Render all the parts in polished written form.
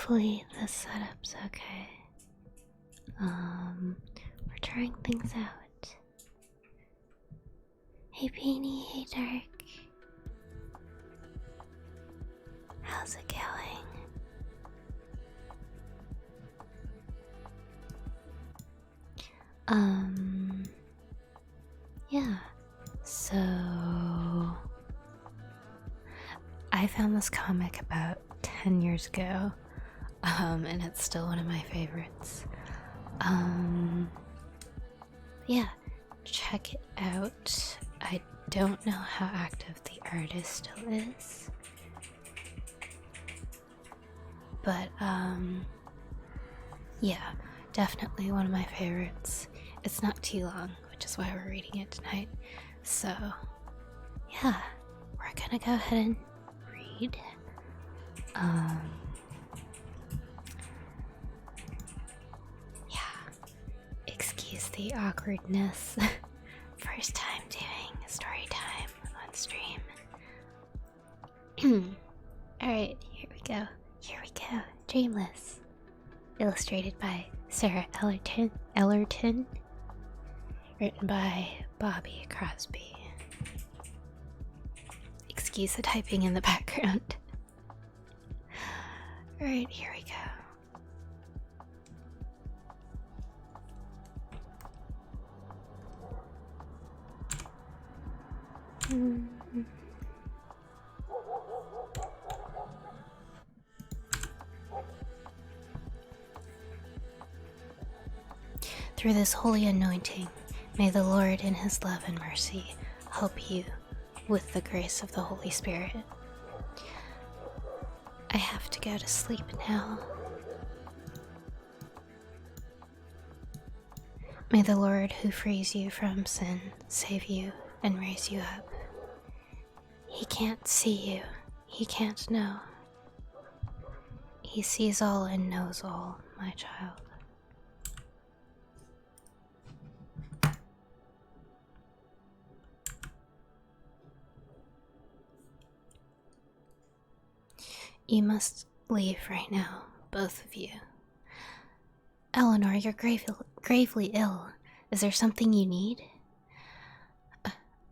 Hopefully the setup's okay. We're trying things out. Hey Beanie, hey Dark. How's it going? Yeah. So I found this comic about 10 years ago, and it's still one of my favorites. Yeah, check it out. I don't know how active the artist still is, but yeah, definitely one of my favorites. It's not too long, which is why we're reading it tonight. So yeah, we're gonna go ahead and read. Yeah, excuse the awkwardness. First time doing story time on stream. Alright, here we go. Dreamless. Illustrated by Sarah Ellerton. Written by Bobby Crosby. Excuse the typing in the background. Alright, here we go. Through this holy anointing, may the Lord in his love and mercy help you with the grace of the Holy Spirit. I have to go to sleep now. May the Lord who frees you from sin save you and raise you up. He can't see you. He can't know. He sees all and knows all, my child. You must leave right now, both of you. Eleanor, you're gravely ill. Is there something you need?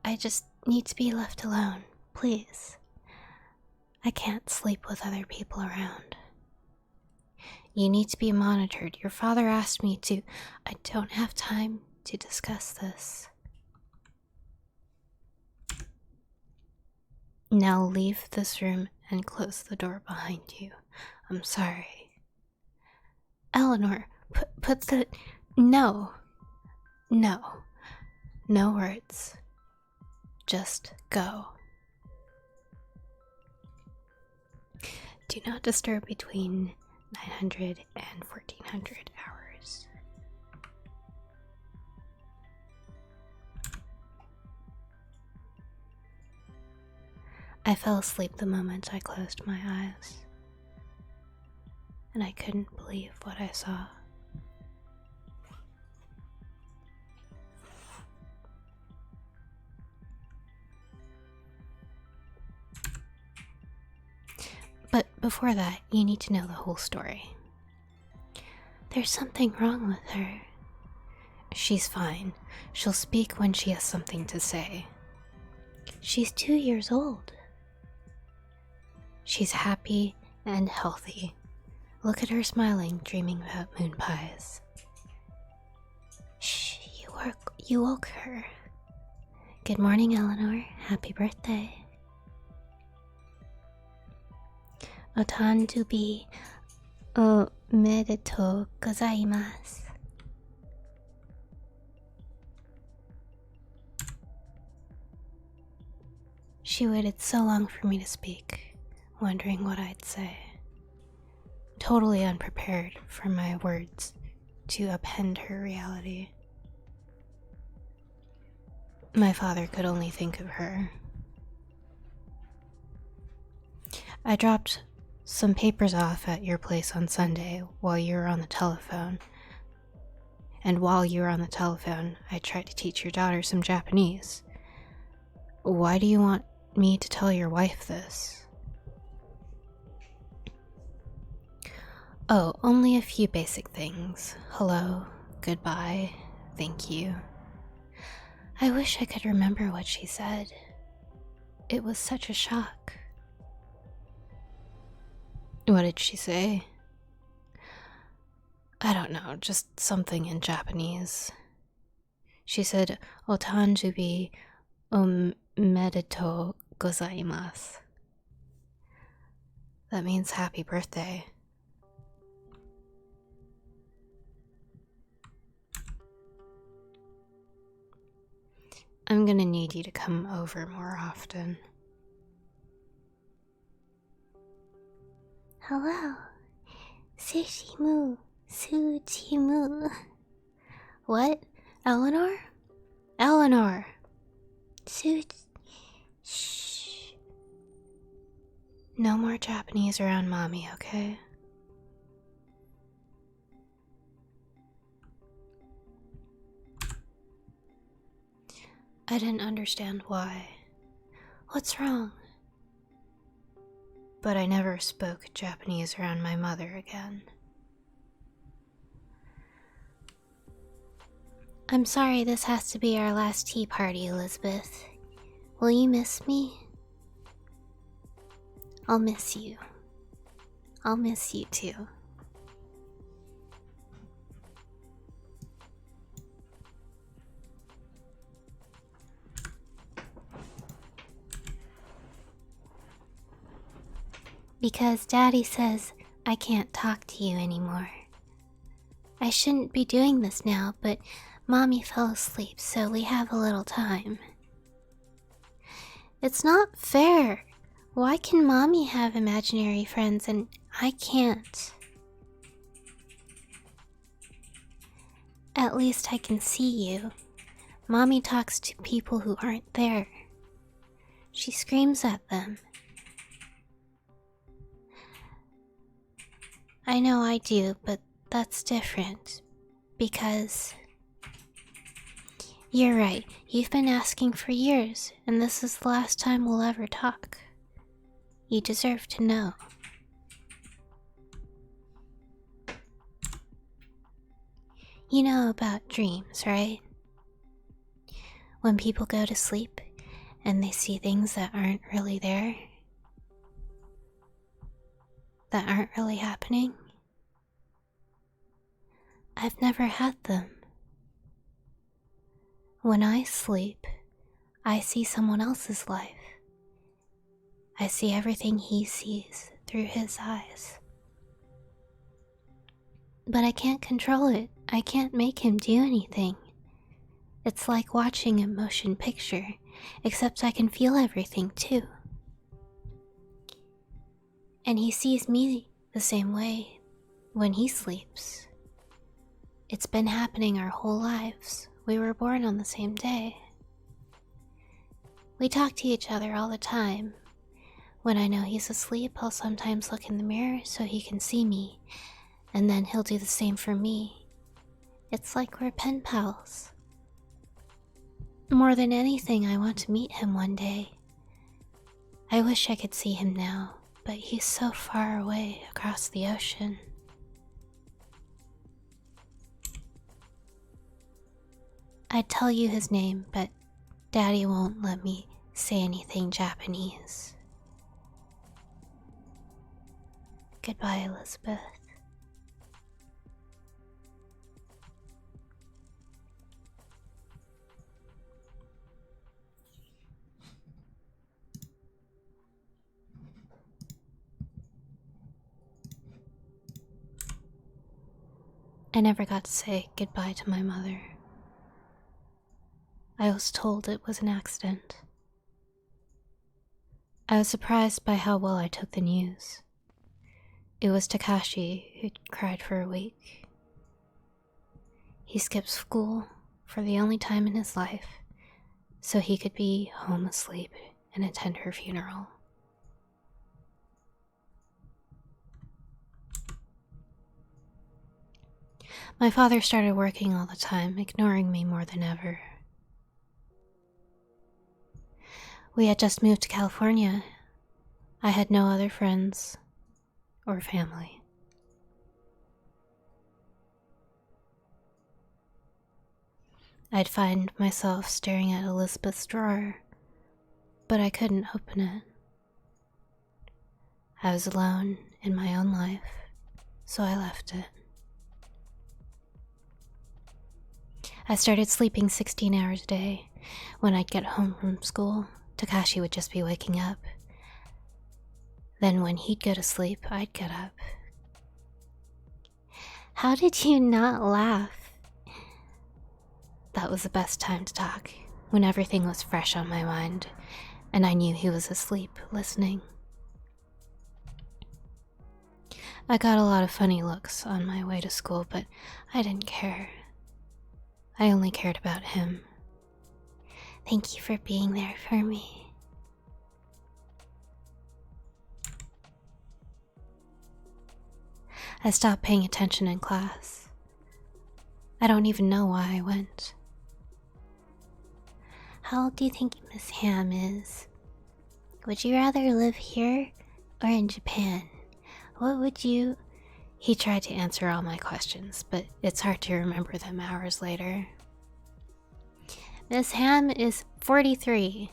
I just need to be left alone, please. I can't sleep with other people around. You need to be monitored. Your father asked me to. I don't have time to discuss this. Now leave this room and close the door behind you. I'm sorry. Eleanor, put the... No. No words. Just go. Do not disturb between 900 and 1400 hours. I fell asleep the moment I closed my eyes, and I couldn't believe what I saw. But before that, you need to know the whole story. There's something wrong with her. She's fine. She'll speak when she has something to say. She's 2 years old. She's happy and healthy. Look at her smiling, dreaming about moon pies. Shh, you woke her. Good morning, Eleanor. Happy birthday. Otanjubi o medetou gozaimasu. She waited so long for me to speak, wondering what I'd say. Totally unprepared for my words to upend her reality. My father could only think of her. I dropped some papers off at your place on Sunday while you were on the telephone. And while you were on the telephone, I tried to teach your daughter some Japanese. Why do you want me to tell your wife this? Oh, only a few basic things. Hello, goodbye, thank you. I wish I could remember what she said. It was such a shock. What did she say? I don't know, just something in Japanese. She said, "Otanjubi omedetou gozaimasu." That means happy birthday. I'm gonna need you to come over more often. Hello. Sushimu. Sujimu. What? Eleanor? Eleanor! Shh. No more Japanese around Mommy, okay? I didn't understand why. What's wrong? But I never spoke Japanese around my mother again. I'm sorry this has to be our last tea party, Elizabeth. Will you miss me? I'll miss you. I'll miss you too. Because Daddy says I can't talk to you anymore. I shouldn't be doing this now, but Mommy fell asleep, so we have a little time. It's not fair. Why can Mommy have imaginary friends and I can't? At least I can see you. Mommy talks to people who aren't there. She screams at them. I know I do, but that's different. Because... You're right, you've been asking for years, and this is the last time we'll ever talk. You deserve to know. You know about dreams, right? When people go to sleep and they see things that aren't really there, that aren't really happening. I've never had them. When I sleep, I see someone else's life. I see everything he sees through his eyes. But I can't control it. I can't make him do anything. It's like watching a motion picture, except I can feel everything too. And he sees me the same way when he sleeps. It's been happening our whole lives. We were born on the same day. We talk to each other all the time. When I know he's asleep, I'll sometimes look in the mirror so he can see me, and then he'll do the same for me. It's like we're pen pals. More than anything, I want to meet him one day. I wish I could see him now, but he's so far away across the ocean. I'd tell you his name, but Daddy won't let me say anything Japanese. Goodbye, Elizabeth. I never got to say goodbye to my mother. I was told it was an accident. I was surprised by how well I took the news. It was Takashi who cried for a week. He skipped school for the only time in his life so he could be home asleep and attend her funeral. My father started working all the time, ignoring me more than ever. We had just moved to California. I had no other friends or family. I'd find myself staring at Elizabeth's drawer, but I couldn't open it. I was alone in my own life, so I left it. I started sleeping 16 hours a day. When I'd get home from school, Takashi would just be waking up. Then when he'd go to sleep, I'd get up. How did you not laugh? That was the best time to talk, when everything was fresh on my mind, and I knew he was asleep, listening. I got a lot of funny looks on my way to school, but I didn't care. I only cared about him. Thank you for being there for me. I stopped paying attention in class. I don't even know why I went. How old do you think Miss Ham is? Would you rather live here or in Japan? What would you... He tried to answer all my questions, but it's hard to remember them hours later. Miss Ham is 43.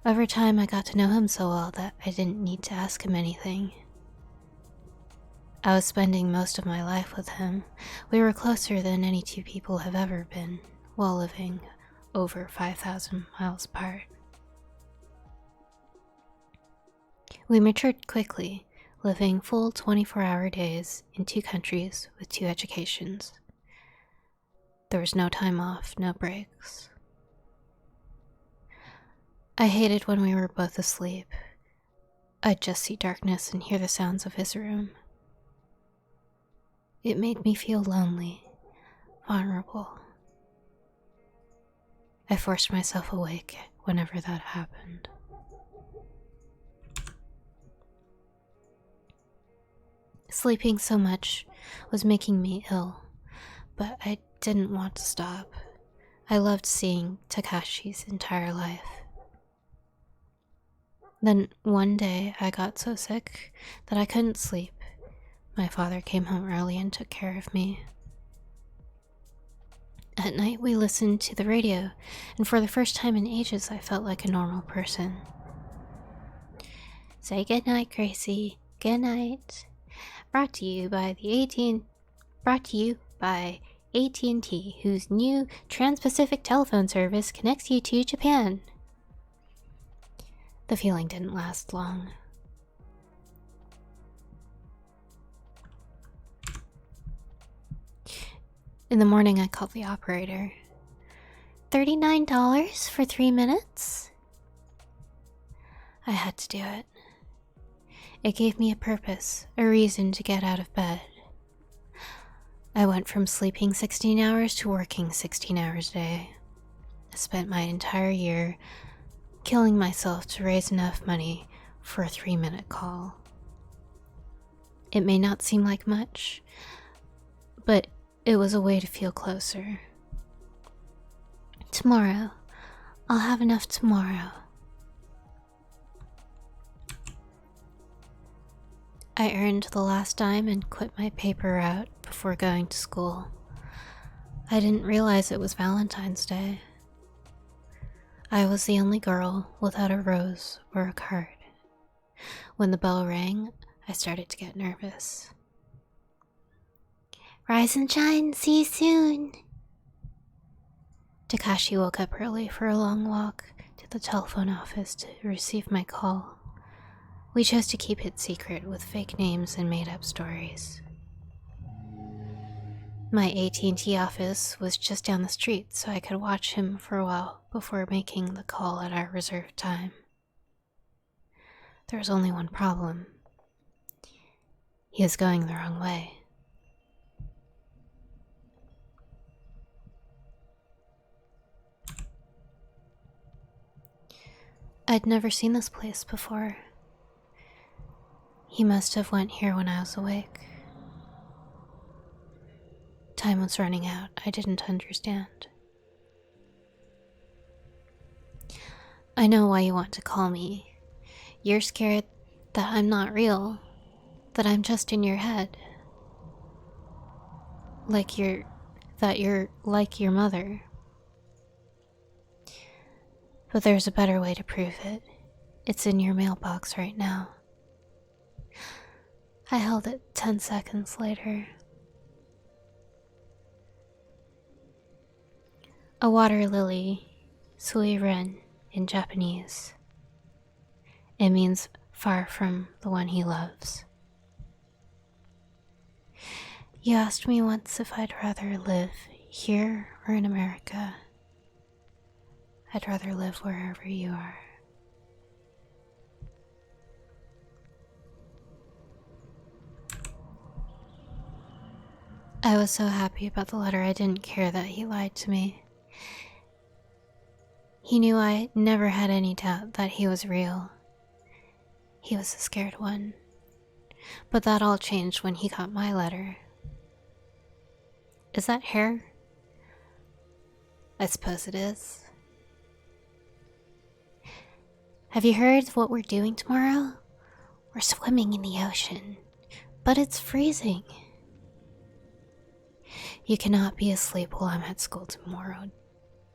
Over time, I got to know him so well that I didn't need to ask him anything. I was spending most of my life with him. We were closer than any two people have ever been, while living over 5,000 miles apart. We matured quickly, living full 24-hour days in 2 countries with 2 educations. There was no time off, no breaks. I hated when we were both asleep. I'd just see darkness and hear the sounds of his room. It made me feel lonely, vulnerable. I forced myself awake whenever that happened. Sleeping so much was making me ill, but I didn't want to stop. I loved seeing Takashi's entire life. Then one day I got so sick that I couldn't sleep. My father came home early and took care of me. At night we listened to the radio, and for the first time in ages I felt like a normal person. Say goodnight, Gracie. Good night. Brought to you by AT&T, whose new Trans-Pacific telephone service connects you to Japan. The feeling didn't last long. In the morning, I called the operator. $39 for 3 minutes? I had to do it. It gave me a purpose, a reason to get out of bed. I went from sleeping 16 hours to working 16 hours a day. I spent my entire year killing myself to raise enough money for a 3-minute call. It may not seem like much, but it was a way to feel closer. Tomorrow. I'll have enough tomorrow. I earned the last dime and quit my paper route before going to school. I didn't realize it was Valentine's Day. I was the only girl without a rose or a card. When the bell rang, I started to get nervous. Rise and shine, see you soon. Takashi woke up early for a long walk to the telephone office to receive my call. We chose to keep it secret with fake names and made-up stories. My AT&T office was just down the street, so I could watch him for a while before making the call at our reserved time. There was only one problem. He was going the wrong way. I'd never seen this place before. He must have went here when I was awake. Time was running out. I didn't understand. I know why you want to call me. You're scared that I'm not real, that I'm just in your head. Like you're that you're like your mother. But there's a better way to prove it. It's in your mailbox right now. I held it 10 seconds later. A water lily, suiren in Japanese. It means far from the one he loves. You asked me once if I'd rather live here or in America. I'd rather live wherever you are. I was so happy about the letter I didn't care that he lied to me. He knew I never had any doubt that he was real. He was a scared one. But that all changed when he got my letter. Is that hair? I suppose it is. Have you heard what we're doing tomorrow? We're swimming in the ocean, but it's freezing. You cannot be asleep while I'm at school tomorrow.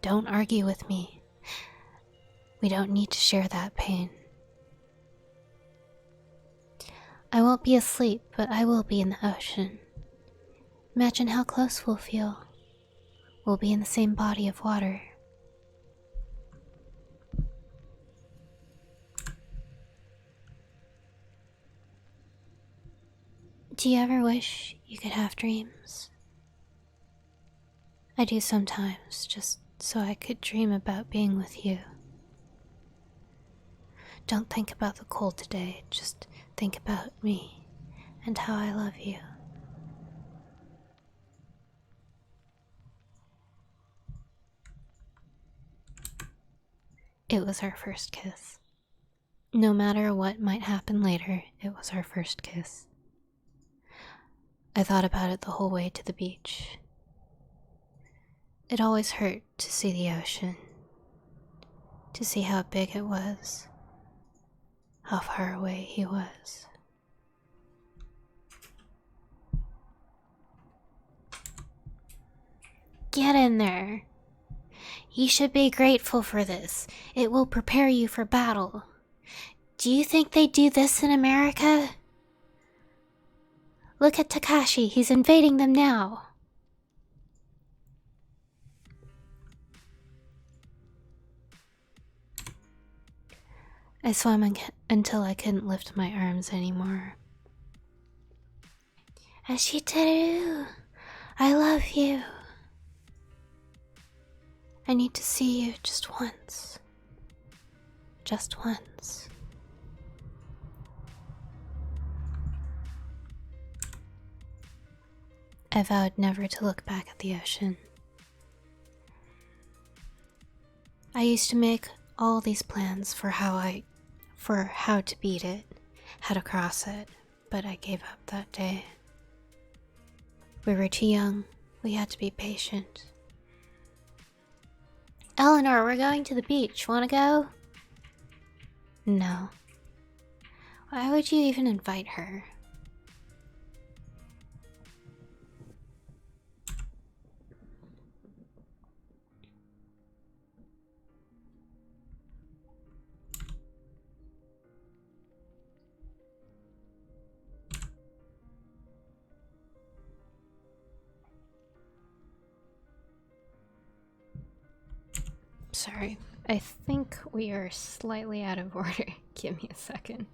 Don't argue with me. We don't need to share that pain. I won't be asleep, but I will be in the ocean. Imagine how close we'll feel. We'll be in the same body of water. Do you ever wish you could have dreams? I do sometimes, just so I could dream about being with you. Don't think about the cold today, just think about me and how I love you. It was our first kiss. No matter what might happen later, it was our first kiss. I thought about it the whole way to the beach. It always hurt to see the ocean, to see how big it was, how far away he was. Get in there. You should be grateful for this. It will prepare you for battle. Do you think they do this in America? Look at Takashi, he's invading them now. I swam until I couldn't lift my arms anymore. Ashiteru, I love you. I need to see you just once. Just once. I vowed never to look back at the ocean. I used to make all these plans for how to beat it, how to cross it, but I gave up that day. We were too young. We had to be patient. Eleanor, we're going to the beach. Wanna go? No. Why would you even invite her? Sorry, I think we are slightly out of order. Give me a second.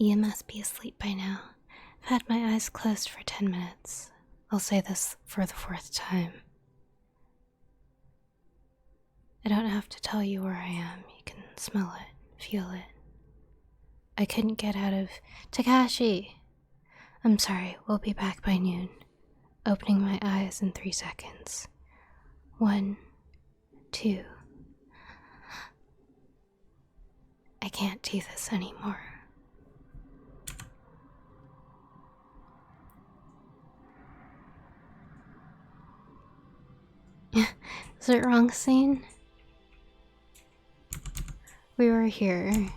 You must be asleep by now. I've had my eyes closed for 10 minutes. I'll say this for the 4th time. I don't have to tell you where I am. You can smell it, feel it. I couldn't get out of... Takashi! I'm sorry, we'll be back by noon. Opening my eyes in 3 seconds. 1, 2... I can't do this anymore. Is it wrong scene? We were here.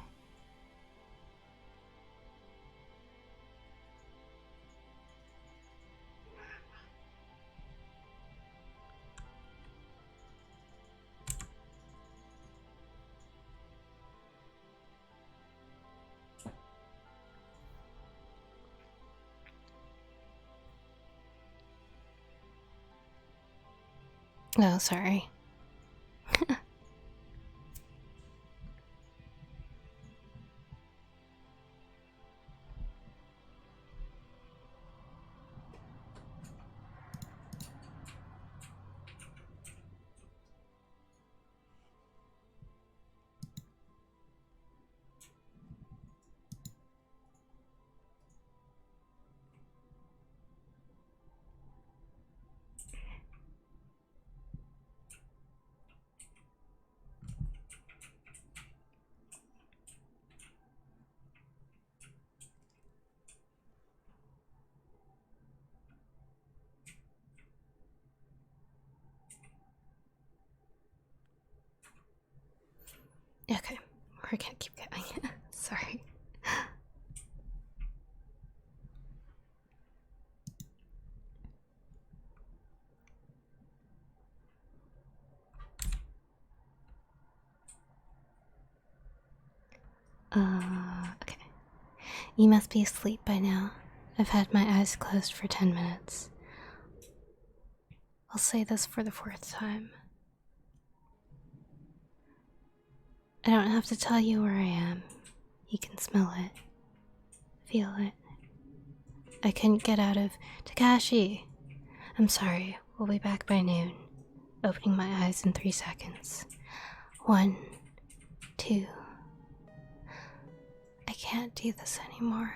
Oh, sorry. Okay, we're gonna keep going. Sorry. Okay. You must be asleep by now. I've had my eyes closed for 10 minutes. I'll say this for the 4th time. I don't have to tell you where I am. You can smell it, feel it. I couldn't get out of... Takashi! I'm sorry, we'll be back by noon. Opening my eyes in 3 seconds. 1, 2... I can't do this anymore.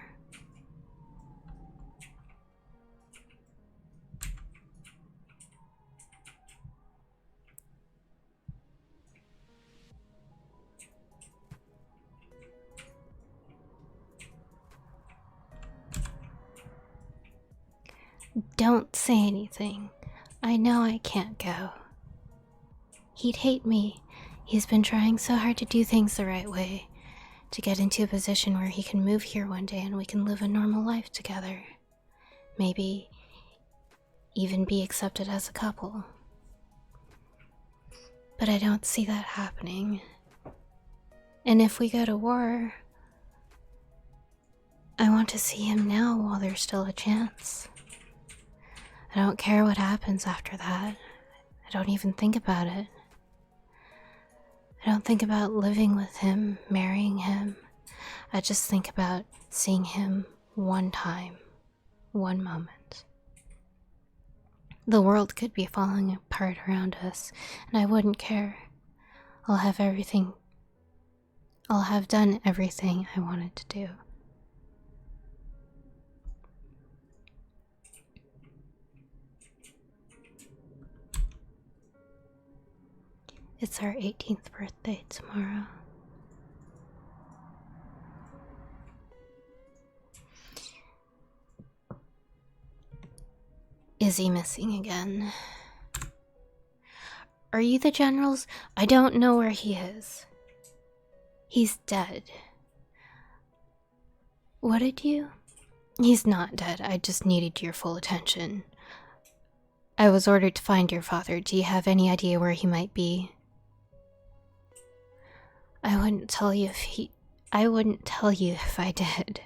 Don't say anything. I know I can't go. He'd hate me. He's been trying so hard to do things the right way, to get into a position where he can move here one day and we can live a normal life together. Maybe even be accepted as a couple. But I don't see that happening. And if we go to war, I want to see him now while there's still a chance. I don't care what happens after that. I don't even think about it. I don't think about living with him, marrying him. I just think about seeing him one time, one moment. The world could be falling apart around us, and I wouldn't care. I'll have done everything I wanted to do. It's our 18th birthday tomorrow. Is he missing again? Are you the generals? I don't know where he is. He's dead. What did you? He's not dead. I just needed your full attention. I was ordered to find your father. Do you have any idea where he might be? I wouldn't tell you if I did.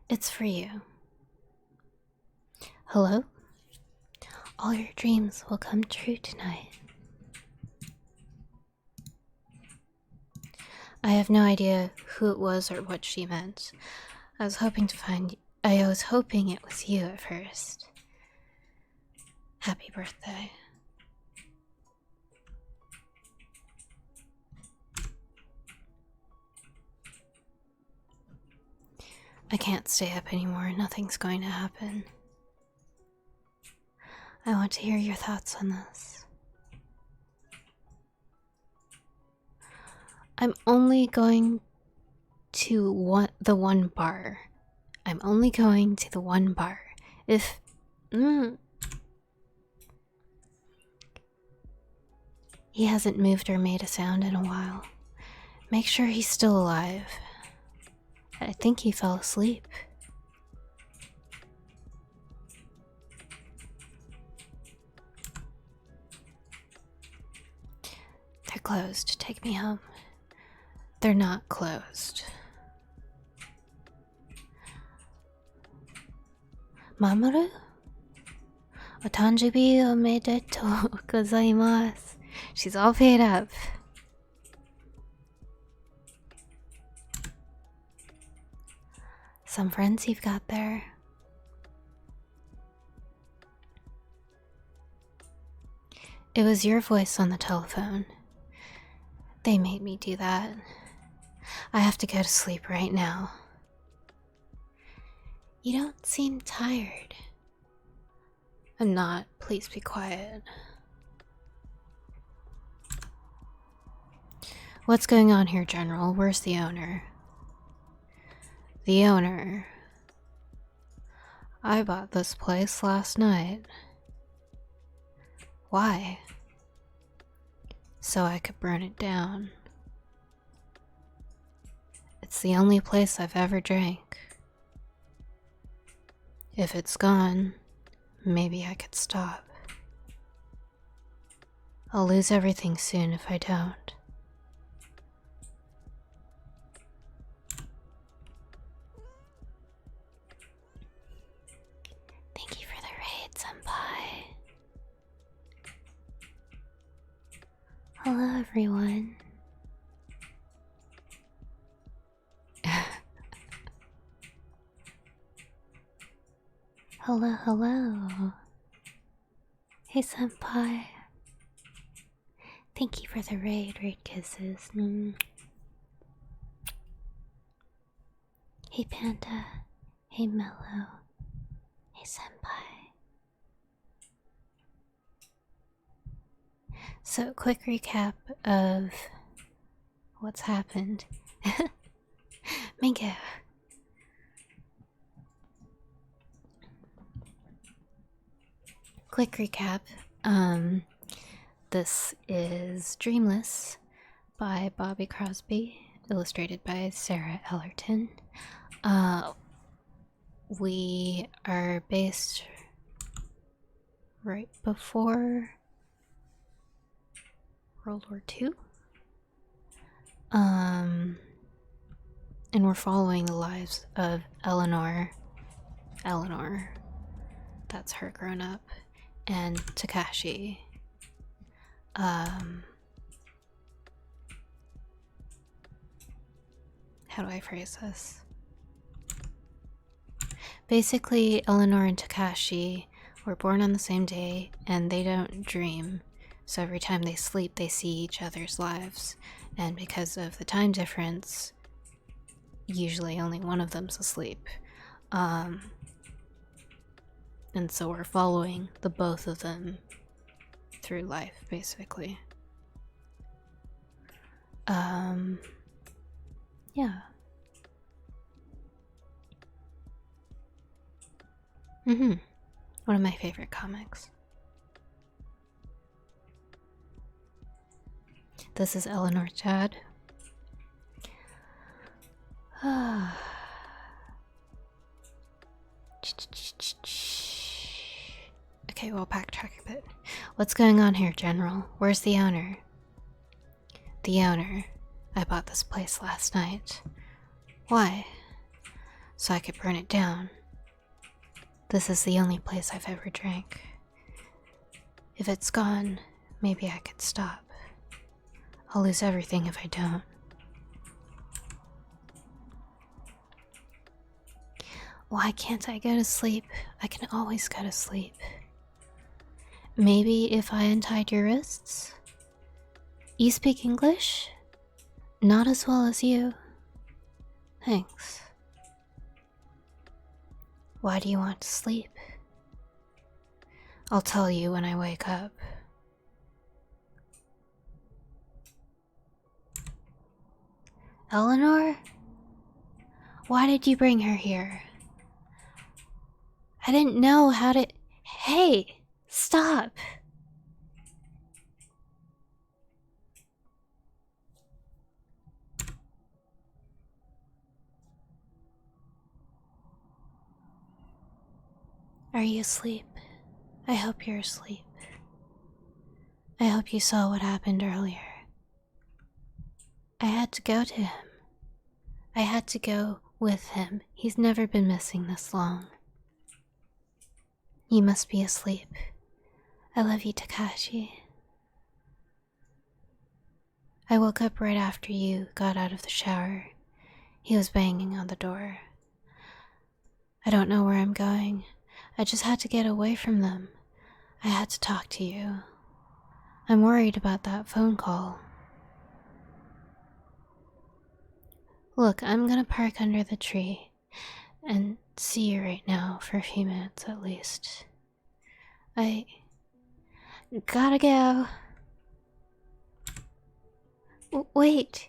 It's for you. Hello? All your dreams will come true tonight. I have no idea who it was or what she meant. I was hoping it was you at first. Happy birthday. I can't stay up anymore. Nothing's going to happen. I want to hear your thoughts on this. I'm only going to the one bar. I'm only going to the one bar. If... He hasn't moved or made a sound in a while. Make sure he's still alive. I think he fell asleep. They're closed. Take me home. They're not closed. Mamoru? Otanjibi omedetou gozaimasu. She's all paid up. Some friends you've got there. It was your voice on the telephone. They made me do that. I have to go to sleep right now. You don't seem tired. I'm not. Please be quiet. What's going on here, General? Where's the owner? The owner. I bought this place last night. Why? So I could burn it down. It's the only place I've ever drank. If it's gone, maybe I could stop. I'll lose everything soon if I don't. Thank you for the raid, Senpai. Hello, everyone. Hello, hello. Hey, Senpai. Thank you for the raid kisses. Hey, Panda. Hey, Mellow. Hey, Senpai. So, quick recap of what's happened. Mingo. Quick recap. This is Dreamless by Bobby Crosby, illustrated by Sarah Ellerton. We are based right before World War II. And we're following the lives of Eleanor, that's her grown up, and Takashi. How do I phrase this? Basically, Eleanor and Takashi were born on the same day, and they don't dream. So every time they sleep, they see each other's lives. And because of the time difference, usually only one of them's asleep. And so we're following the both of them through life, basically. Yeah. One of my favorite comics. This is Eleanor Chad. Okay, we'll backtrack a bit. What's going on here, General? Where's the owner? The owner. I bought this place last night. Why? so I could burn it down. This is the only place I've ever drank. If it's gone, maybe I could stop. I'll lose everything if I don't. Why can't I go to sleep? I can always go to sleep. Maybe if I untied your wrists? You speak English? Not as well as you. Thanks. Why do you want to sleep? I'll tell you when I wake up. Eleanor? Why did you bring her here? I didn't know how to... Hey! Stop! Are you asleep? I hope you're asleep. I hope you saw what happened earlier. I had to go to him. I had to go with him. He's never been missing this long. You must be asleep. I love you, Takashi. I woke up right after you got out of the shower. He was banging on the door. I don't know where I'm going. I just had to get away from them. I had to talk to you. I'm worried about that phone call. Look, I'm gonna park under the tree and see you right now for a few minutes at least. I gotta go. Wait,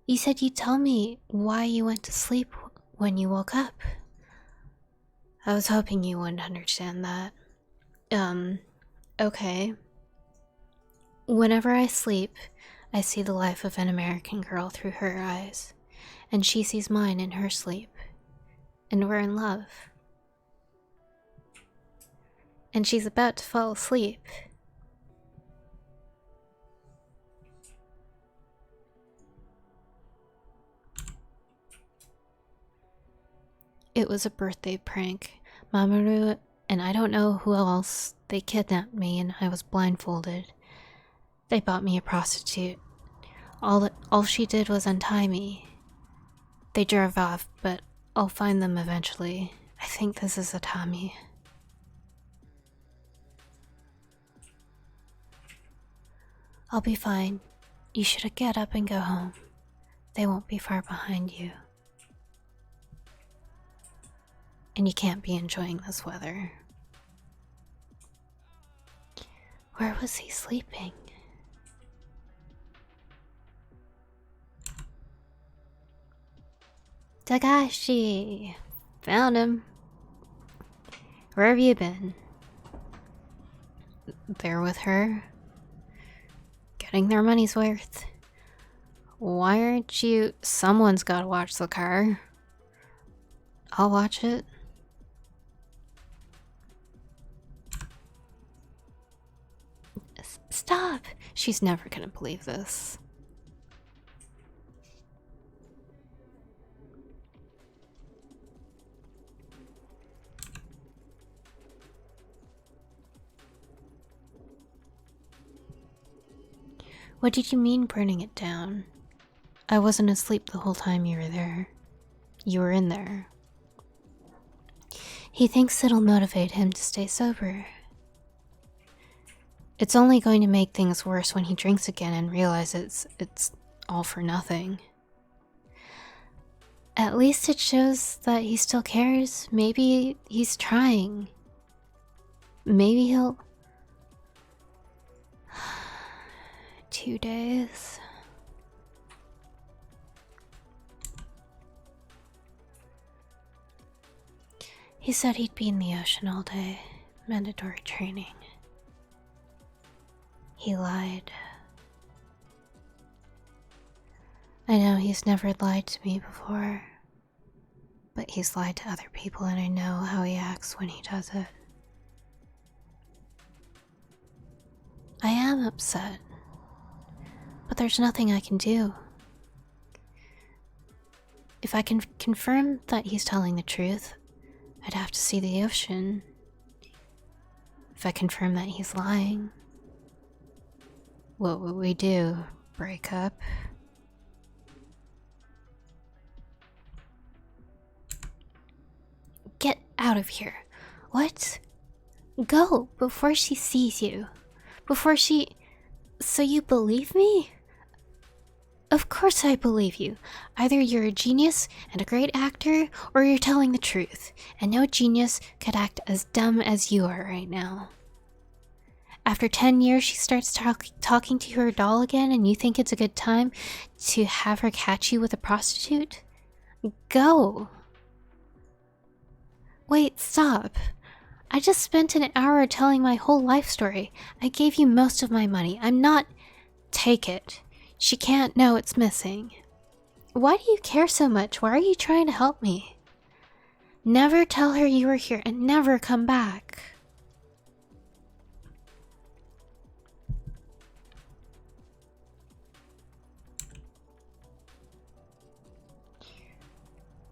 you said you'd tell me why you went to sleep when you woke up. I was hoping you wouldn't understand that. Okay. Whenever I sleep, I see the life of an American girl through her eyes, and she sees mine in her sleep, and we're in love. And she's about to fall asleep. It was a birthday prank. Mamoru and I don't know who else, they kidnapped me and I was blindfolded. They bought me a prostitute. All she did was untie me. They drove off, but I'll find them eventually. I think this is Atami. I'll be fine. You should get up and go home. They won't be far behind you. And you can't be enjoying this weather. Where was he sleeping? Takashi! Found him. Where have you been? They're with her. Getting their money's worth. Why aren't you... Someone's gotta watch the car. I'll watch it. Stop! She's never gonna believe this. What did you mean burning it down? I wasn't asleep the whole time you were there. You were in there. He thinks it'll motivate him to stay sober. It's only going to make things worse when he drinks again and realizes it's all for nothing. At least it shows that he still cares. Maybe he's trying. Maybe he'll... 2 days. He said he'd be in the ocean all day. Mandatory training. He lied. I know he's never lied to me before, but he's lied to other people and I know how he acts when he does it. I am upset, but there's nothing I can do. If I can confirm that he's telling the truth, I'd have to see the ocean. If I confirm that he's lying, what would we do? Break up? Get out of here. What? Go before she sees you. Before she... So you believe me? Of course I believe you. Either you're a genius and a great actor, or you're telling the truth, and no genius could act as dumb as you are right now. After 10 years, she starts talking to her doll again, and you think it's a good time to have her catch you with a prostitute? Go! Wait, stop. I just spent an hour telling my whole life story. I gave you most of my money. I'm not... Take it. She can't know it's missing. Why do you care so much? Why are you trying to help me? Never tell her you were here and never come back.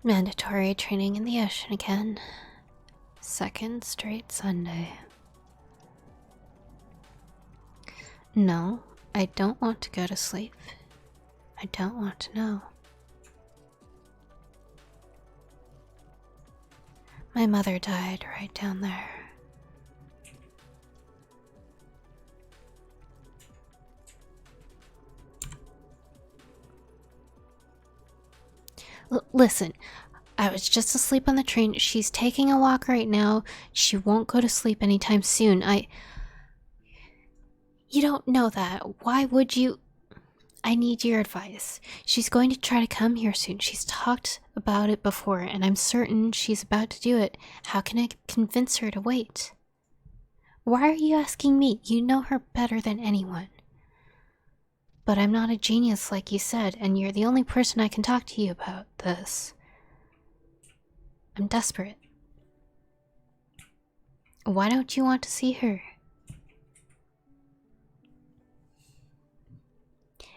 Mandatory training in the ocean again. Second straight Sunday. No, I don't want to go to sleep. I don't want to know. My mother died right down there. Listen, I was just asleep on the train. She's taking a walk right now. She won't go to sleep anytime soon. You don't know that. Why would you? I need your advice. She's going to try to come here soon. She's talked about it before, and I'm certain she's about to do it. How can I convince her to wait? Why are you asking me? You know her better than anyone. But I'm not a genius like you said, and you're the only person I can talk to you about this. I'm desperate. Why don't you want to see her?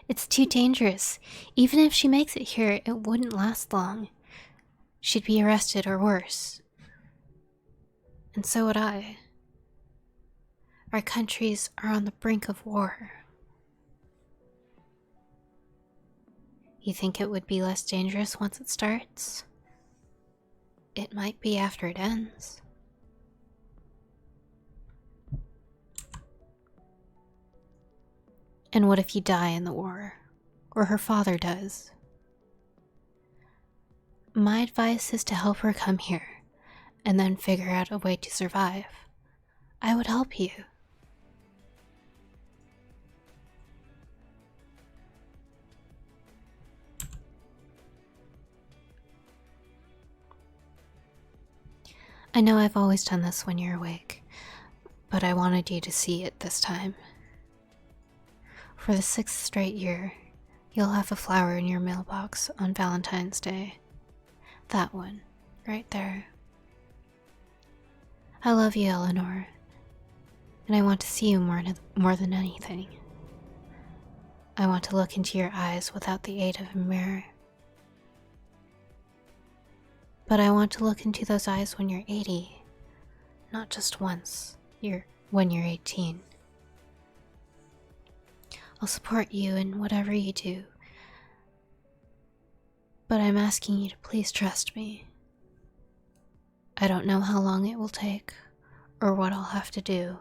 It's too dangerous. Even if she makes it here, it wouldn't last long. She'd be arrested or worse. And so would I. Our countries are on the brink of war. You think it would be less dangerous once it starts? It might be after it ends. And what if you die in the war? Or her father does? My advice is to help her come here, and then figure out a way to survive. I would help you. I know I've always done this when you're awake, but I wanted you to see it this time. For the 6th straight year, you'll have a flower in your mailbox on Valentine's Day. That one, right there. I love you, Eleanor, and I want to see you more than anything. I want to look into your eyes without the aid of a mirror. But I want to look into those eyes when you're 80, not just once, when you're 18. I'll support you in whatever you do, but I'm asking you to please trust me. I don't know how long it will take, or what I'll have to do,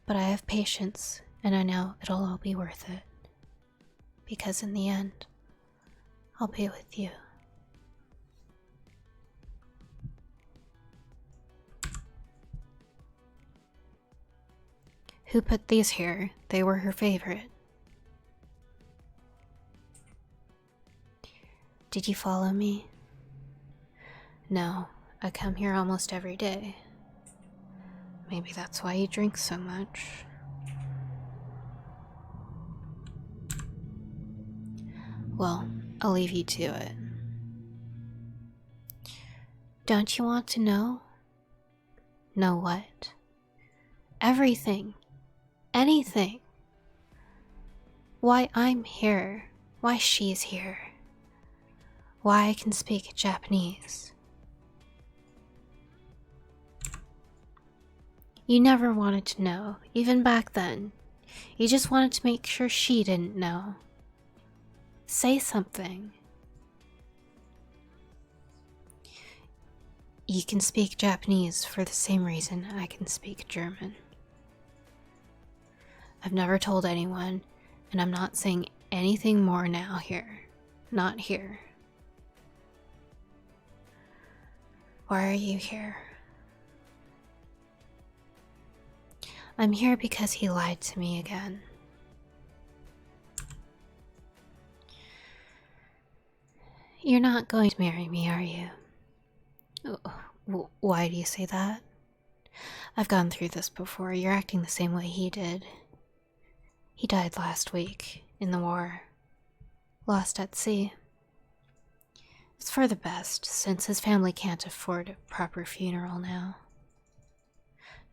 but I have patience, and I know it'll all be worth it, because in the end, I'll be with you. Who put these here? They were her favorite. Did you follow me? No, I come here almost every day. Maybe that's why you drink so much. Well, I'll leave you to it. Don't you want to know? Know what? Everything. Anything. Why I'm here. Why she's here. why I can speak Japanese. You never wanted to know, even back then. You just wanted to make sure she didn't know. Say something. You can speak Japanese for the same reason I can speak German. I've never told anyone, and I'm not saying anything more now here. Not here. Why are you here? I'm here because he lied to me again. You're not going to marry me, are you? Why do you say that? I've gone through this before. You're acting the same way he did. He died last week, in the war. Lost at sea. It's for the best, since his family can't afford a proper funeral now.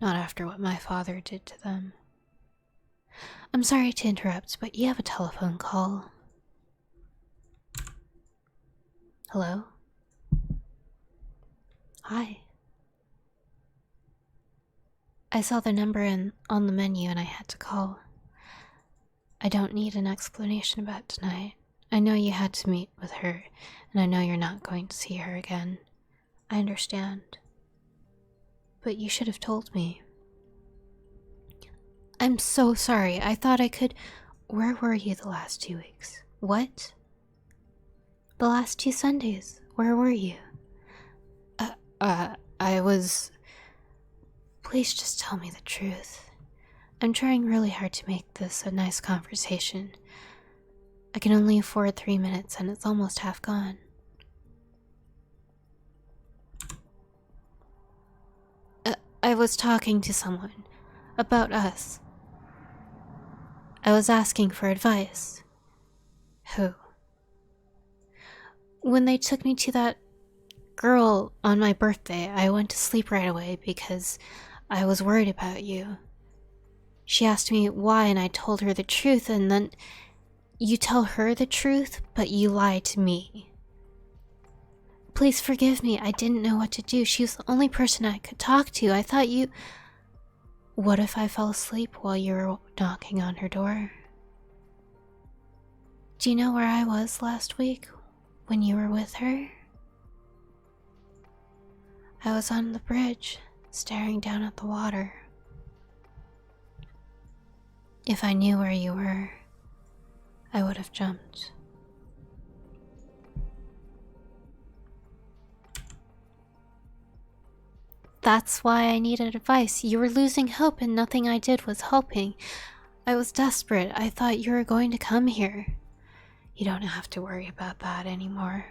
Not after what my father did to them. I'm sorry to interrupt, but you have a telephone call. Hello? Hi. I saw the number on the menu and I had to call. I don't need an explanation about tonight. I know you had to meet with her, and I know you're not going to see her again. I understand. But you should have told me. I'm so sorry. I thought I could... Where were you the last 2 weeks? What? The last 2 Sundays. Where were you? I was... Please just tell me the truth. I'm trying really hard to make this a nice conversation. I can only afford 3 minutes and it's almost half gone. I was talking to someone about us. I was asking for advice. Who? When they took me to that girl on my birthday, I went to sleep right away because I was worried about you. She asked me why and I told her the truth, and then you tell her the truth, but you lied to me. Please forgive me. I didn't know what to do. She was the only person I could talk to. I thought you... What if I fell asleep while you were knocking on her door? Do you know where I was last week when you were with her? I was on the bridge, staring down at the water. If I knew where you were, I would have jumped. That's why I needed advice. You were losing hope and nothing I did was helping. I was desperate. I thought you were going to come here. You don't have to worry about that anymore.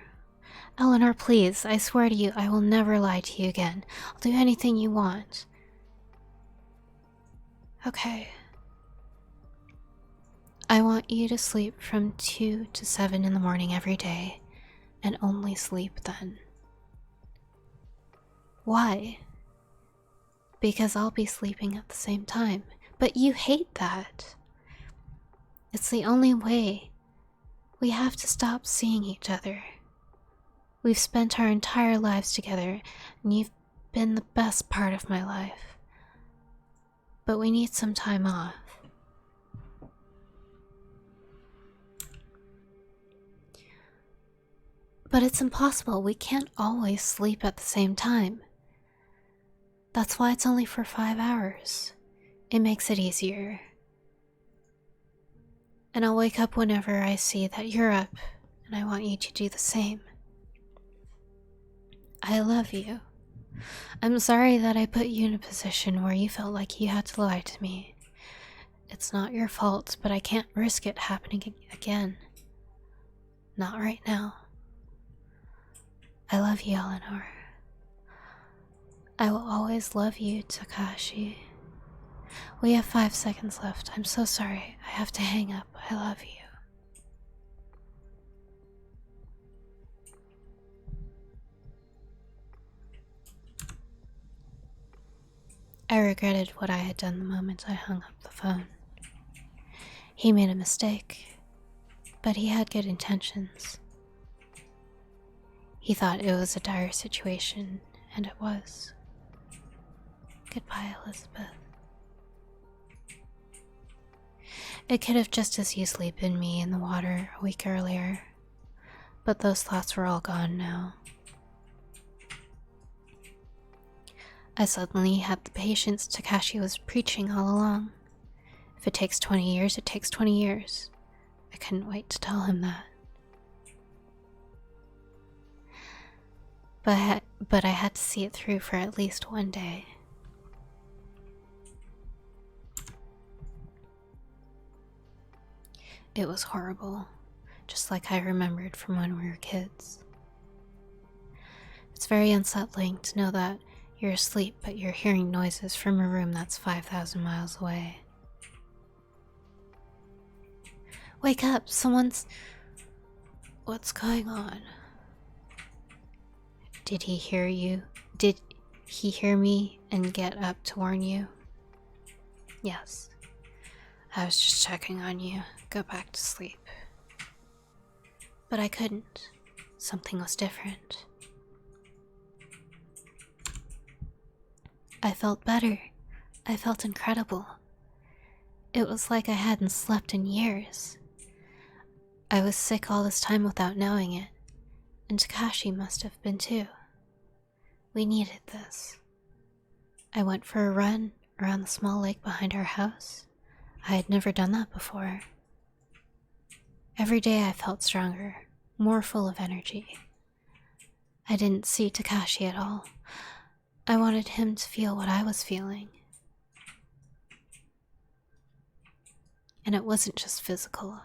Eleanor, please, I swear to you, I will never lie to you again. I'll do anything you want. Okay. I want you to sleep from 2 to 7 in the morning every day, and only sleep then. Why? Because I'll be sleeping at the same time. But you hate that. It's the only way. We have to stop seeing each other. We've spent our entire lives together, and you've been the best part of my life. But we need some time off. But it's impossible. We can't always sleep at the same time. That's why it's only for 5 hours. It makes it easier. And I'll wake up whenever I see that you're up, and I want you to do the same. I love you. I'm sorry that I put you in a position where you felt like you had to lie to me. It's not your fault, but I can't risk it happening again. Not right now. I love you, Eleanor. I will always love you, Takashi. We have 5 seconds left. I'm so sorry. I have to hang up. I love you. I regretted what I had done the moment I hung up the phone. He made a mistake, but he had good intentions. He thought it was a dire situation, and it was. Goodbye, Elizabeth. It could have just as easily been me in the water a week earlier, but those thoughts were all gone now. I suddenly had the patience Takashi was preaching all along. If it takes 20 years, it takes 20 years. I couldn't wait to tell him that. But I had to see it through for at least one day. It was horrible, just like I remembered from when we were kids. It's very unsettling to know that you're asleep, but you're hearing noises from a room that's 5,000 miles away. Wake up, someone's... What's going on? Did he hear you? Did he hear me and get up to warn you? Yes. I was just checking on you. Go back to sleep. But I couldn't. Something was different. I felt better. I felt incredible. It was like I hadn't slept in years. I was sick all this time without knowing it, and Takashi must have been too. We needed this. I went for a run around the small lake behind our house. I had never done that before. Every day I felt stronger, more full of energy. I didn't see Takashi at all. I wanted him to feel what I was feeling. And it wasn't just physical.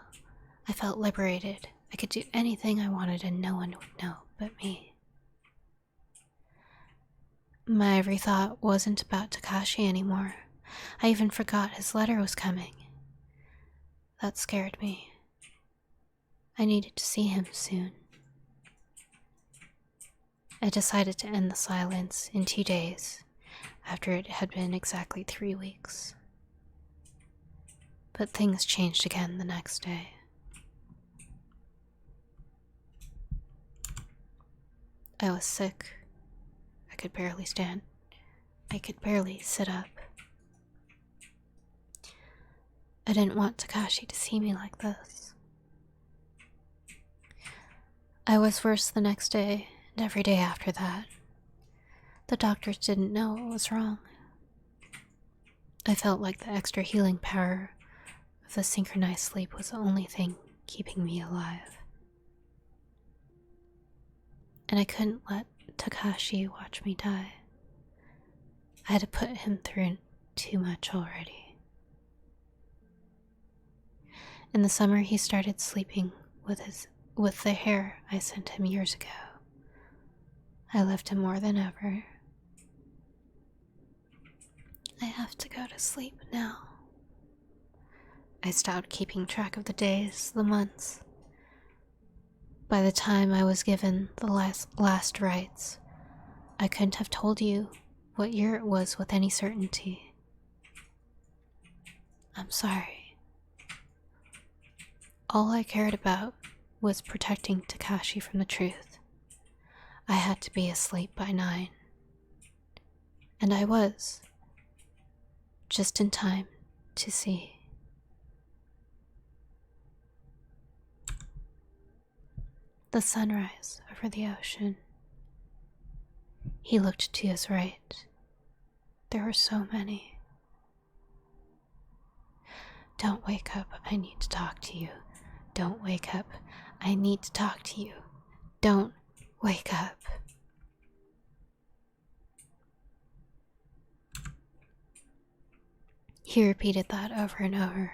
I felt liberated. I could do anything I wanted and no one would know but me. My every thought wasn't about Takashi anymore. I even forgot his letter was coming. That scared me. I needed to see him soon. I decided to end the silence in 2 days, after it had been exactly 3 weeks. But things changed again the next day. I was sick. I could barely stand. I could barely sit up. I didn't want Takashi to see me like this. I was worse the next day, and every day after that. The doctors didn't know what was wrong. I felt like the extra healing power of the synchronized sleep was the only thing keeping me alive. And I couldn't let Takashi watch me die. I had to put him through too much already. In the summer, he started sleeping with the hair I sent him years ago. I loved him more than ever. I have to go to sleep now. I stopped keeping track of the days, the months. By the time I was given the last rites, I couldn't have told you what year it was with any certainty. I'm sorry. All I cared about was protecting Takashi from the truth. I had to be asleep by 9. And I was. Just in time to see. The sunrise over the ocean. He looked to his right. There were so many. Don't wake up, I need to talk to you. Don't wake up, I need to talk to you. Don't wake up. He repeated that over and over,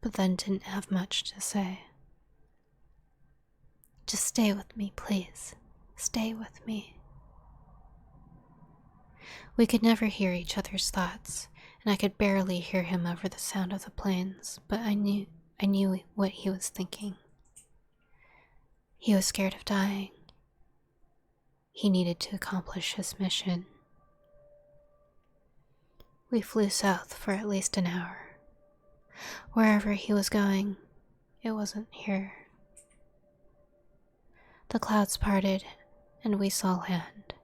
but then didn't have much to say. Just stay with me, please. Stay with me. We could never hear each other's thoughts, and I could barely hear him over the sound of the planes, but I knew what he was thinking. He was scared of dying. He needed to accomplish his mission. We flew south for at least an hour. Wherever he was going, it wasn't here. The clouds parted, and we saw land.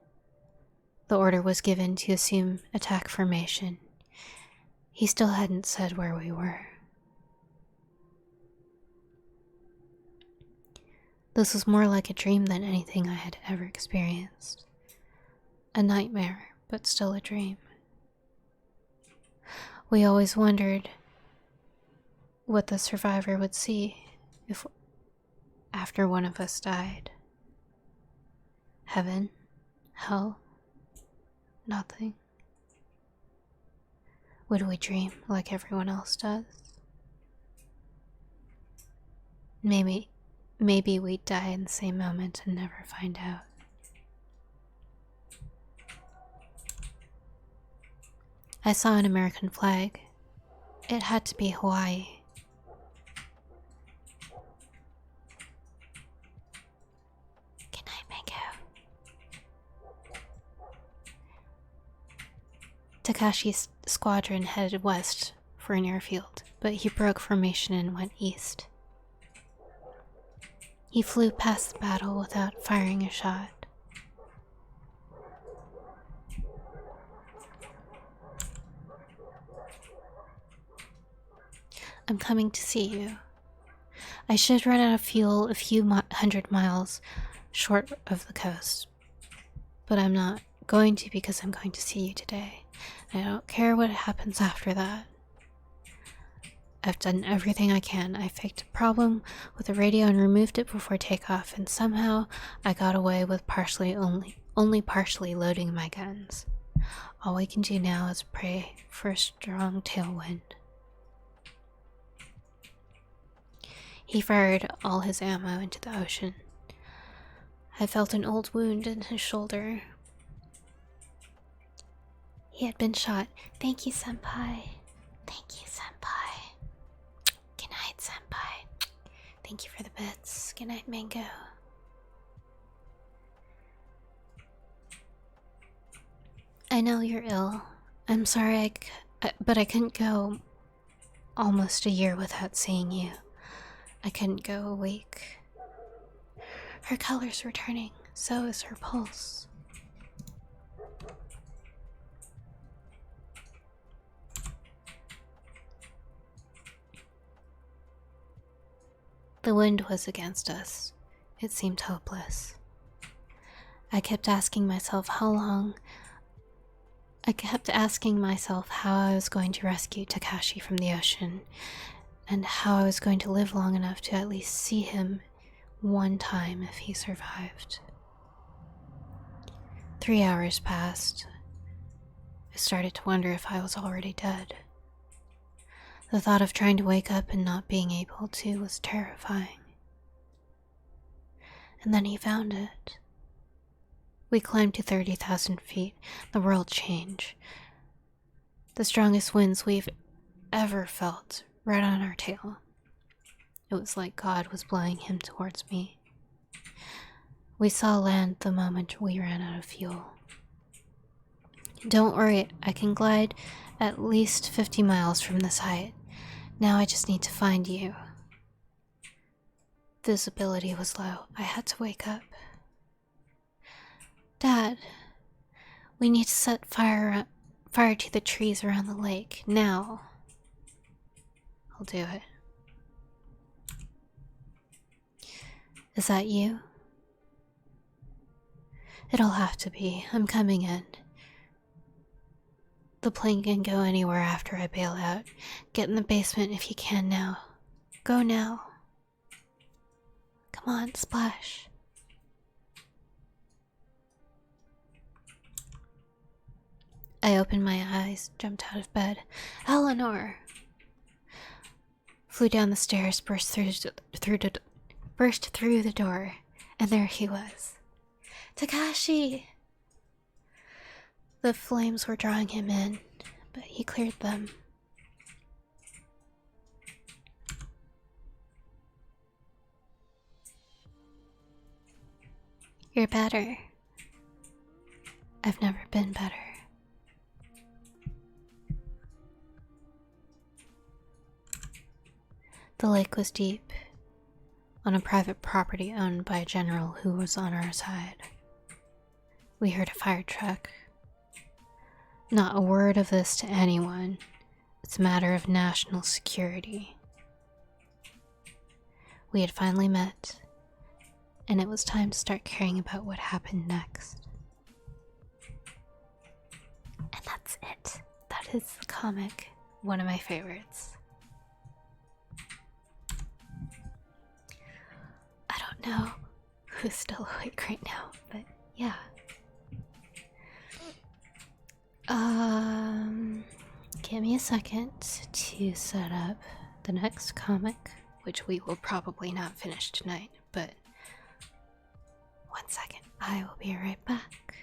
The order was given to assume attack formation. He still hadn't said where we were. This was more like a dream than anything I had ever experienced. A nightmare, but still a dream. We always wondered what the survivor would see if after one of us died. Heaven? Hell? Nothing? Would we dream like everyone else does? Maybe we'd die in the same moment and never find out. I saw an American flag. It had to be Hawaii. Good night, Mango. Takashi's squadron headed west for an airfield, but he broke formation and went east. He flew past the battle without firing a shot. I'm coming to see you. I should run out of fuel a few hundred miles short of the coast, but I'm not going to because I'm going to see you today. I don't care what happens after that. I've done everything I can. I faked a problem with the radio and removed it before takeoff, and somehow I got away with only partially loading my guns. All we can do now is pray for a strong tailwind. He fired all his ammo into the ocean. I felt an old wound in his shoulder. He had been shot. Thank you, Senpai. Thank you, Senpai. Good night, Senpai. Thank you for the bits. Good night, Mango. I know you're ill. I'm sorry, but I couldn't go almost a year without seeing you. I couldn't go a week. Her color's returning, so is her pulse. The wind was against us. It seemed hopeless. I kept asking myself how I was going to rescue Takashi from the ocean, and how I was going to live long enough to at least see him one time if he survived. 3 hours passed. I started to wonder if I was already dead. The thought of trying to wake up and not being able to was terrifying. And then he found it. We climbed to 30,000 feet. The world changed. The strongest winds we've ever felt right on our tail. It was like God was blowing him towards me. We saw land the moment we ran out of fuel. Don't worry, I can glide at least 50 miles from this height. Now I just need to find you. Visibility was low. I had to wake up. Dad, we need to set fire to the trees around the lake, now. I'll do it. Is that you? It'll have to be. I'm coming in. The plane can go anywhere after I bail out. Get in the basement if you can now. Go now. Come on, splash. I opened my eyes, jumped out of bed. Eleanor! Flew down the stairs, burst through the door, and there he was. Takashi! The flames were drawing him in, but he cleared them. You're better. I've never been better. The lake was deep. on a private property owned by a general who was on our side. We heard a fire truck. Not a word of this to anyone. It's a matter of national security. We had finally met, and it was time to start caring about what happened next. And that's it. That is the comic. One of my favorites. I don't know who's still awake right now, but yeah. Give me a second to set up the next comic, which we will probably not finish tonight, but 1 second. I will be right back.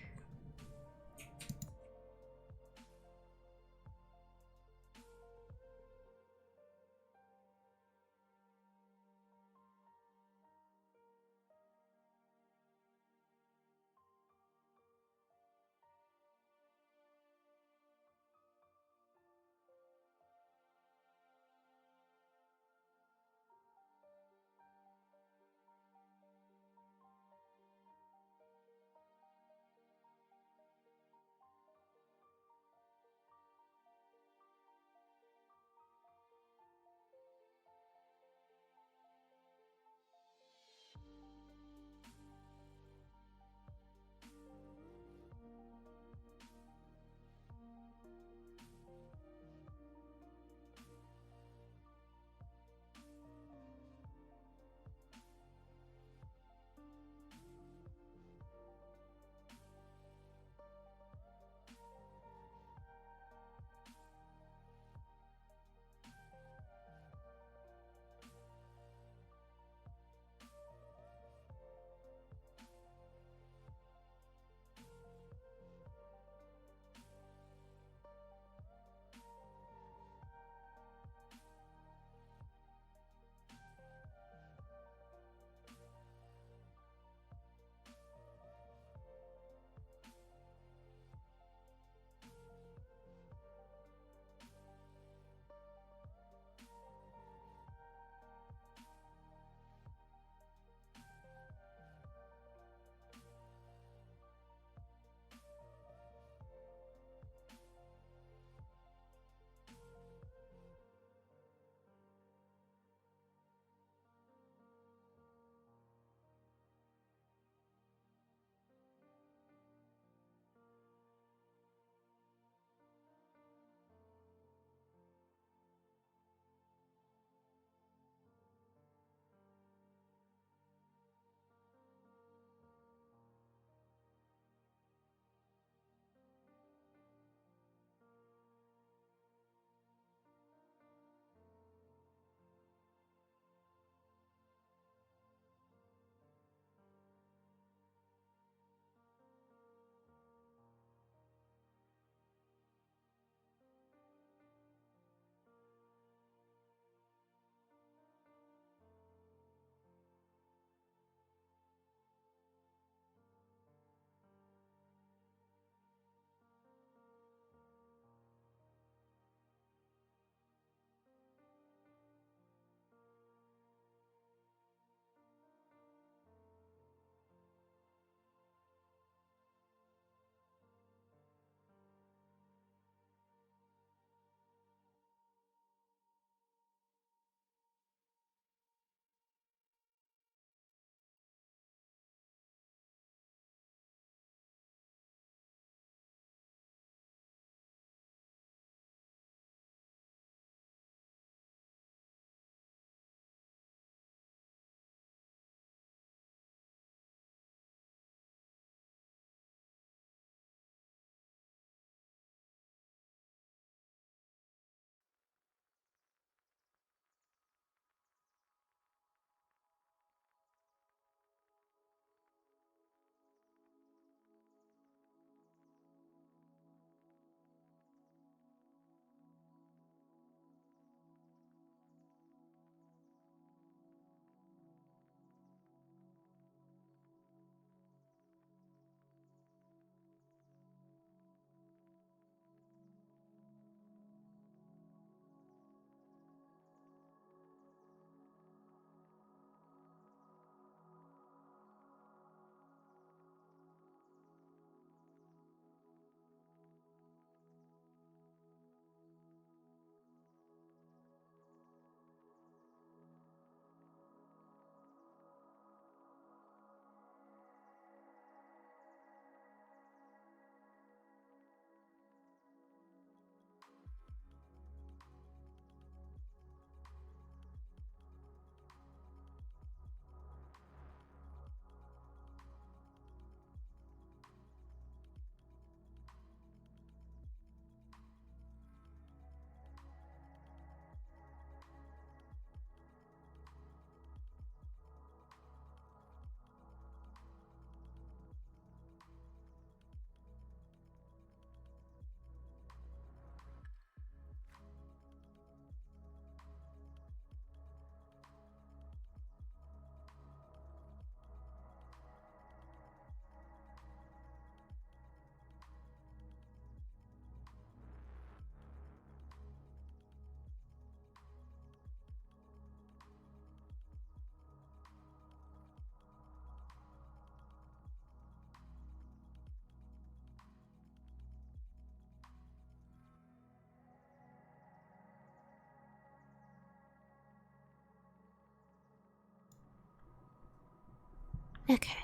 Okay,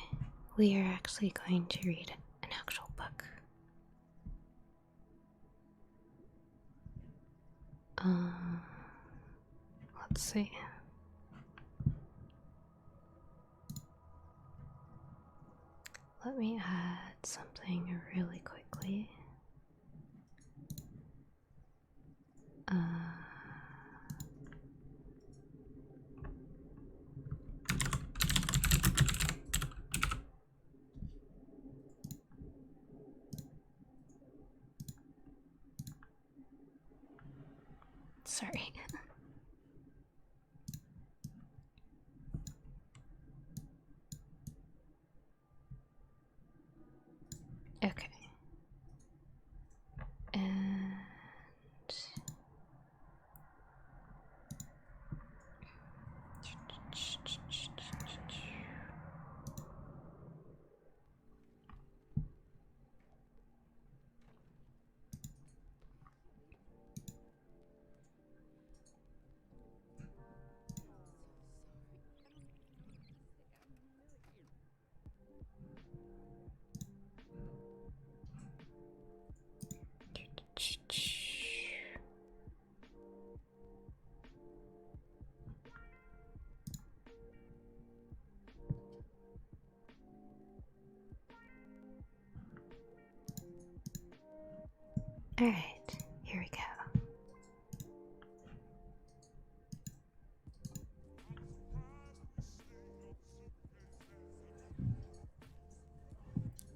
we are actually going to read an actual book. Let's see. Let me add something really quickly. Sorry. Okay. And alright, here we go.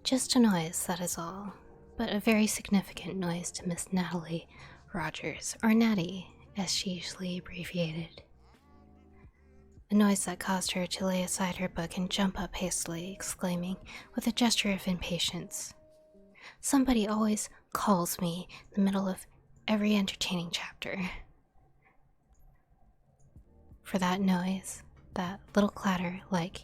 Just a noise, that is all, but a very significant noise to Miss Natalie Rogers, or Natty, as she usually abbreviated. A noise that caused her to lay aside her book and jump up hastily, exclaiming, with a gesture of impatience, "Somebody always calls me in the middle of every entertaining chapter." For that noise, that little clatter, like,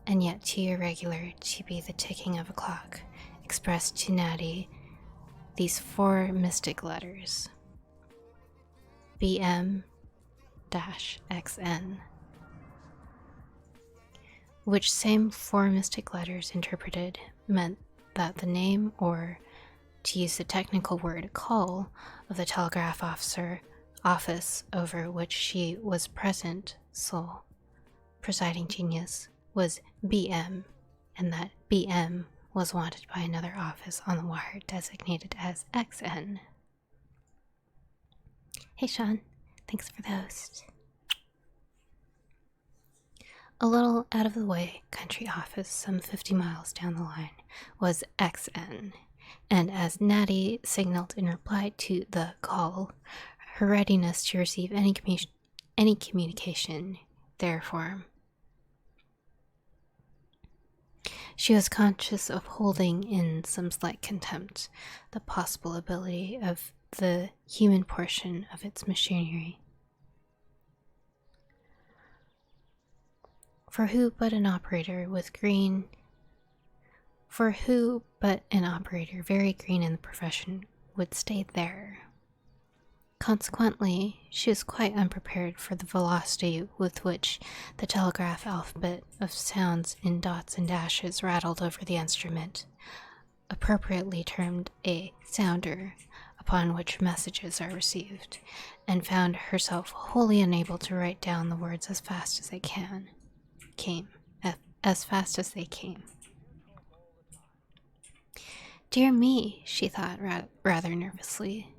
and yet too irregular to be the ticking of a clock, expressed to Natty these 4 mystic letters: BM-XN, which same 4 mystic letters interpreted meant that the name, or, to use the technical word, call, of the telegraph office over which she was present, sole presiding genius, was BM, and that BM was wanted by another office on the wire designated as XN. Hey Sean, thanks for the host. A little out of the way country office some 50 miles down the line was XN, and as Natty signaled in reply to the call, her readiness to receive any communication therefrom, she was conscious of holding in some slight contempt the possible ability of the human portion of its machinery. For who but an operator very green in the profession would stay there? Consequently, she was quite unprepared for the velocity with which the telegraph alphabet of sounds in dots and dashes rattled over the instrument, appropriately termed a sounder, upon which messages are received, and found herself wholly unable to write down the words as fast as they came. Dear me, she thought rather nervously.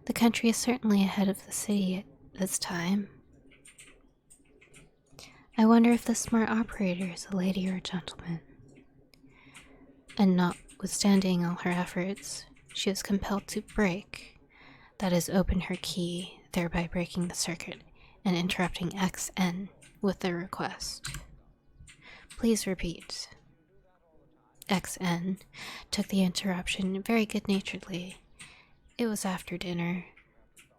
The country is certainly ahead of the city at this time. I wonder if the smart operator is a lady or a gentleman. And notwithstanding all her efforts, she was compelled to open her key, thereby breaking the circuit and interrupting XN with the request. Please repeat. XN took the interruption very good-naturedly. It was after dinner,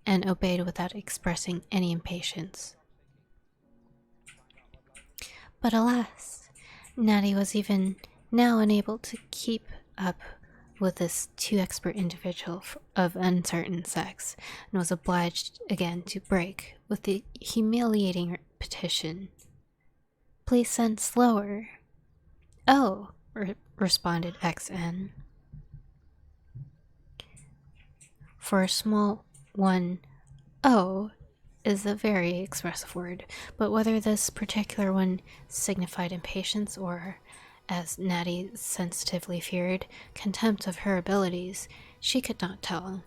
and obeyed without expressing any impatience. But alas, Natty was even now unable to keep up with this too expert individual of uncertain sex, and was obliged again to break with the humiliating petition, "Please send slower." Oh, responded XN. For a small one, oh is a very expressive word, but whether this particular one signified impatience or, as Natty sensitively feared, contempt of her abilities, she could not tell.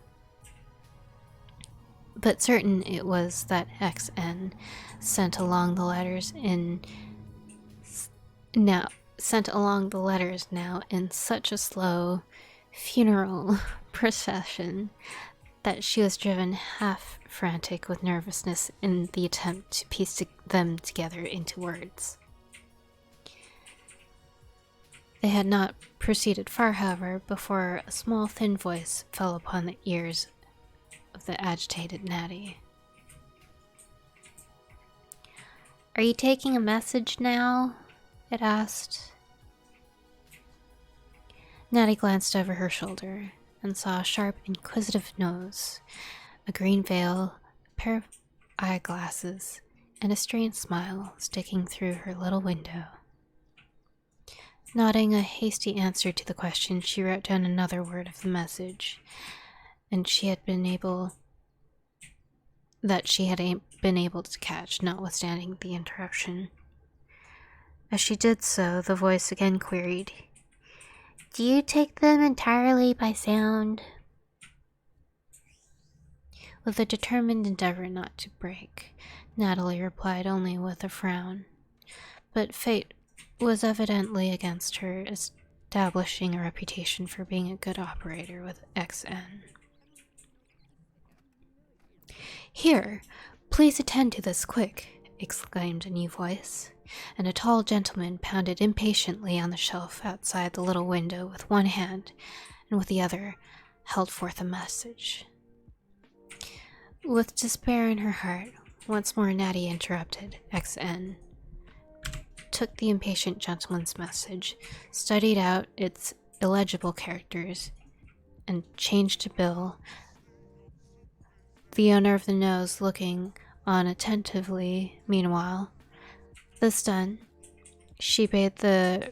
But certain it was that XN sent along the letters now in such a slow funeral procession that she was driven half frantic with nervousness in the attempt to piece them together into words. They had not proceeded far, however, before a small thin voice fell upon the ears of the agitated Natty. "Are you taking a message now?" it asked. Natty glanced over her shoulder and saw a sharp, inquisitive nose, a green veil, a pair of eyeglasses, and a strange smile sticking through her little window. Nodding a hasty answer to the question, she wrote down another word of the message, and she had been able to catch, notwithstanding the interruption. As she did so, the voice again queried, "Do you take them entirely by sound?" With a determined endeavor not to break, Natalie replied only with a frown. But fate was evidently against her, establishing a reputation for being a good operator with XN. "Here, please attend to this quick," exclaimed a new voice, and a tall gentleman pounded impatiently on the shelf outside the little window with one hand, and with the other held forth a message. With despair in her heart, once more Natty interrupted XN, took the impatient gentleman's message, studied out its illegible characters, and changed to Bill, the owner of the nose looking on attentively meanwhile. This done, she bade the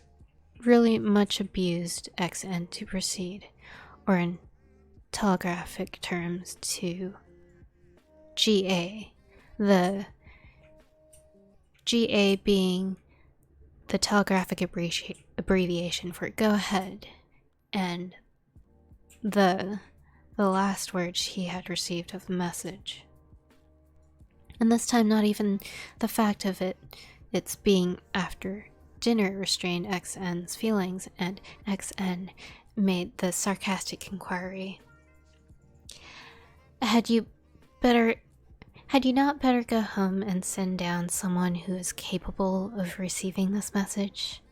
really much abused XN to proceed, or in telegraphic terms to GA, the GA being the telegraphic abbreviation for go ahead, and the last words he had received of the message. And this time not even the fact of its being after dinner restrained XN's feelings, and XN made the sarcastic inquiry, Had you not better go home and send down someone who is capable of receiving this message?"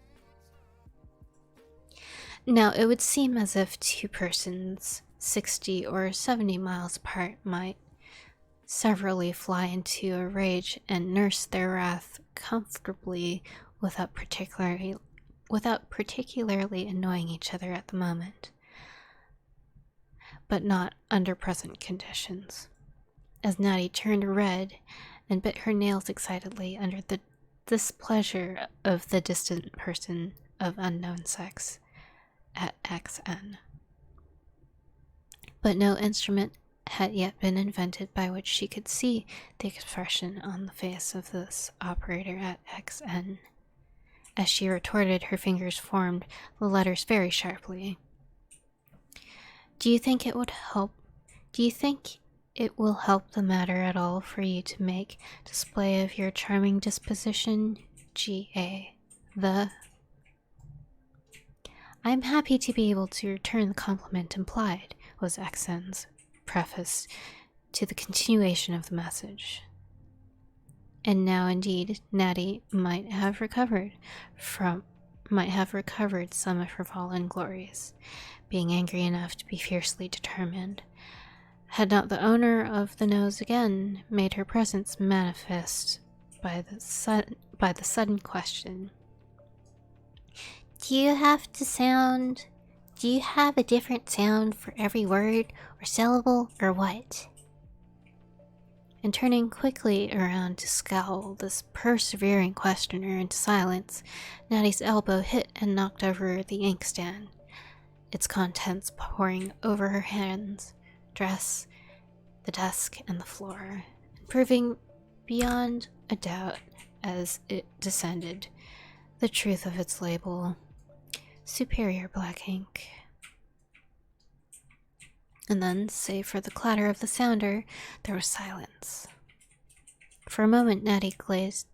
Now, it would seem as if two persons 60 or 70 miles apart might severally fly into a rage and nurse their wrath comfortably without particularly annoying each other at the moment, but not under present conditions. As Natty turned red and bit her nails excitedly under the displeasure of the distant person of unknown sex at XN. But no instrument had yet been invented by which she could see the expression on the face of this operator at XN. As she retorted, her fingers formed the letters very sharply. Do you think it will help the matter at all for you to make display of your charming disposition, GA, I'm happy to be able to return the compliment implied, was XN's preface to the continuation of the message. And now, indeed, Natty might have recovered some of her fallen glories, being angry enough to be fiercely determined, had not the owner of the nose again made her presence manifest by the sudden question, Do you have a different sound for every word or syllable or what?" and turning quickly around to scowl this persevering questioner into silence, Natty's elbow hit and knocked over the inkstand, its contents pouring over her hands, dress, the desk, and the floor, and proving beyond a doubt as it descended the truth of its label, Superior Black Ink. And then, save for the clatter of the sounder, there was silence. For a moment, Natty gazed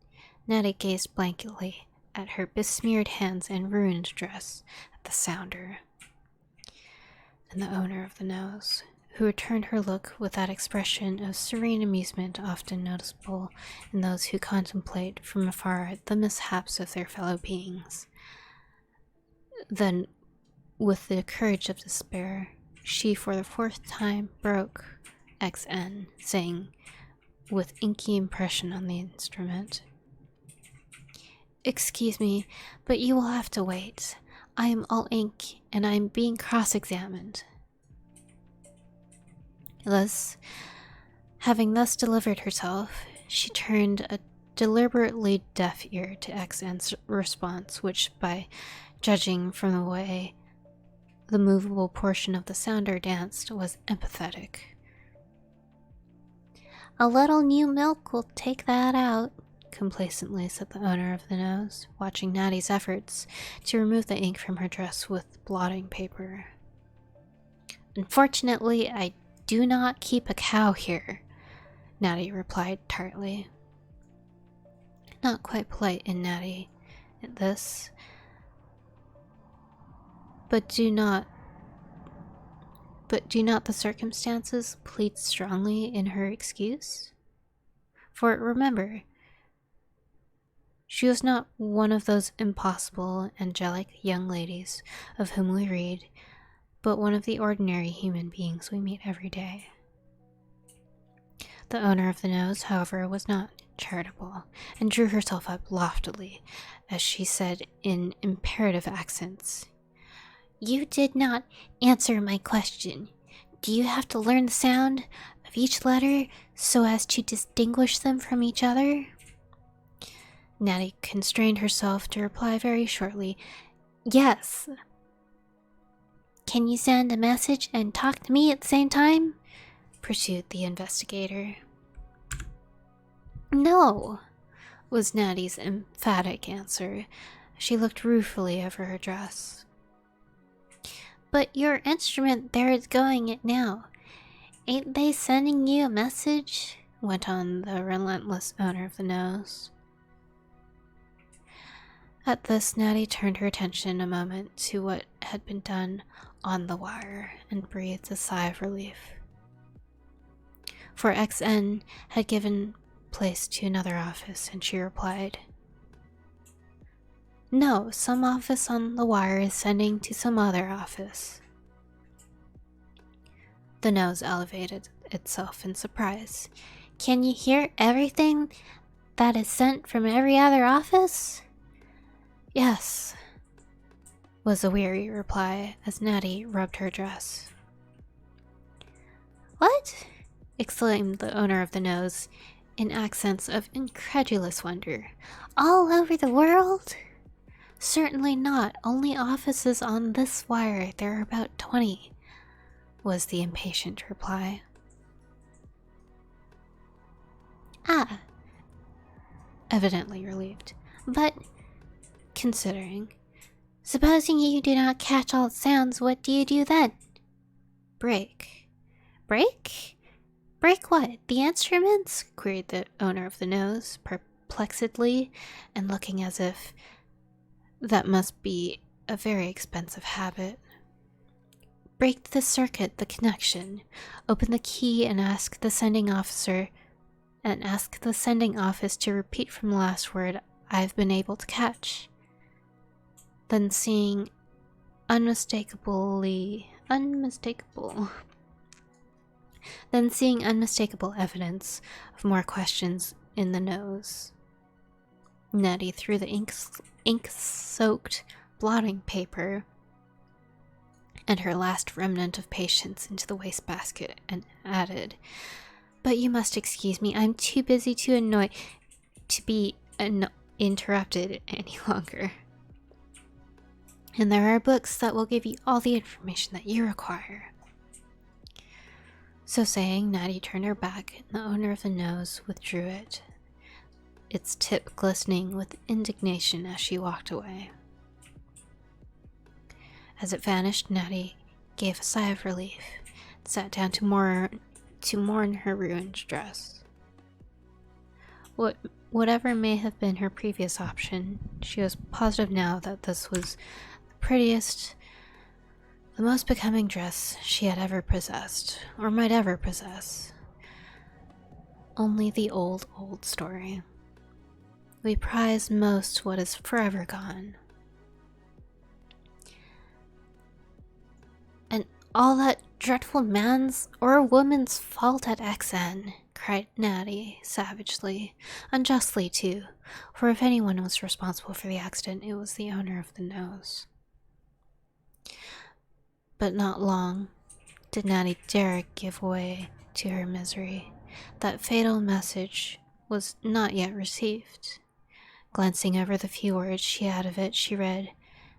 blankly at her besmeared hands and ruined dress, at the sounder, and the owner of the nose, who returned her look with that expression of serene amusement often noticeable in those who contemplate from afar the mishaps of their fellow beings. Then, with the courage of despair, she for the fourth time broke XN, saying, with inky impression on the instrument, "Excuse me, but you will have to wait. I am all ink, and I am being cross-examined." Having thus delivered herself, she turned a deliberately deaf ear to XN's response, which, by judging from the way the movable portion of the sounder danced, was empathetic. "A little new milk will take that out," complacently said the owner of the nose, watching Natty's efforts to remove the ink from her dress with blotting paper. "Unfortunately, I do not keep a cow here," Natty replied tartly. Not quite polite in Natty at this, but do not the circumstances plead strongly in her excuse? For remember, she was not one of those impossible, angelic young ladies of whom we read, but one of the ordinary human beings we meet every day. The owner of the nose, however, was not charitable, and drew herself up loftily as she said in imperative accents, "You did not answer my question. Do you have to learn the sound of each letter so as to distinguish them from each other?" Natty constrained herself to reply very shortly, "Yes." "Can you send a message and talk to me at the same time?" pursued the investigator. "No," was Natty's emphatic answer. She looked ruefully over her dress. "But your instrument there is going it now. Ain't they sending you a message?" went on the relentless owner of the nose. At this, Natty turned her attention a moment to what had been done on the wire and breathed a sigh of relief. For XN had given place to another office, and she replied, "No, some office on the wire is sending to some other office." The nose elevated itself in surprise. "Can you hear everything that is sent from every other office?" "Yes," was a weary reply as Natty rubbed her dress. "What?" exclaimed the owner of the nose in accents of incredulous wonder. "All over the world?" "Certainly not. Only offices on this wire. There are about 20, was the impatient reply. "Ah," evidently relieved. "But, considering, supposing you do not catch all the sounds, what do you do then?" "Break." "Break? Break what? The instruments?" queried the owner of the nose, perplexedly, and looking as if that must be a very expensive habit. "Break the circuit, the connection. Open the key and ask the sending office to repeat from the last word I've been able to catch." Then seeing unmistakable evidence of more questions in the nose, Natty threw the ink-soaked blotting paper and her last remnant of patience into the wastebasket and added, But you must excuse me. I'm too busy to be interrupted any longer. And there are books that will give you all the information that you require. So saying, Natty turned her back, and the owner of the nose withdrew it, its tip glistening with indignation as she walked away. As it vanished, Natty gave a sigh of relief and sat down to mourn her ruined dress. Whatever may have been her previous option, she was positive now that this was the prettiest, the most becoming dress she had ever possessed, or might ever possess. Only the old story. We prize most what is forever gone. And all that dreadful man's or woman's fault at XN, cried Natty savagely, unjustly too, for if anyone was responsible for the accident, it was the owner of the nose. But not long did Natty dare give way to her misery. That fatal message was not yet received. Glancing over the few words she had of it, she read,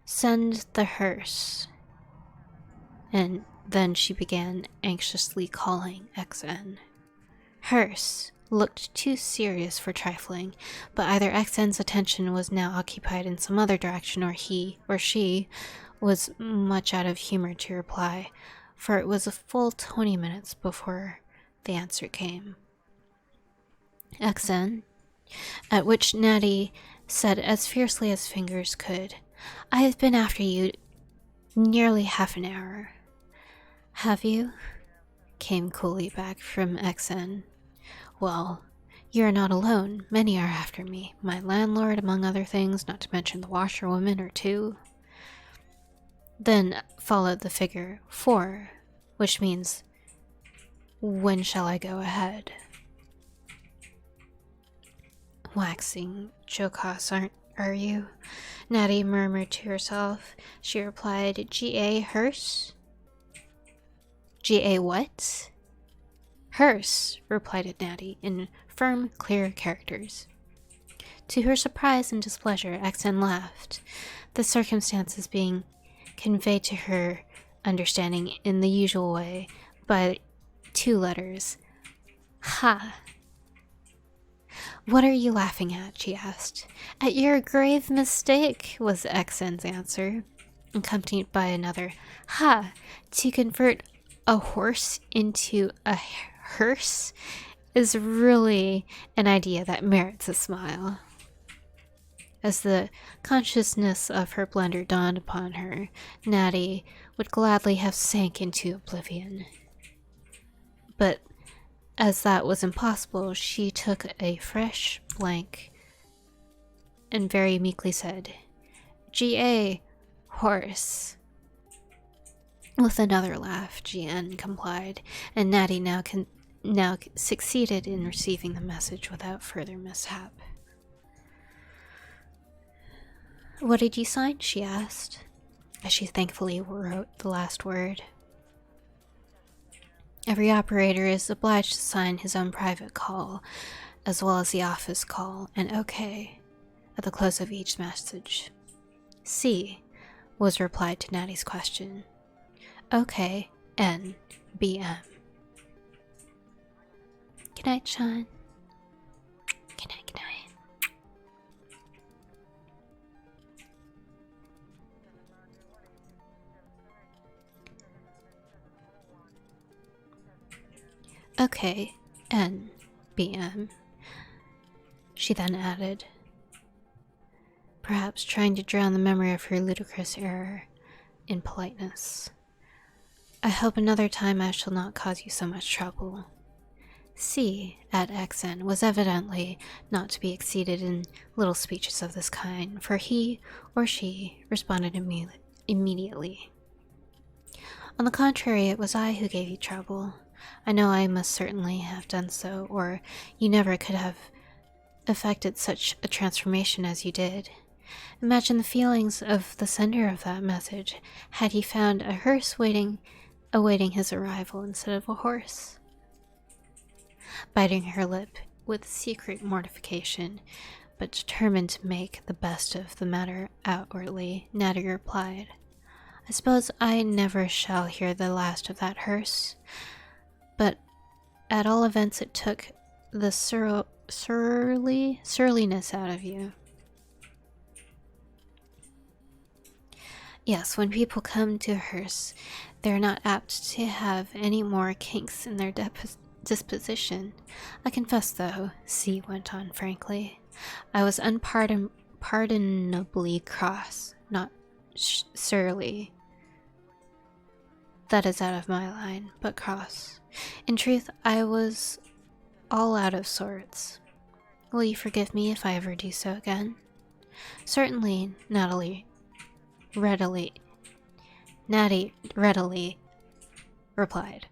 "Send the hearse." And then she began anxiously calling XN. Hearse looked too serious for trifling, but either XN's attention was now occupied in some other direction, or he, or she, was much out of humor to reply, for it was a full 20 minutes before the answer came. XN, at which Natty said as fiercely as fingers could, "I have been after you nearly half an hour." "Have you?" came coolly back from XN. "Well, you are not alone. Many are after me. My landlord, among other things, not to mention the washerwoman or two." Then followed the figure 4, which means, "When shall I go ahead?" "Waxing jocose, are you?" Natty murmured to herself. She replied, "G.A. Hearse?" "G.A. what?" "Hearse," replied Natty in firm, clear characters. To her surprise and displeasure, XN laughed, the circumstances being conveyed to her understanding in the usual way by 2 letters. "Ha!" "What are you laughing at?" she asked. "At your grave mistake," was XN's answer, accompanied by another "Ha!" To convert a horse into a hearse is really an idea that merits a smile. As the consciousness of her blunder dawned upon her, Natty would gladly have sank into oblivion. But as that was impossible, she took a fresh blank and very meekly said, "G.A. Horse." With another laugh, GN complied, and Natty now succeeded in receiving the message without further mishap. "What did you sign?" she asked, as she thankfully wrote the last word. Every operator is obliged to sign his own private call, as well as the office call, and OK at the close of each message. "C" was replied to Natty's question. "OK, N, BM." "Good night, Sean." "Good night, good night." "OK, N, BM," she then added, perhaps trying to drown the memory of her ludicrous error in politeness. "I hope another time I shall not cause you so much trouble." C at XN was evidently not to be exceeded in little speeches of this kind, for he or she responded immediately. "On the contrary, it was I who gave you trouble. I know I must certainly have done so, or you never could have effected such a transformation as you did. Imagine the feelings of the sender of that message had he found a hearse awaiting his arrival instead of a horse." biting her lip with secret mortification, but determined to make the best of the matter outwardly. Natty replied, I suppose I never shall hear the last of that hearse, but at all events it took the surliness out of you. Yes, when people come to a hearse, they're not apt to have any more kinks in their disposition. I confess, though, C went on frankly, I was unpardonably cross, not surly. That is out of my line, but cross. In truth, I was all out of sorts. Will you forgive me if I ever do so again? Certainly, Natty readily replied.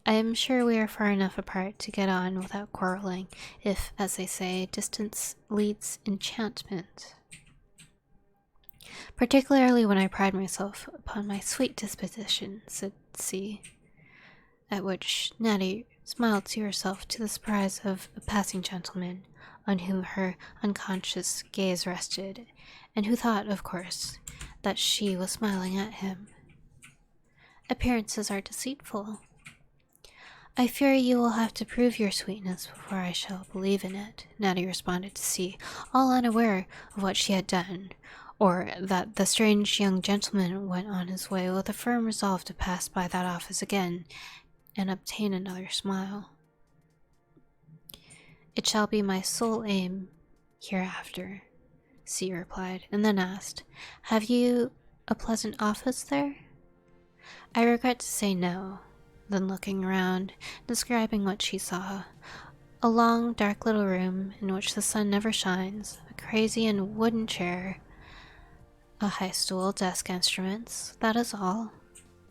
I am sure we are far enough apart to get on without quarreling, if, as they say, distance leads enchantment. Particularly when I pride myself upon my sweet disposition, said C, at which Natty smiled to herself to the surprise of a passing gentleman on whom her unconscious gaze rested, and who thought, of course, that she was smiling at him. Appearances are deceitful. I fear you will have to prove your sweetness before I shall believe in it, Natty responded to C, all unaware of what she had done, or that the strange young gentleman went on his way with a firm resolve to pass by that office again and obtain another smile. It shall be my sole aim hereafter, C replied, and then asked, Have you a pleasant office there? I regret to say no. Then looking around, describing what she saw, a long, dark little room in which the sun never shines, a crazy and wooden chair, a high stool, desk instruments, that is all.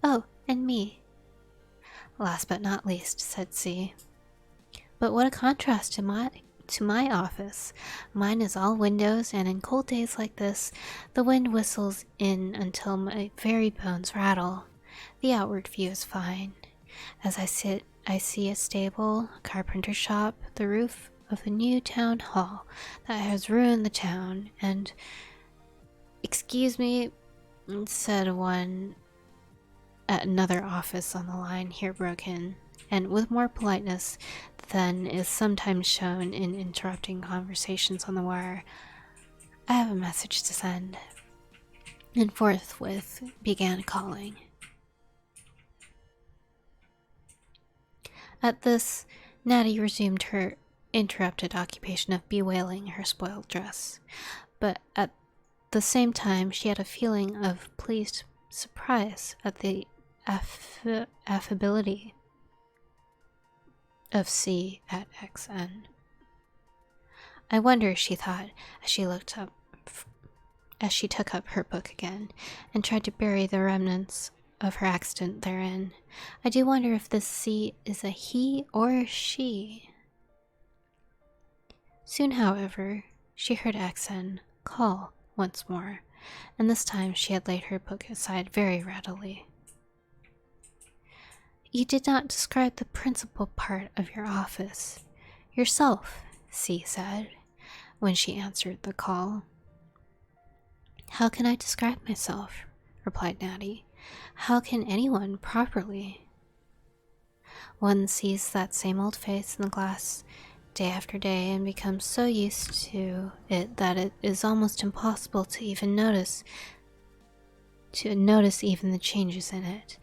Oh, and me. Last but not least, said C. But what a contrast to my office. Mine is all windows, and in cold days like this, the wind whistles in until my very bones rattle. The outward view is fine. As I sit, I see a stable, a carpenter's shop, the roof of a new town hall that has ruined the town, and... Excuse me, said one at another office on the line, here broke in, and with more politeness than is sometimes shown in interrupting conversations on the wire, I have a message to send, and forthwith began calling. At this, Natty resumed her interrupted occupation of bewailing her spoiled dress, but at the same time she had a feeling of pleased surprise at the affability of C at XN. I wonder, she thought, as she took up her book again, and tried to bury the remnants of her accident therein. I do wonder if this C is a he or a she. Soon, however, she heard XN call once more, and this time she had laid her book aside very readily. You did not describe the principal part of your office. Yourself, C said, when she answered the call. How can I describe myself? Replied Natty. How can anyone properly? One sees that same old face in the glass day after day and becomes so used to it that it is almost impossible to even notice even the changes in it.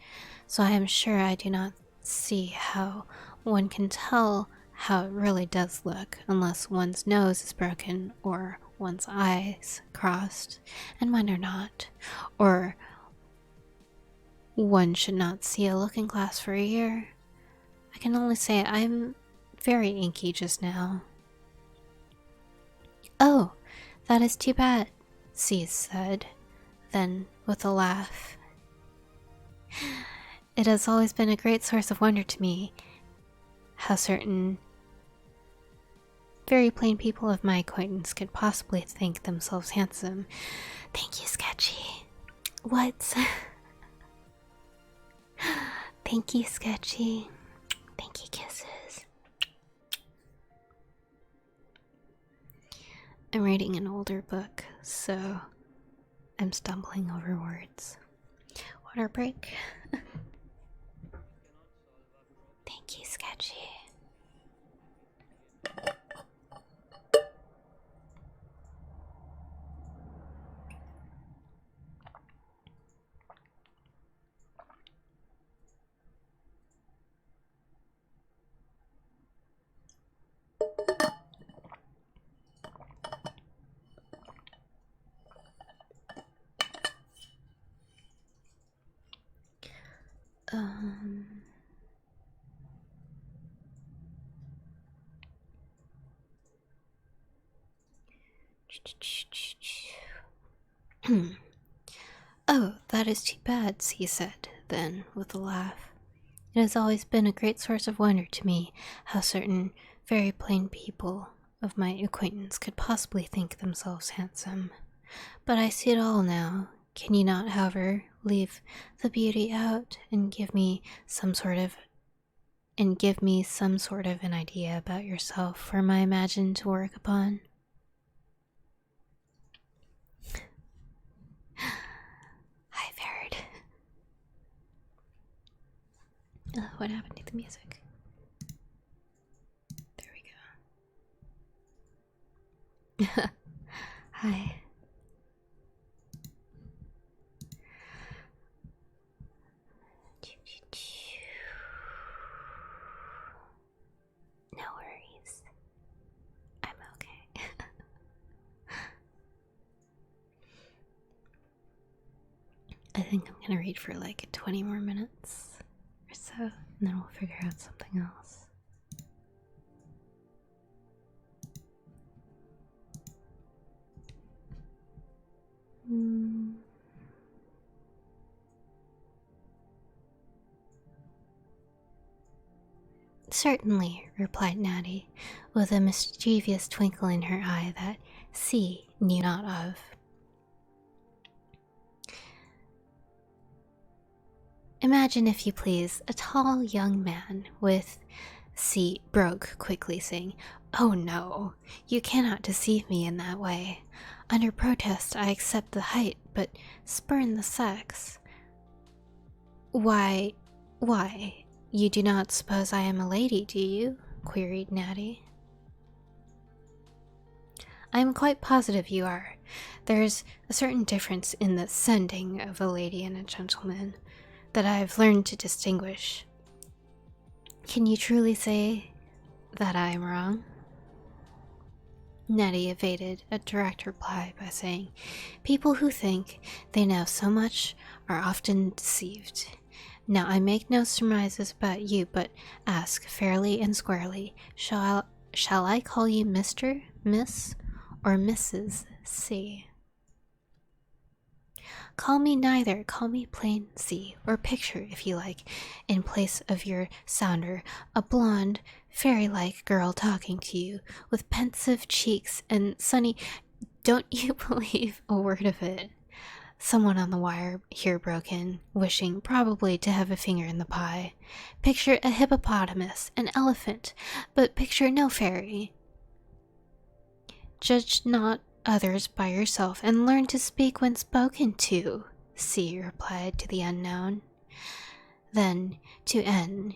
So I am sure I do not see how one can tell how it really does look unless one's nose is broken or one's eyes crossed, and mine are not, or one should not see a looking glass for a year. I can only say I'm very inky just now. Oh, that is too bad, C said, then with a laugh. It has always been a great source of wonder to me how certain very plain people of my acquaintance could possibly think themselves handsome. Thank you, Sketchy. What? Thank you, Sketchy. Thank you, kisses. I'm reading an older book, so I'm stumbling over words. Water break. Thank you, Sketchy. Oh, that is too bad, he said, then, with a laugh. It has always been a great source of wonder to me how certain very plain people of my acquaintance could possibly think themselves handsome. But I see it all now. Can you not, however, leave the beauty out and give me some sort of an idea about yourself for my imagination to work upon? Hi, Ferret. What happened to the music? There we go. Hi. No worries. I'm okay. I think I'm gonna read for like 20 more minutes or so, and then we'll figure out something else. Certainly, replied Natty, with a mischievous twinkle in her eye that C knew not of. Imagine, if you please, a tall young man with C broke quickly, saying, "Oh no, you cannot deceive me in that way. Under protest I accept the height, but spurn the sex." Why, you do not suppose I am a lady, do you? Queried Natty. I am quite positive you are. There's a certain difference in the sending of a lady and a gentleman that I have learned to distinguish. Can you truly say that I am wrong? Nettie evaded a direct reply by saying, "People who think they know so much are often deceived. Now I make no surmises about you, but ask fairly and squarely, shall I call you Mr., Miss, or Mrs. C? Call me neither. Call me plain C, or picture, if you like, in place of your sounder, a blonde, fairy-like girl talking to you, with pensive cheeks and sunny—" "Don't you believe a word of it," someone on the wire here broke in, wishing probably to have a finger in the pie. "Picture a hippopotamus, an elephant, but picture no fairy. Judge not others by yourself, and learn to speak when spoken to," C replied to the unknown. Then, to N,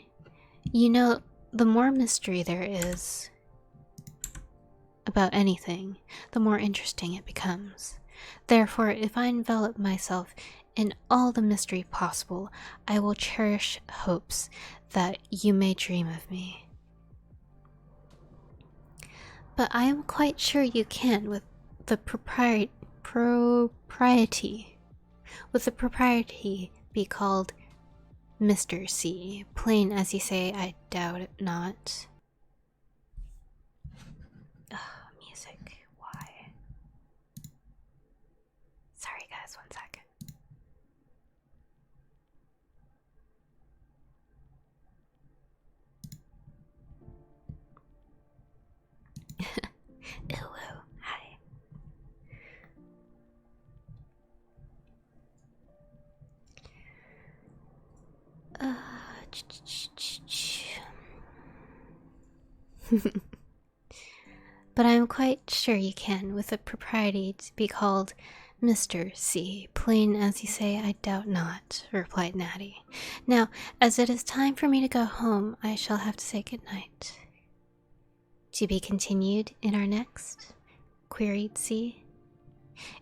"You know, the more mystery there is about anything, the more interesting it becomes. Therefore, if I envelop myself in all the mystery possible, I will cherish hopes that you may dream of me." "But I am quite sure you can, with the propriety be called Mr. C. Plain as you say, I doubt it not." Ugh, music. Why? Sorry guys, 1 second. Hello, hi. but I am quite sure you can, with the propriety to be called Mr. C. Plain as you say, I doubt not, replied Natty. Now, as it is time for me to go home, I shall have to say good night. To be continued in our next? Queried C.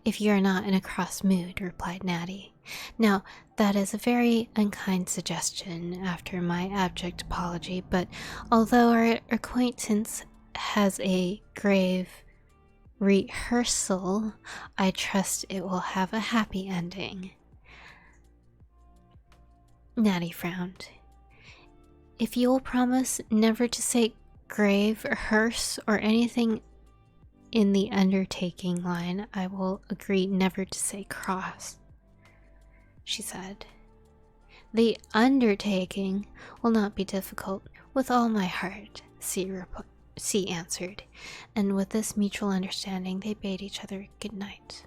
If you are not in a cross mood, replied Natty. Now, that is a very unkind suggestion after my abject apology, but although our acquaintance has a grave rehearsal, I trust it will have a happy ending. Natty frowned. If you will promise never to say grave, hearse, or anything in the undertaking line, I will agree never to say cross, she said. The undertaking will not be difficult. With all my heart, C answered, and with this mutual understanding they bade each other good night.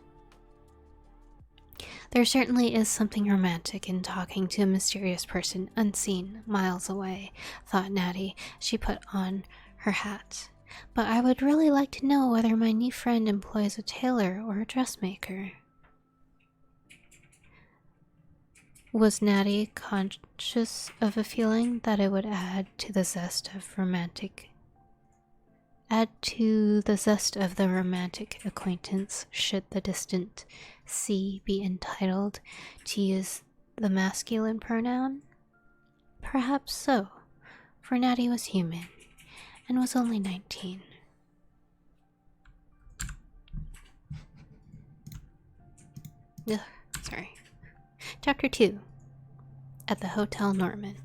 There certainly is something romantic in talking to a mysterious person unseen miles away, thought Natty. She put on her hat. But I would really like to know whether my new friend employs a tailor or a dressmaker. Was Natty conscious of a feeling that it would add to the zest of the romantic acquaintance should the distant C be entitled to use the masculine pronoun? Perhaps so, for Natty was human and was only 19. Ugh, sorry. Chapter 2. At the Hotel Norman.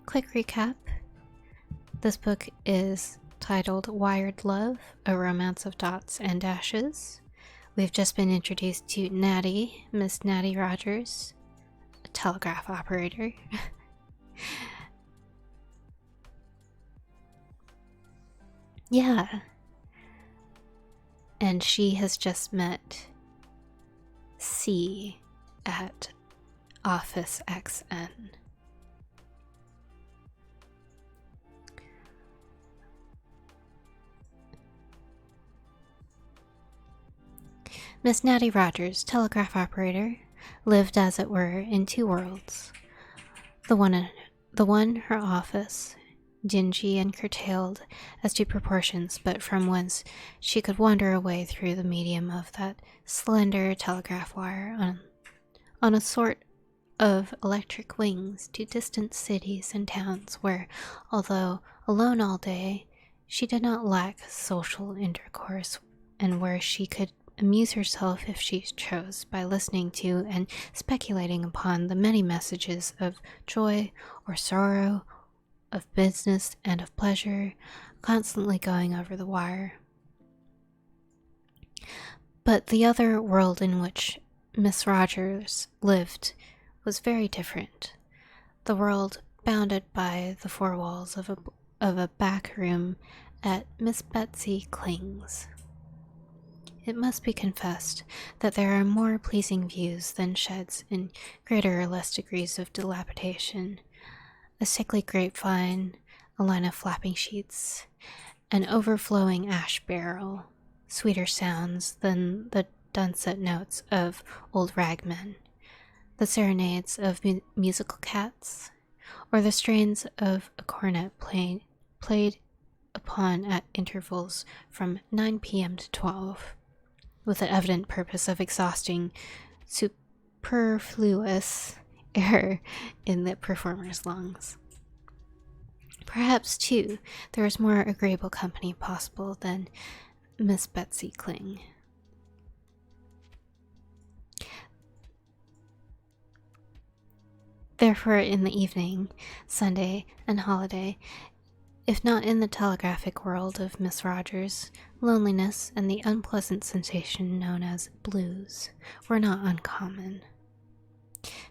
Quick recap. This book is titled Wired Love, A Romance of Dots and Dashes. We've just been introduced to Natty, Miss Natty Rogers, a telegraph operator. Yeah. And she has just met C at Office XN. Miss Natty Rogers, telegraph operator, lived as it were in two worlds. The one her office, dingy and curtailed as to proportions, but from whence she could wander away through the medium of that slender telegraph wire on a sort of electric wings to distant cities and towns where, although alone all day, she did not lack social intercourse, and where she could amuse herself if she chose by listening to and speculating upon the many messages of joy or sorrow, of business and of pleasure, constantly going over the wire. But the other world in which Miss Rogers lived was very different. The world bounded by the four walls of a back room at Miss Betsy Kling's. It must be confessed that there are more pleasing views than sheds in greater or less degrees of dilapidation. A sickly grapevine, a line of flapping sheets, an overflowing ash barrel, sweeter sounds than the dulcet notes of old ragmen, the serenades of musical cats, or the strains of a cornet played upon at intervals from 9 p.m. to 12, with the evident purpose of exhausting superfluous air in the performer's lungs. Perhaps, too, there was more agreeable company possible than Miss Betsy Kling. Therefore, in the evening, Sunday, and holiday, if not in the telegraphic world of Miss Rogers, loneliness and the unpleasant sensation known as blues were not uncommon.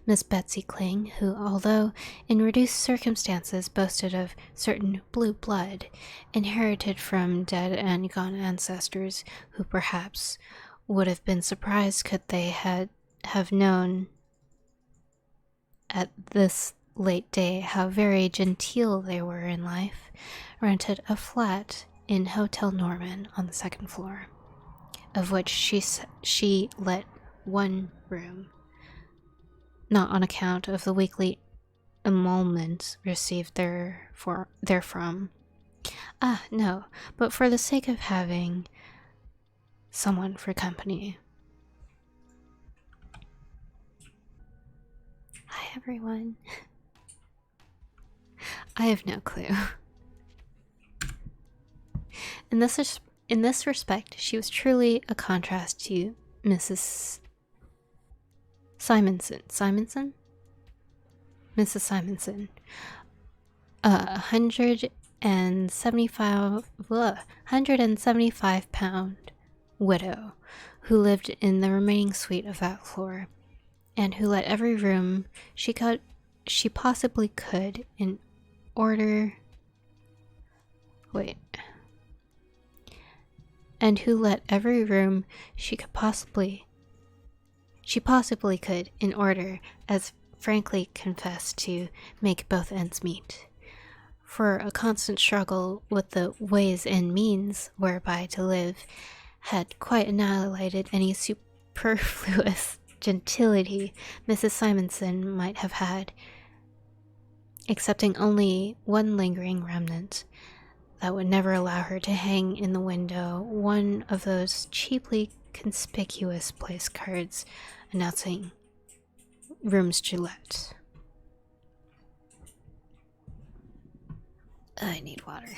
Miss Betsy Kling, who, although in reduced circumstances boasted of certain blue blood, inherited from dead and gone ancestors who perhaps would have been surprised could they have known at this late day how very genteel they were in life, rented a flat in Hotel Norman on the second floor, of which she let one room, not on account of the weekly emolument received therefrom. No, but for the sake of having someone for company. Hi, everyone. I have no clue. In this respect, she was truly a contrast to Mrs. Simonson. Mrs. Simonson. 175-pound widow who lived in the remaining suite of that floor, and who let every room she possibly could in order. And who let every room she possibly could in order, as frankly confessed, to make both ends meet. For a constant struggle with the ways and means whereby to live had quite annihilated any superfluous gentility Mrs. Simonson might have had, excepting only one lingering remnant that would never allow her to hang in the window one of those cheaply conspicuous place cards announcing rooms to let. I need water.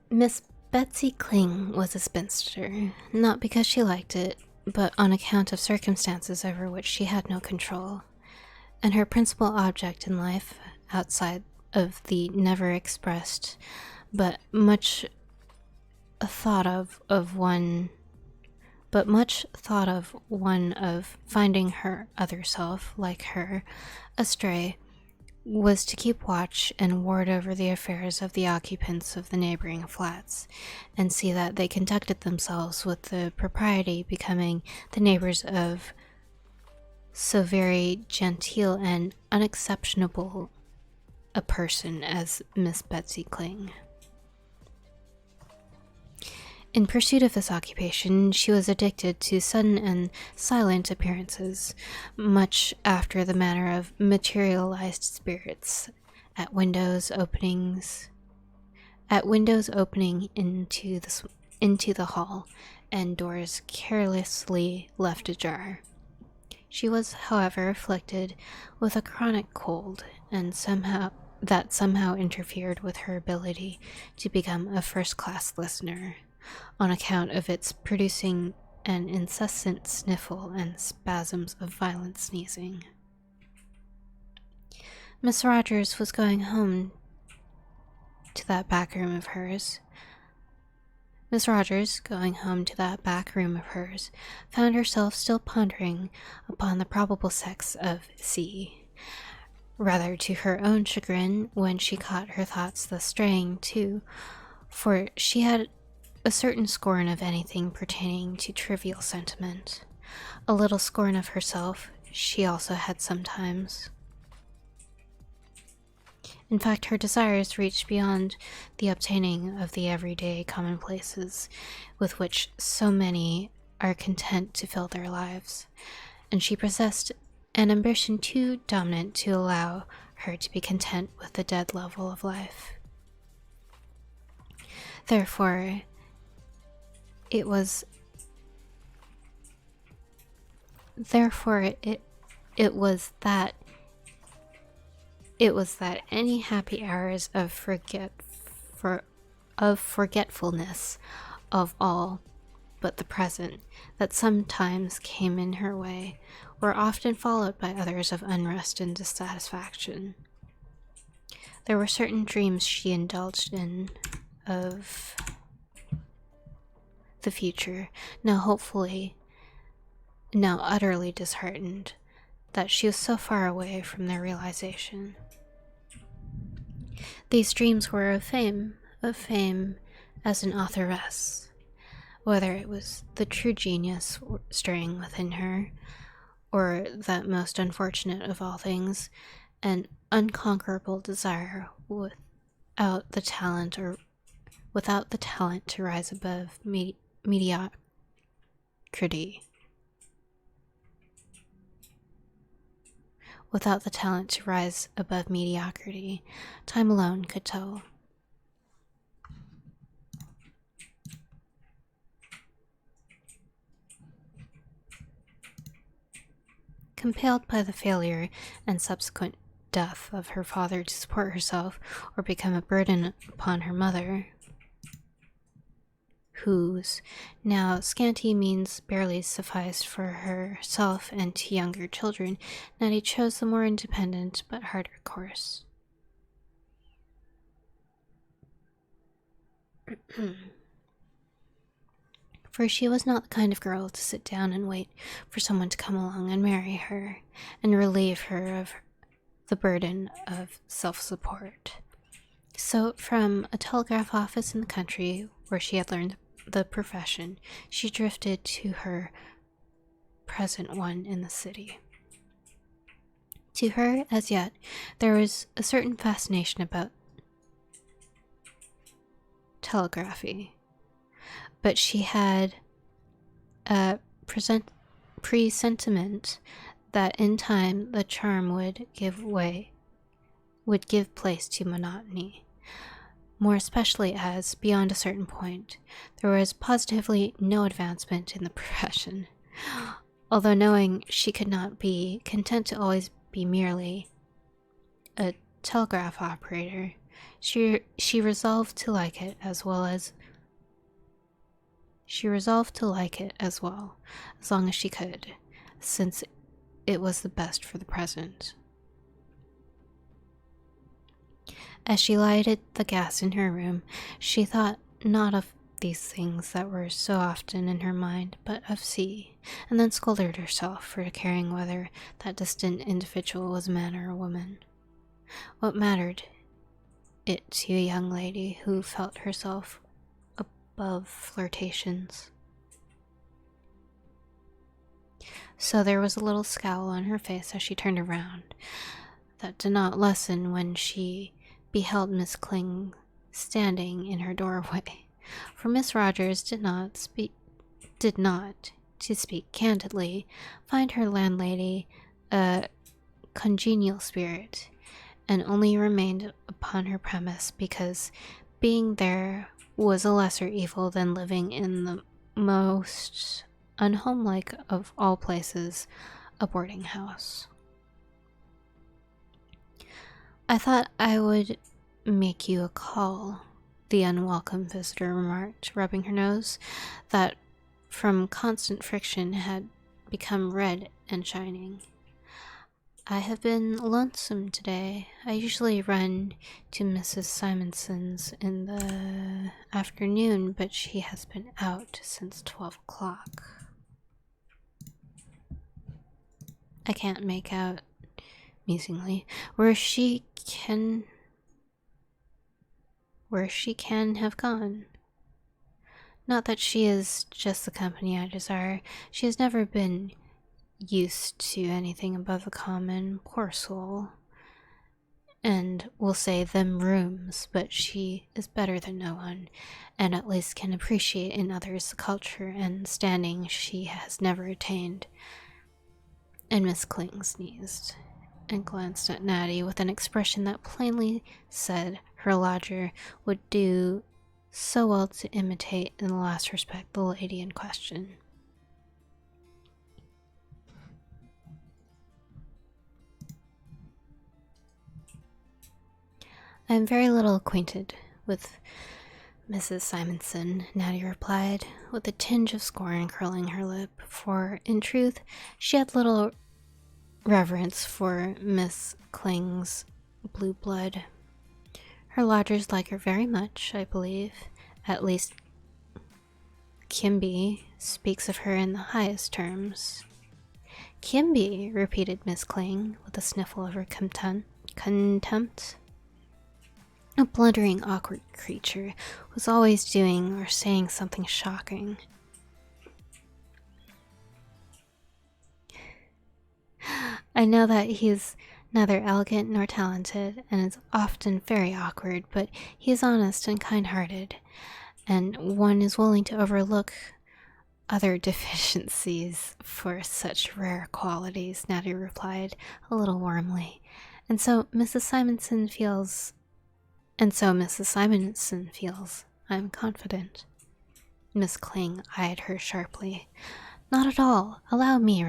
Miss Betsy Kling was a spinster, not because she liked it, but on account of circumstances over which she had no control, and her principal object in life, outside of the never expressed but much thought of one of finding her other self, like her, astray, was to keep watch and ward over the affairs of the occupants of the neighboring flats, and see that they conducted themselves with the propriety becoming the neighbors of so very genteel and unexceptionable a person as Miss Betsy Kling. In pursuit of this occupation, she was addicted to sudden and silent appearances, much after the manner of materialized spirits, at windows opening into the hall, and doors carelessly left ajar. She was, however, afflicted with a chronic cold, and somehow interfered with her ability to become a first-class listener, on account of its producing an incessant sniffle and spasms of violent sneezing. Miss Rogers was going home to that back room of hers. Found herself still pondering upon the probable sex of C, rather to her own chagrin when she caught her thoughts thus straying too, for she had a certain scorn of anything pertaining to trivial sentiment. A little scorn of herself she also had sometimes. In fact, her desires reached beyond the obtaining of the everyday commonplaces with which so many are content to fill their lives, and she possessed an ambition too dominant to allow her to be content with the dead level of life. Therefore, it was that any happy hours of forgetfulness of all but the present, that sometimes came in her way, were often followed by others of unrest and dissatisfaction. There were certain dreams she indulged in of the future, now utterly disheartened, that she was so far away from their realization. These dreams were of fame as an authoress, whether it was the true genius stirring within her, or that most unfortunate of all things, an unconquerable desire without the talent to rise above mediocrity. Without the talent to rise above mediocrity, time alone could tell. Compelled by the failure and subsequent death of her father to support herself or become a burden upon her mother, whose now scanty means barely sufficed for herself and 2 younger children, Nettie chose the more independent but harder course. For she was not the kind of girl to sit down and wait for someone to come along and marry her and relieve her of the burden of self-support. So, from a telegraph office in the country where she had learned the profession, she drifted to her present one in the city. To her, as yet, there was a certain fascination about telegraphy, but she had a presentiment that in time the charm would give place to monotony, more especially as, beyond a certain point, there was positively no advancement in the profession. Although knowing she could not be content to always be merely a telegraph operator, she resolved to like it as well, as long as she could, since it was the best for the present. As she lighted the gas in her room, she thought not of these things that were so often in her mind, but of C, and then scolded herself for caring whether that distant individual was a man or a woman. What mattered it to a young lady who felt herself above flirtations? So there was a little scowl on her face as she turned around, that did not lessen when she beheld Miss Kling standing in her doorway, for Miss Rogers did not, to speak candidly, find her landlady a congenial spirit, and only remained upon her premise because being there was a lesser evil than living in the most unhomelike of all places, a boarding house. "I thought I would make you a call," the unwelcome visitor remarked, rubbing her nose, that from constant friction had become red and shining. "I have been lonesome today. I usually run to Mrs. Simonson's in the afternoon, but she has been out since 12 o'clock. I can't make out," musingly, where she can have gone. Not that she is just the company I desire. She has never been used to anything above the common, poor soul, and will say them rooms, but she is better than no one, and at least can appreciate in others the culture and standing she has never attained. And Miss Kling sneezed, and glanced at Natty with an expression that plainly said her lodger would do so well to imitate in the last respect the lady in question. I am very little acquainted with Mrs. Simonson, Natty replied, with a tinge of scorn curling her lip, for, in truth, she had little reverence for Miss Kling's blue blood. Her lodgers like her very much, I believe. At least, Kimby speaks of her in the highest terms. Kimby, repeated Miss Kling, with a sniffle of her contempt. A blundering, awkward creature was always doing or saying something shocking. I know that he is neither elegant nor talented, and is often very awkward, but he is honest and kind-hearted, and one is willing to overlook other deficiencies for such rare qualities, Natty replied, a little warmly. And so Mrs. Simonson feels, I'm confident. Miss Kling eyed her sharply. Not at all. Allow me,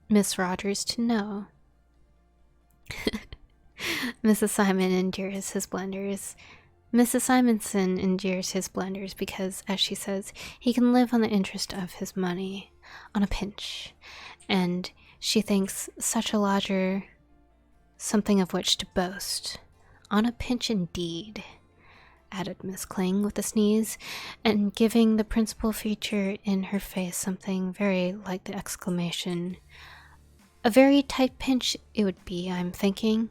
Miss Rogers, to know. Mrs. Simonson endures his blunders because, as she says, he can live on the interest of his money, on a pinch, and she thinks such a lodger something of which to boast. On a pinch indeed, added Miss Kling with a sneeze, and giving the principal feature in her face something very like the exclamation. A very tight pinch it would be, I'm thinking.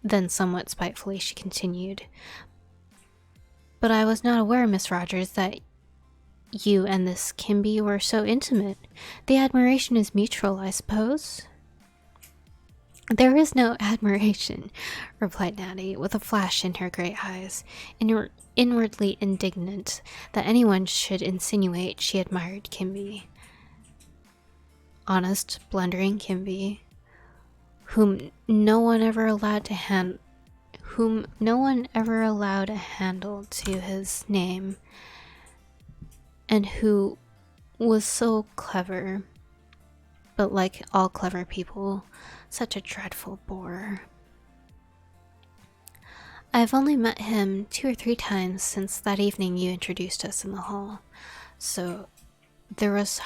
Then somewhat spitefully she continued, but I was not aware, Miss Rogers, that you and this Kimby were so intimate. The admiration is mutual, I suppose? There is no admiration, replied Natty, with a flash in her grey eyes, inwardly indignant that anyone should insinuate she admired Kimby. Honest, blundering Kimby, whom no one ever allowed a handle to his name, and who was so clever, but like all clever people, such a dreadful bore. I have only met him 2 or 3 times since that evening you introduced us in the hall, so there has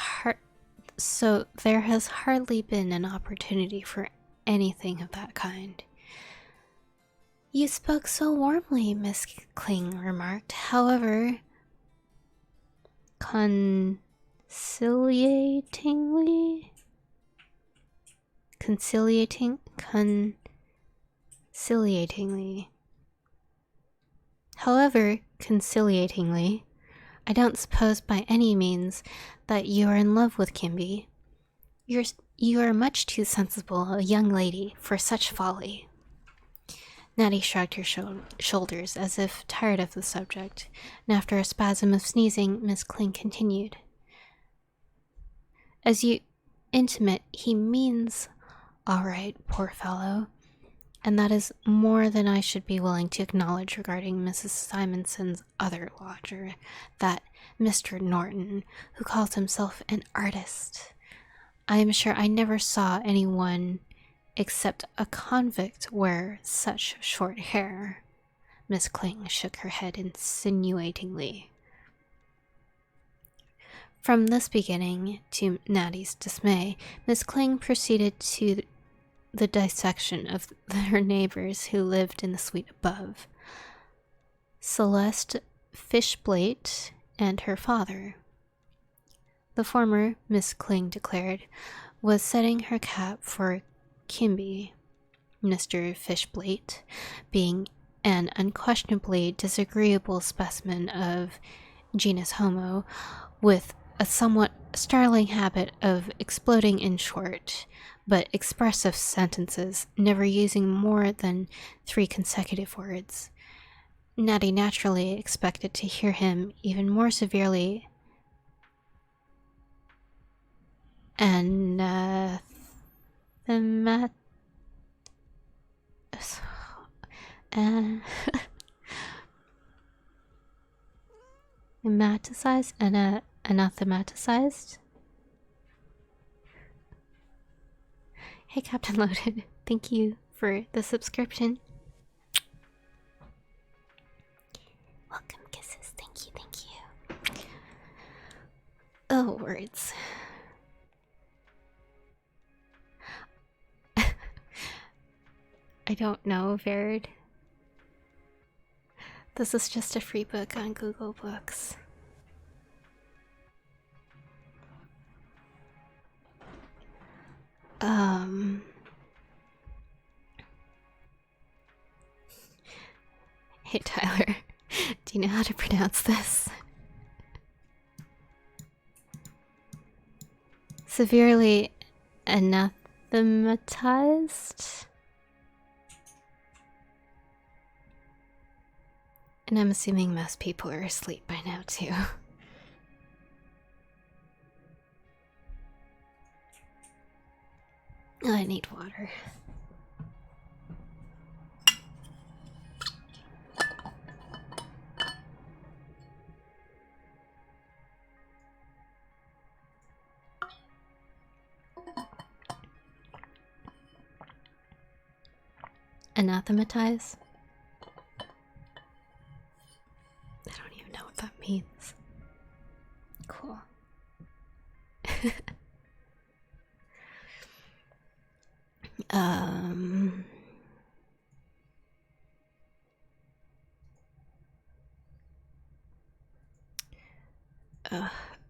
hardly been an opportunity for anything of that kind. You spoke so warmly, Miss Kling remarked, however conciliatingly. However conciliatingly, I don't suppose by any means that you are in love with Kimby. You are much too sensible a young lady for such folly. Natty shrugged her shoulders as if tired of the subject, and after a spasm of sneezing, Miss Kling continued. As you intimate, he means all right, poor fellow, and that is more than I should be willing to acknowledge regarding Mrs. Simonson's other lodger, that Mr. Norton, who calls himself an artist. I am sure I never saw anyone except a convict wear such short hair. Miss Kling shook her head insinuatingly. From this beginning, to Natty's dismay, Miss Kling proceeded to the dissection of her neighbors who lived in the suite above. Celeste Fishblate and her father. The former, Miss Kling declared, was setting her cap for Kimby, Mr. Fishblate being an unquestionably disagreeable specimen of genus Homo, with a somewhat startling habit of exploding in short, but expressive sentences, never using more than 3 consecutive words. Natty naturally expected to hear him even more severely anathematized. Hey, Captain Loaded, thank you for the subscription. Welcome kisses. Oh, words. I don't know, Verd. This is just a free book on Google Books. Hey Tyler, do you know how to pronounce this? Severely anathematized? And I'm assuming most people are asleep by now too. I need water. Anathematize? I don't even know what that means. Cool.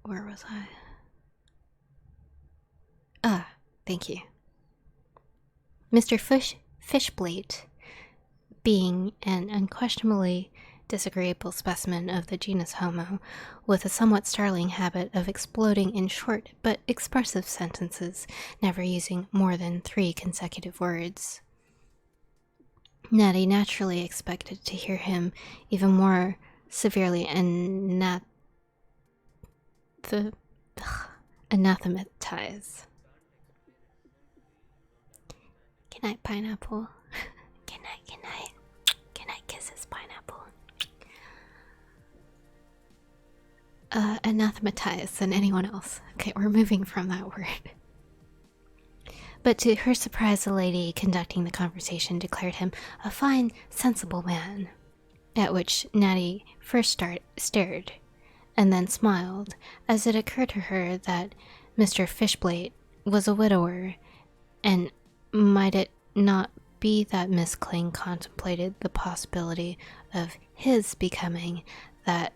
Where was I? Thank you. Mr. Fishblade, being an unquestionably disagreeable specimen of the genus Homo, with a somewhat startling habit of exploding in short but expressive sentences, never using more than 3 consecutive words. Natty naturally expected to hear him even more severely anathematize. Good night, pineapple. Good night, good night. Good night, kisses, pineapple. Anathematize than anyone else. Okay, we're moving from that word. But to her surprise, the lady conducting the conversation declared him a fine, sensible man, at which Natty first stared, and then smiled, as it occurred to her that Mr. Fishblade was a widower, and might it not be that Miss Kling contemplated the possibility of his becoming that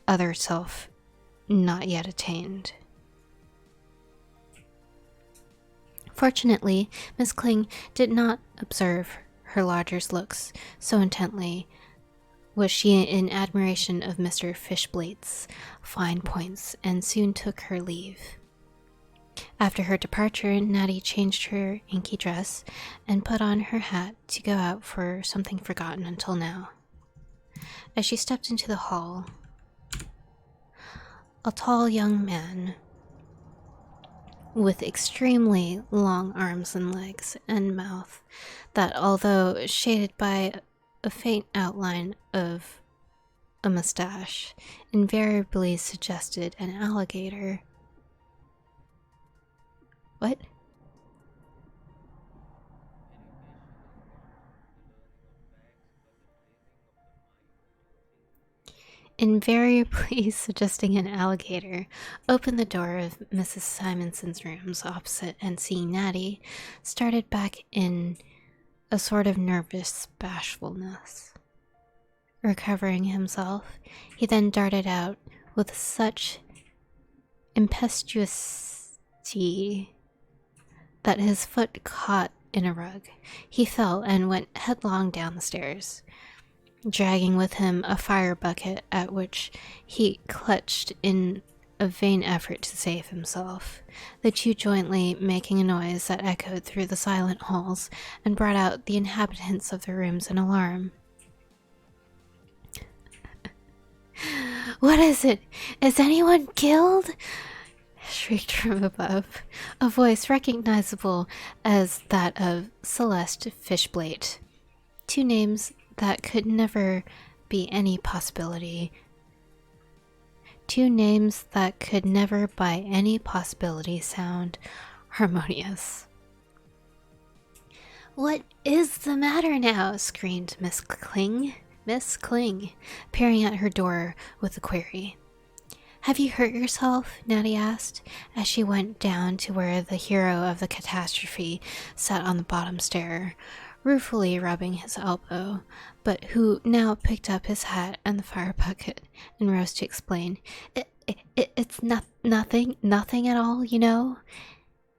other self not yet attained. Fortunately, Miss Kling did not observe her lodger's looks so intently was she in admiration of Mr. Fishblade's fine points, and soon took her leave. After her departure, Natty changed her inky dress and put on her hat to go out for something forgotten until now. As she stepped into the hall, a tall young man with extremely long arms and legs and mouth that, although shaded by a faint outline of a mustache, invariably suggested an alligator. What? Invariably suggesting an alligator, opened the door of Mrs. Simonson's rooms opposite, and seeing Natty, started back in a sort of nervous bashfulness. Recovering himself, he then darted out with such impetuosity that his foot caught in a rug. He fell and went headlong down the stairs, dragging with him a fire bucket at which he clutched in a vain effort to save himself, the two jointly making a noise that echoed through the silent halls and brought out the inhabitants of the rooms in alarm. "What is it? Is anyone killed?" shrieked from above, a voice recognizable as that of Celeste Fishblade. 2 names that could never be any possibility. 2 names that could never by any possibility sound harmonious. "What is the matter now?" screamed Miss Kling, peering at her door with a query. Have you hurt yourself? Natty asked, as she went down to where the hero of the catastrophe sat on the bottom stair, ruefully rubbing his elbow, but who now picked up his hat and the fire bucket and rose to explain. It's nothing at all, you know,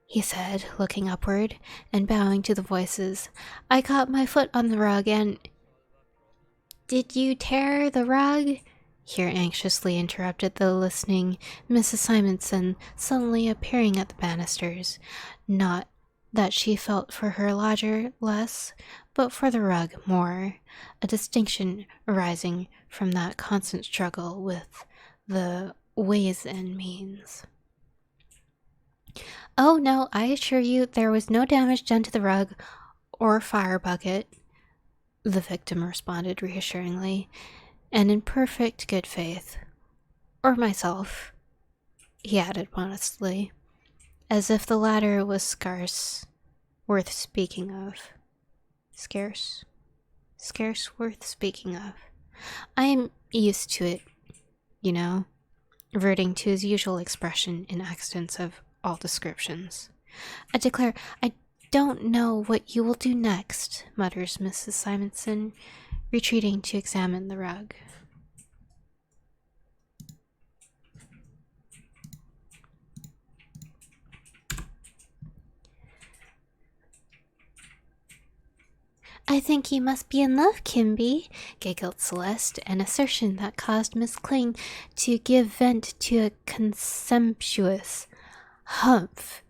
he said, looking upward and bowing to the voices. I caught my foot on the rug and... Did you tear the rug? Here anxiously interrupted the listening Mrs. Simonson, suddenly appearing at the banisters. Not that she felt for her lodger less, but for the rug more, a distinction arising from that constant struggle with the ways and means. Oh no, I assure you there was no damage done to the rug or fire bucket, the victim responded reassuringly, and in perfect good faith. Or myself, he added modestly, as if the latter was scarce worth speaking of. Scarce worth speaking of. I am used to it, you know, reverting to his usual expression in accents of all descriptions. I declare, I don't know what you will do next, mutters Mrs. Simonson, retreating to examine the rug. I think you must be in love, Kimby, giggled Celeste, an assertion that caused Miss Kling to give vent to a contemptuous humph,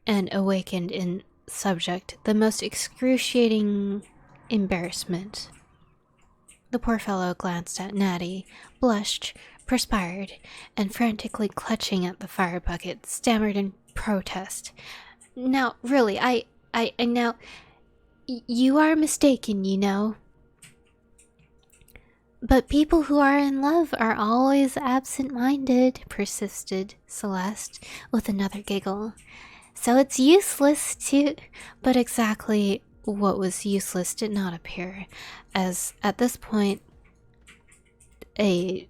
and awakened in subject the most excruciating embarrassment. The poor fellow glanced at Natty, blushed, perspired, and frantically clutching at the fire bucket, stammered in protest. Now, really, now... You are mistaken, you know. But people who are in love are always absent-minded, persisted Celeste, with another giggle. So it's useless to... But exactly what was useless did not appear, as at this point a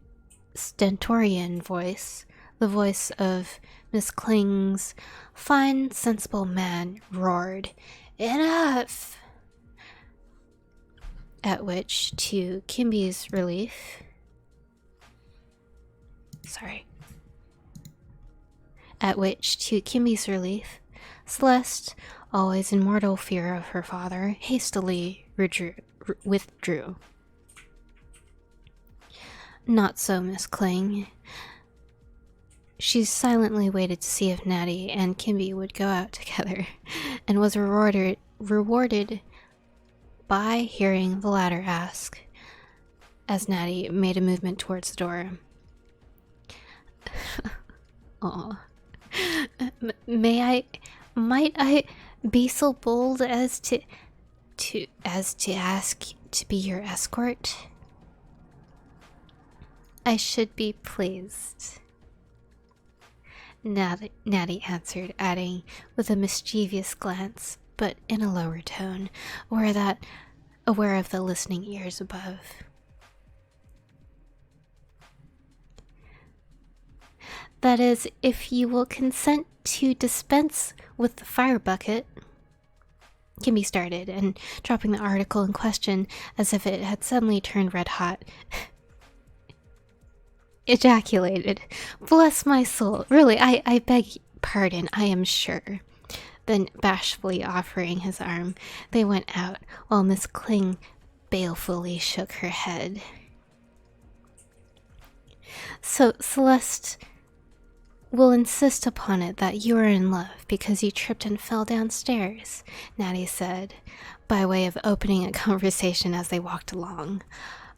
stentorian voice, the voice of Miss Kling's fine, sensible man, roared, "Enough!" At which, to Kimby's relief... Celeste, always in mortal fear of her father, hastily withdrew. Not so Miss Kling. She silently waited to see if Natty and Kimby would go out together, and was rewarded by hearing the latter ask, as Natty made a movement towards the door. Aw. Might I be so bold as to ask to be your escort? I should be pleased. Natty answered, adding, with a mischievous glance, but in a lower tone, aware of the listening ears above. That is, if you will consent to dispense with the fire bucket. Kimby started, and dropping the article in question as if it had suddenly turned red hot, ejaculated, "Bless my soul, really, I beg pardon, I am sure." Then, bashfully offering his arm, they went out, while Miss Kling balefully shook her head. So, Celeste will insist upon it that you are in love because you tripped and fell downstairs, Natty said, by way of opening a conversation as they walked along,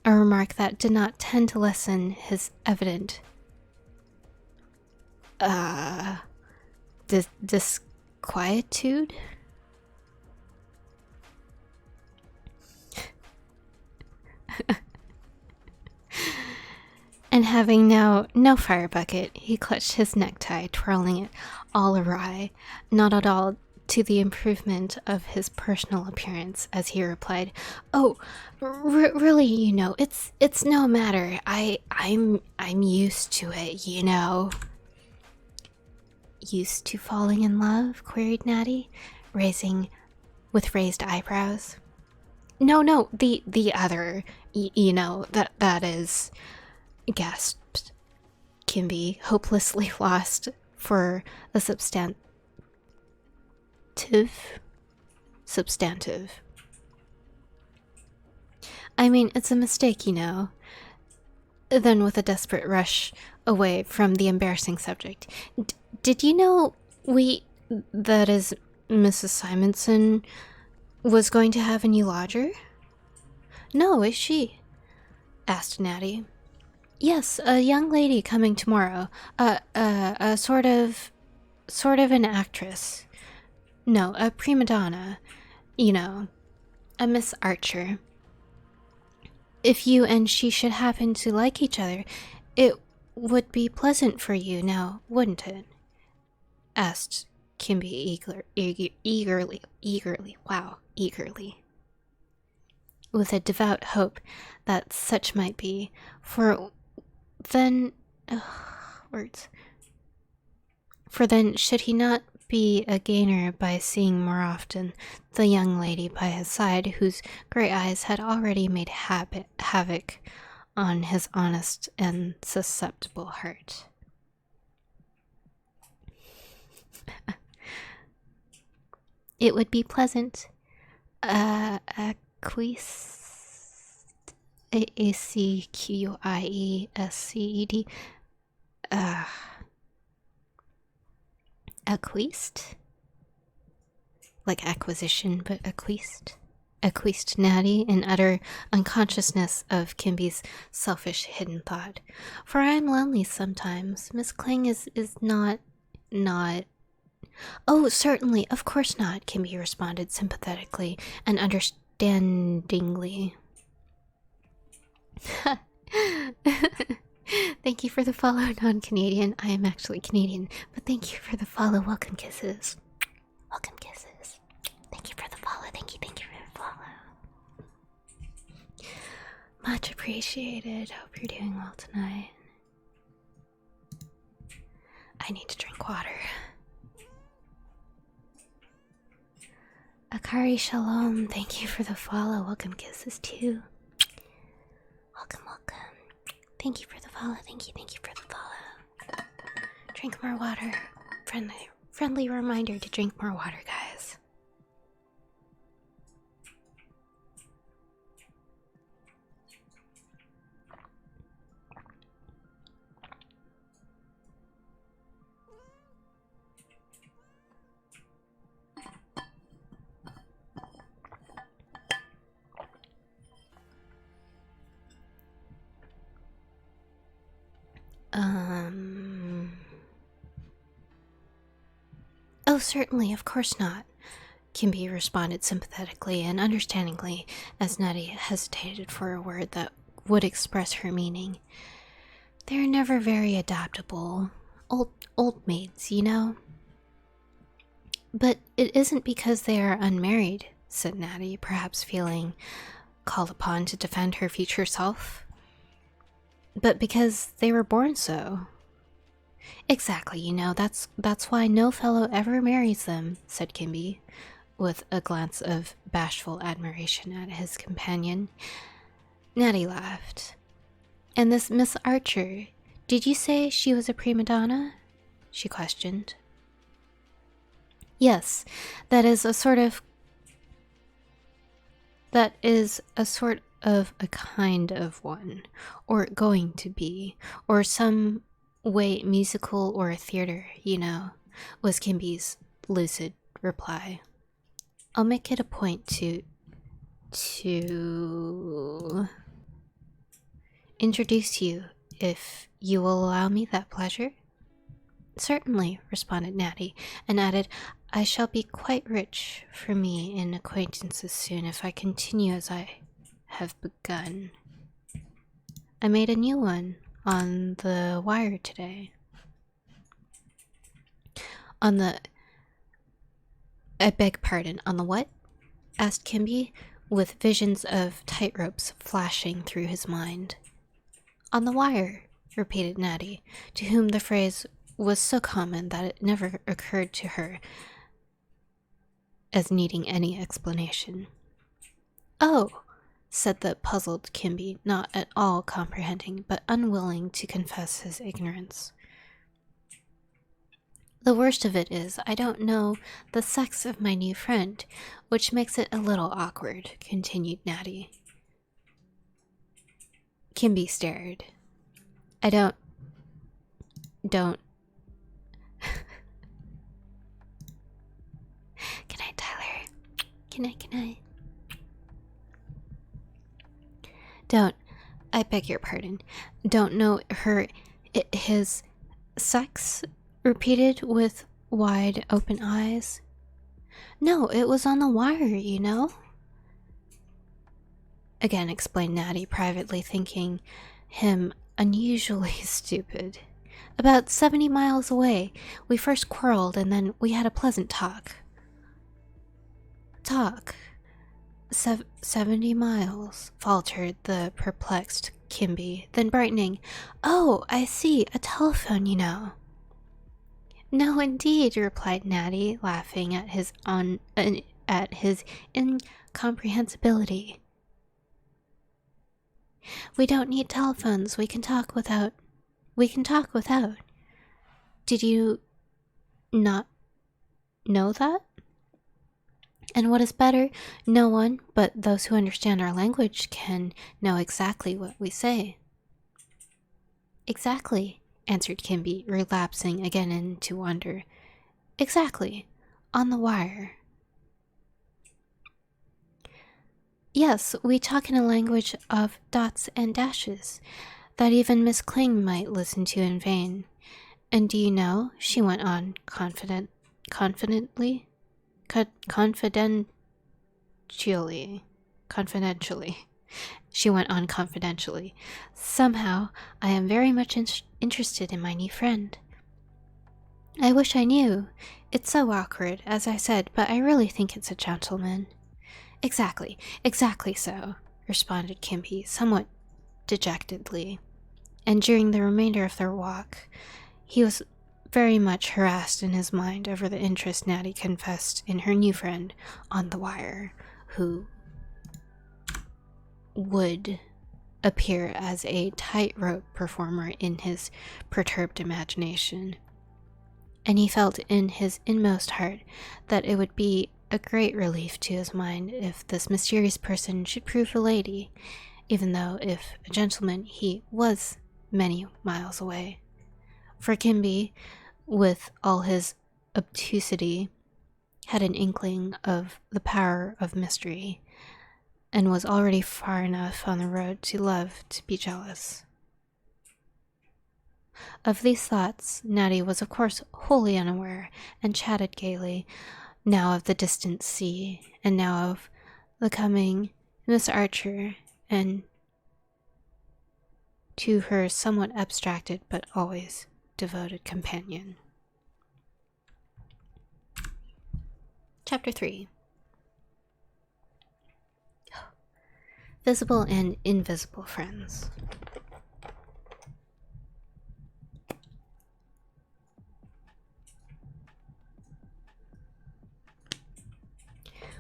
a remark that did not tend to lessen his evident disquietude. And having now no fire bucket, he clutched his necktie, twirling it all awry, not at all to the improvement of his personal appearance as he replied, "Oh, really, it's no matter. I'm used to it, Used to falling in love?" queried Natty, with raised eyebrows. No, the other, that is, gasped Kimby, hopelessly lost for a substantive. I mean, it's a mistake, Then, with a desperate rush away from the embarrassing subject, did you know that is, Mrs. Simonson was going to have a new lodger? No, is she? Asked Natty. Yes, a young lady coming tomorrow. A sort of an actress. No, a prima donna. A Miss Archer. If you and she should happen to like each other, it would be pleasant for you now, wouldn't it? Asked Kimby eagerly. With a devout hope that such might be, for then, should he not be a gainer by seeing more often the young lady by his side, whose grey eyes had already made havoc on his honest and susceptible heart? It would be pleasant. Acquiesced. Acquiesced? Like acquisition, but acquiesced? Acquiesced Natty in utter unconsciousness of Kimby's selfish hidden thought. For I am lonely sometimes. Miss Kling is not... Oh, certainly, of course not, Kimby responded sympathetically and understandingly. Thank you for the follow, non-Canadian. I am actually Canadian, but thank you for the follow. Welcome kisses. Welcome kisses. Thank you for the follow. Thank you for the follow. Much appreciated. Hope you're doing well tonight. I need to drink water. Akari Shalom, thank you for the follow. Welcome kisses too. Welcome. Thank you for the follow. Thank you for the follow. Drink more water. Friendly reminder to drink more water, guys. Oh, certainly, of course not, Kimby responded sympathetically and understandingly as Natty hesitated for a word that would express her meaning. They're never very adaptable. Old maids, But it isn't because they are unmarried, said Natty, perhaps feeling called upon to defend her future self. But because they were born so. Exactly, that's why no fellow ever marries them, said Kimby, with a glance of bashful admiration at his companion. Natty laughed. And this Miss Archer, did you say she was a prima donna? She questioned. Yes, that is a sort of a kind of one, or going to be, or some way musical or a theater, was Kimby's lucid reply. I'll make it a point to introduce you, if you will allow me that pleasure. Certainly, responded Natty, and added, I shall be quite rich for me in acquaintances soon if I continue as I have begun. I made a new one on the wire today. On the I beg pardon, on the what? Asked Kimby, with visions of tightropes flashing through his mind. On the wire, repeated Natty, to whom the phrase was so common that it never occurred to her as needing any explanation. Oh, said the puzzled Kimby, not at all comprehending, but unwilling to confess his ignorance. The worst of it is, I don't know the sex of my new friend, which makes it a little awkward, continued Natty. Kimby stared. I don't... Good night, Tyler. Good night. I beg your pardon, don't know his sex? Repeated with wide open eyes. No, it was on the wire, you know. Again explained Natty, privately thinking him unusually stupid. About 70 miles away, we first quarreled and then we had a pleasant talk. 70 miles, faltered the perplexed Kimby, then brightening. Oh, I see, a telephone, you know. No, indeed, replied Natty, laughing at his incomprehensibility. We don't need telephones. We can talk without. Did you not know that? And what is better, no one but those who understand our language can know exactly what we say. Exactly, answered Kimby, relapsing again into wonder. Exactly, on the wire. Yes, we talk in a language of dots and dashes, that even Miss Kling might listen to in vain. And do you know, she went on confidentially, she went on confidentially. Somehow, I am very much interested in my new friend. I wish I knew. It's so awkward, as I said, but I really think it's a gentleman. Exactly so, responded Kimby, somewhat dejectedly. And during the remainder of their walk, he was very much harassed in his mind over the interest Natty confessed in her new friend on the wire, who would appear as a tightrope performer in his perturbed imagination. And he felt in his inmost heart that it would be a great relief to his mind if this mysterious person should prove a lady, even though if a gentleman he was many miles away. For Kimby, with all his obtusity, had an inkling of the power of mystery, and was already far enough on the road to love to be jealous. Of these thoughts, Natty was of course wholly unaware, and chatted gaily, now of the distant sea, and now of the coming Miss Archer, and to her somewhat abstracted but always devoted companion. Chapter 3. Visible and invisible friends.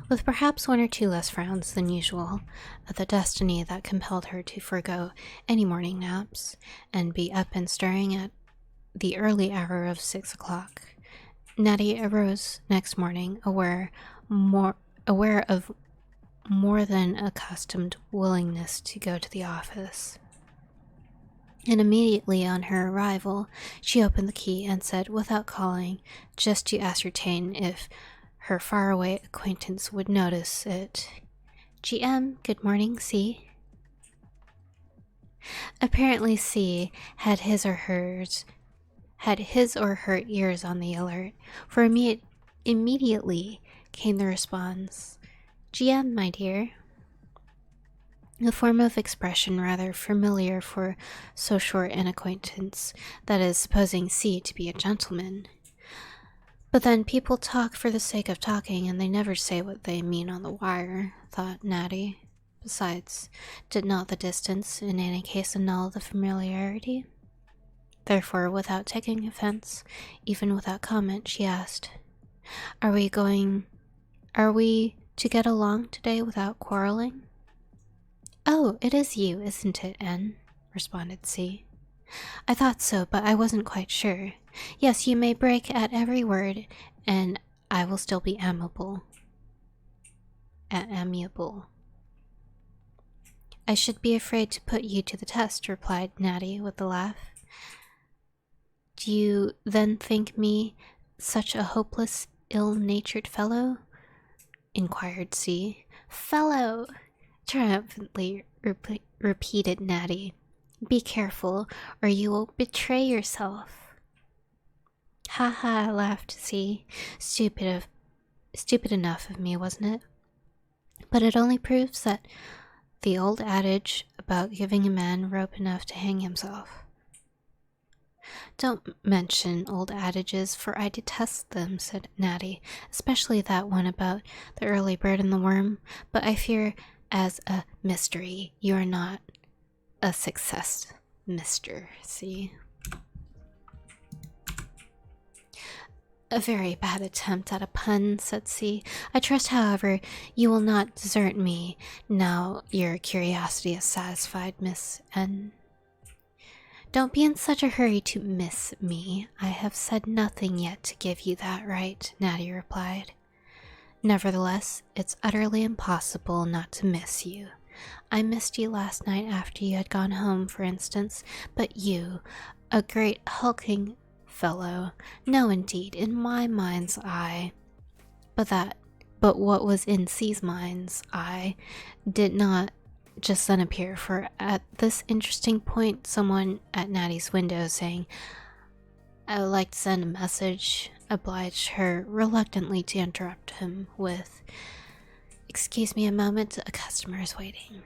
With perhaps one or two less frowns than usual at the destiny that compelled her to forego any morning naps and be up and stirring at the early hour of 6 o'clock, Natty arose next morning aware of more than accustomed willingness to go to the office. And immediately on her arrival, she opened the key and said, without calling, just to ascertain if her faraway acquaintance would notice it, "GM, good morning, C." Apparently C had his or her ears on the alert, for immediately came the response, "GM, my dear." A form of expression rather familiar for so short an acquaintance, that is, supposing C to be a gentleman. But then people talk for the sake of talking, and they never say what they mean on the wire, thought Natty. Besides, did not the distance in any case annul the familiarity? Therefore, without taking offense, even without comment, she asked, Are we to get along today without quarreling? Oh, it is you, isn't it, N? Responded C. I thought so, but I wasn't quite sure. Yes, you may break at every word, and I will still be amiable. Amiable. I should be afraid to put you to the test, replied Natty with a laugh. Do you then think me such a hopeless, ill-natured fellow? Inquired C. Fellow! Triumphantly repeated Natty. Be careful, or you will betray yourself. Ha ha, laughed C. Stupid enough of me, wasn't it? But it only proves that the old adage about giving a man rope enough to hang himself. Don't mention old adages, for I detest them, said Natty, especially that one about the early bird and the worm, but I fear as a mystery you are not a success, Mr. C. A very bad attempt at a pun, said C. I trust, however, you will not desert me now your curiosity is satisfied, Miss N. Don't be in such a hurry to miss me. I have said nothing yet to give you that right, Natty replied. Nevertheless, it's utterly impossible not to miss you. I missed you last night after you had gone home, for instance, but you, a great hulking fellow, no indeed, in my mind's eye, but what was in C's mind's eye did not just then appear, for at this interesting point someone at Natty's window saying, I would like to send a message, obliged her reluctantly to interrupt him with, Excuse me a moment, a customer is waiting.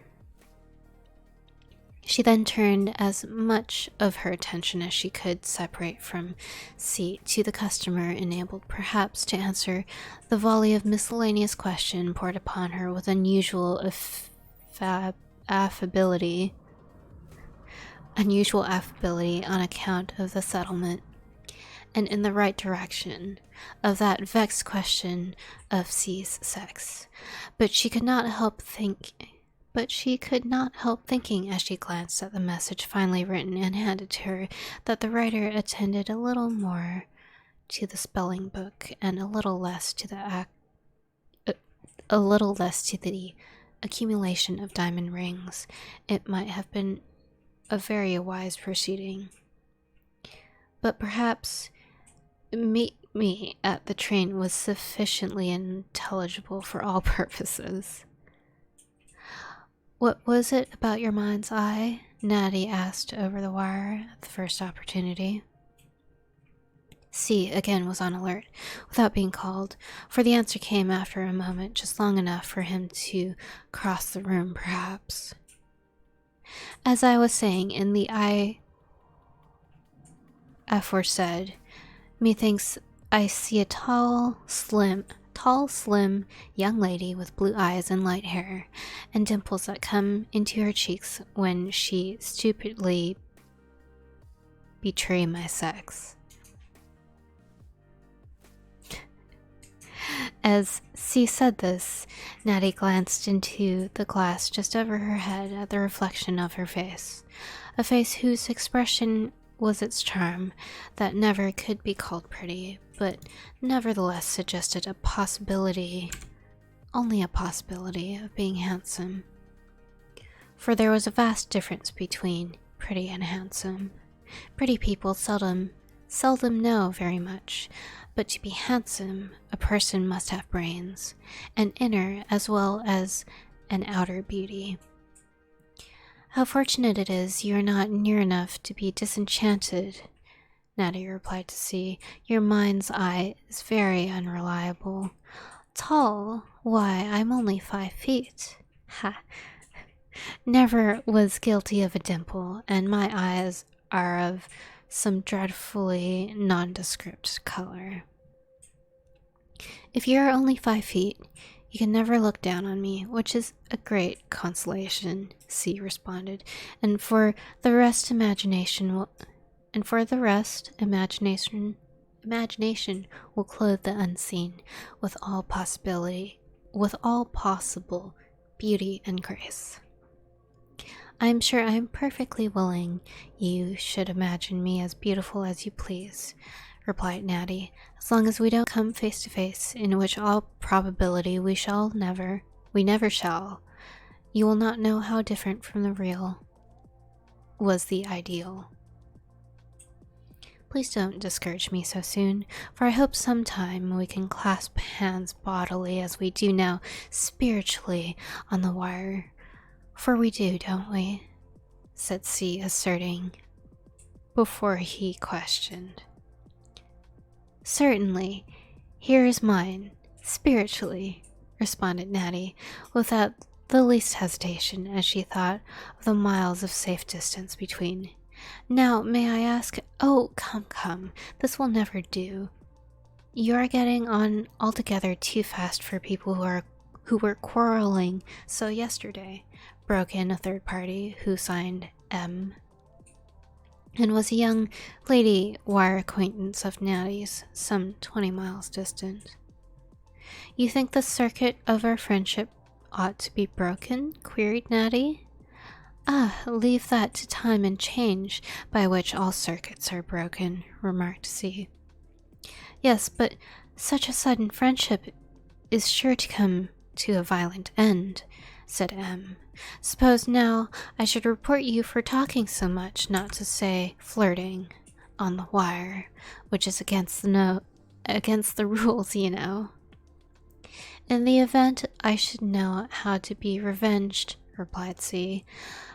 She then turned as much of her attention as she could separate from C to the customer, enabled perhaps to answer the volley of miscellaneous question poured upon her with unusual affability on account of the settlement, and in the right direction, of that vexed question of C's sex. But she could not help thinking as she glanced at the message finally written and handed to her that the writer attended a little more to the spelling book and a little less to the accumulation of diamond rings. It might have been a very wise proceeding. But perhaps meet me at the train was sufficiently intelligible for all purposes. What was it about your mind's eye? Natty asked over the wire at the first opportunity. C again was on alert, without being called, for the answer came after a moment, just long enough for him to cross the room, perhaps. As I was saying, in the eye aforesaid, methinks I see a tall, slim young lady with blue eyes and light hair, and dimples that come into her cheeks when she stupidly betray my sex. As C said this, Natty glanced into the glass just over her head at the reflection of her face, a face whose expression was its charm, that never could be called pretty, but nevertheless suggested a possibility, only a possibility, of being handsome. For there was a vast difference between pretty and handsome. Pretty people seldom know very much, but to be handsome, a person must have brains, an inner as well as an outer beauty. How fortunate it is you are not near enough to be disenchanted, Natty replied to C. Your mind's eye is very unreliable. Tall? Why, I'm only 5 feet. Ha! Never was guilty of a dimple, and my eyes are of some dreadfully nondescript color. If you are only 5 feet, you can never look down on me, which is a great consolation, C responded. And for the rest, imagination will clothe the unseen with all possible beauty and grace. I am sure I am perfectly willing you should imagine me as beautiful as you please, replied Natty, as long as we don't come face to face, in which all probability we never shall. You will not know how different from the real was the ideal. Please don't discourage me so soon, for I hope sometime we can clasp hands bodily as we do now spiritually on the wire. For we do, don't we? Said C, asserting, before he questioned. Certainly. Here is mine, spiritually, responded Natty, without the least hesitation, as she thought of the miles of safe distance between. Now, may I ask— Oh, come, this will never do. You are getting on altogether too fast for people who were quarreling so yesterday, broke in a third party who signed M, and was a young lady wire acquaintance of Natty's, some 20 miles distant. You think the circuit of our friendship ought to be broken? Queried Natty. Ah, leave that to time and change, by which all circuits are broken, remarked C. Yes, but such a sudden friendship is sure to come to a violent end, said M. Suppose now I should report you for talking so much, not to say flirting, on the wire, which is against the rules, you know. In the event I should know how to be revenged, replied C,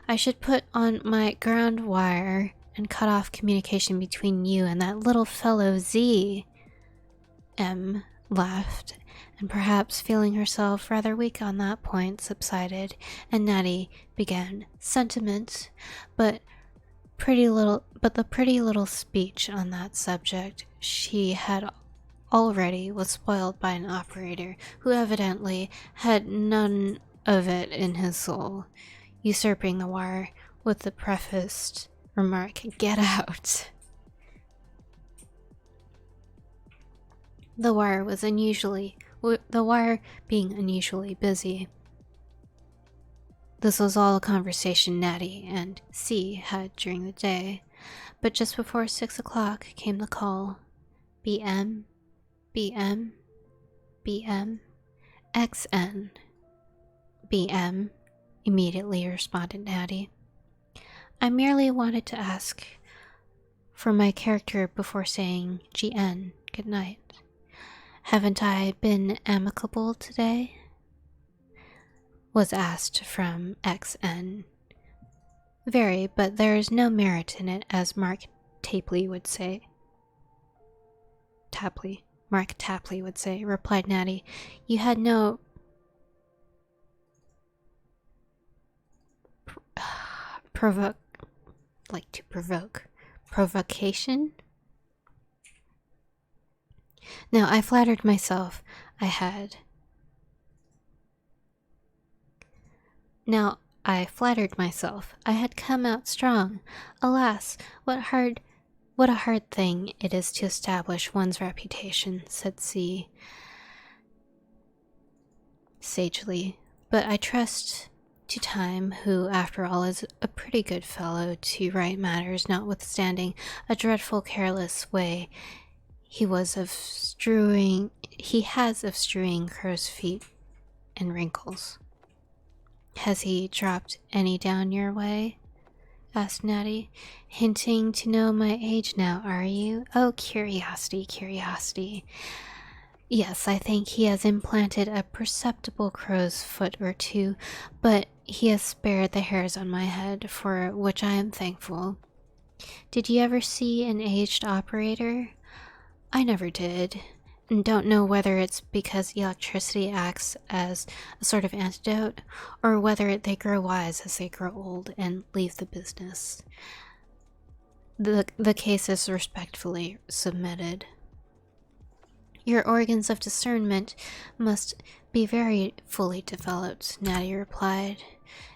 I should put on my ground wire and cut off communication between you and that little fellow Z. M laughed, and perhaps feeling herself rather weak on that point, subsided, and Natty began sentiment, but the pretty little speech on that subject she had already was spoiled by an operator who evidently had none of it in his soul, usurping the wire with the prefaced remark, "Get out." The wire being unusually busy. This was all a conversation Natty and C had during the day, but just before 6 o'clock came the call. BM, BM, BM, XN. BM, immediately responded Natty. I merely wanted to ask for my character before saying GN, good night. Haven't I been amicable today? Was asked from XN. Very, but there is no merit in it, as Mark Tapley would say, replied Natty. You had no provocation? Now, I flattered myself I had come out strong. Alas, what a hard thing it is to establish one's reputation, said C sagely. But I trust to time, who, after all, is a pretty good fellow to right matters, notwithstanding a dreadful careless way he has of strewing crow's feet and wrinkles. Has he dropped any down your way? Asked Natty, hinting to know my age now, are you? Oh, curiosity. Yes, I think he has implanted a perceptible crow's foot or two, but he has spared the hairs on my head, for which I am thankful. Did you ever see an aged operator? I never did, and don't know whether it's because electricity acts as a sort of antidote, or whether they grow wise as they grow old and leave the business. The case is respectfully submitted. Your organs of discernment must be very fully developed, Natty replied.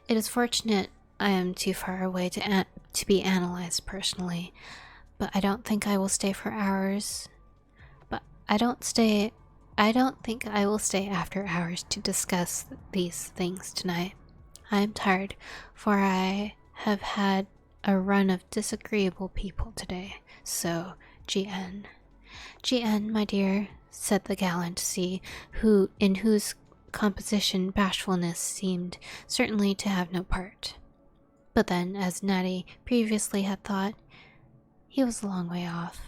It is fortunate I am too far away to be analyzed personally, but I don't think I will stay for hours. I don't think I will stay after hours to discuss these things tonight. I am tired, for I have had a run of disagreeable people today, so GN. GN, my dear, said the gallant C, in whose composition bashfulness seemed certainly to have no part. But then, as Natty previously had thought, he was a long way off.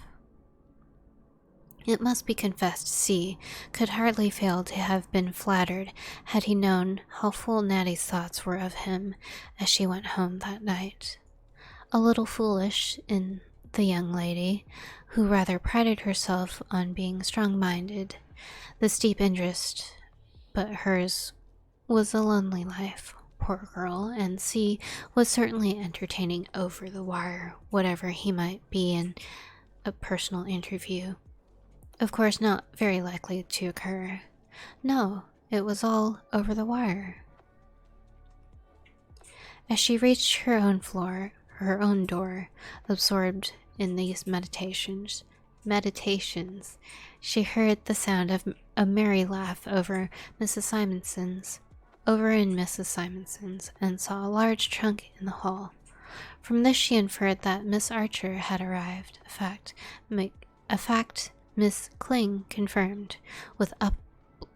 It must be confessed C could hardly fail to have been flattered had he known how full Natty's thoughts were of him as she went home that night. A little foolish in the young lady, who rather prided herself on being strong-minded, this deep interest, but hers was a lonely life, poor girl, and C was certainly entertaining over the wire, whatever he might be in a personal interview. Of course, not very likely to occur. No, it was all over the wire. As she reached her own door, absorbed in these meditations, she heard the sound of a merry laugh over in Mrs. Simonson's, and saw a large trunk in the hall. From this she inferred that Miss Archer had arrived, a fact Miss Kling confirmed, with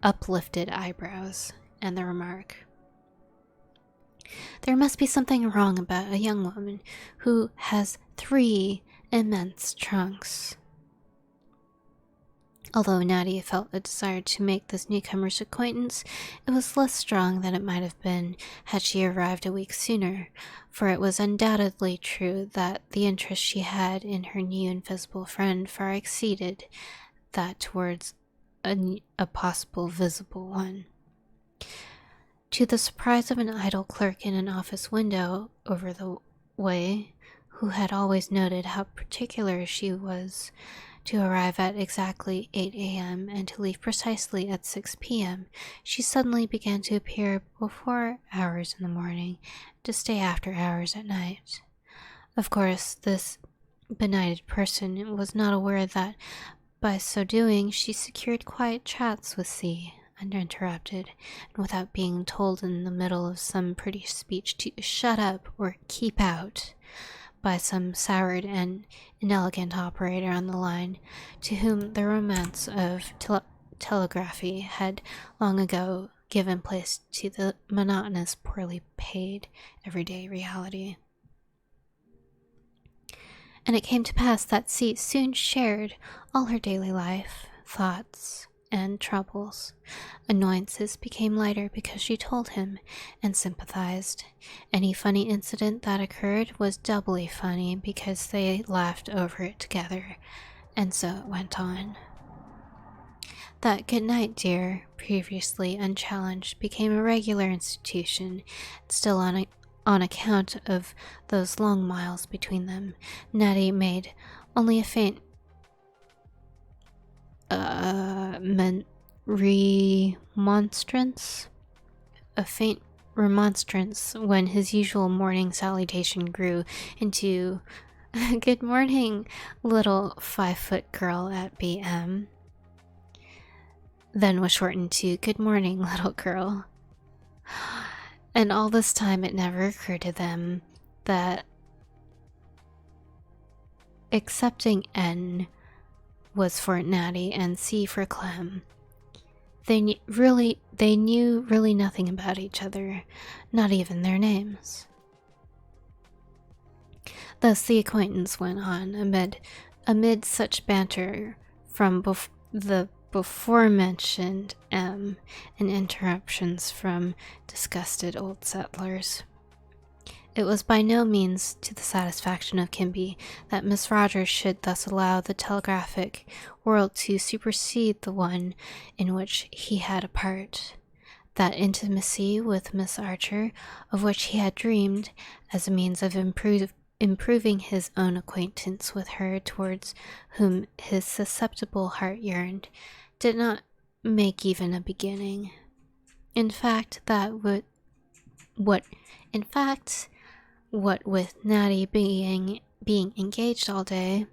uplifted eyebrows, and the remark, "There must be something wrong about a young woman who has 3 immense trunks." Although Natty felt a desire to make this newcomer's acquaintance, it was less strong than it might have been had she arrived a week sooner, for it was undoubtedly true that the interest she had in her new invisible friend far exceeded that towards a possible visible one. To the surprise of an idle clerk in an office window over the way, who had always noted how particular she was to arrive at exactly 8 a.m. and to leave precisely at 6 p.m., she suddenly began to appear before hours in the morning, to stay after hours at night. Of course, this benighted person was not aware that by so doing she secured quiet chats with C, uninterrupted, and without being told in the middle of some pretty speech to shut up or keep out by some soured and inelegant operator on the line, to whom the romance of telegraphy had long ago given place to the monotonous, poorly paid, everyday reality. And it came to pass that C soon shared all her daily life, thoughts, and troubles. Annoyances became lighter because she told him and sympathized. Any funny incident that occurred was doubly funny because they laughed over it together, and so it went on. That "good night, dear," previously unchallenged, became a regular institution, still on account of those long miles between them. Natty made only a faint remonstrance when his usual morning salutation grew into "Good morning, little 5-foot girl at BM," then was shortened to "Good morning, little girl." And all this time it never occurred to them that accepting N was for Natty and C for Clem. They knew really nothing about each other, not even their names. Thus the acquaintance went on amid such banter from the before-mentioned M and interruptions from disgusted old settlers. It was by no means to the satisfaction of Kimby that Miss Rogers should thus allow the telegraphic world to supersede the one in which he had a part. That intimacy with Miss Archer, of which he had dreamed, as a means of improving his own acquaintance with her towards whom his susceptible heart yearned, did not make even a beginning. In fact, what with Natty being engaged all day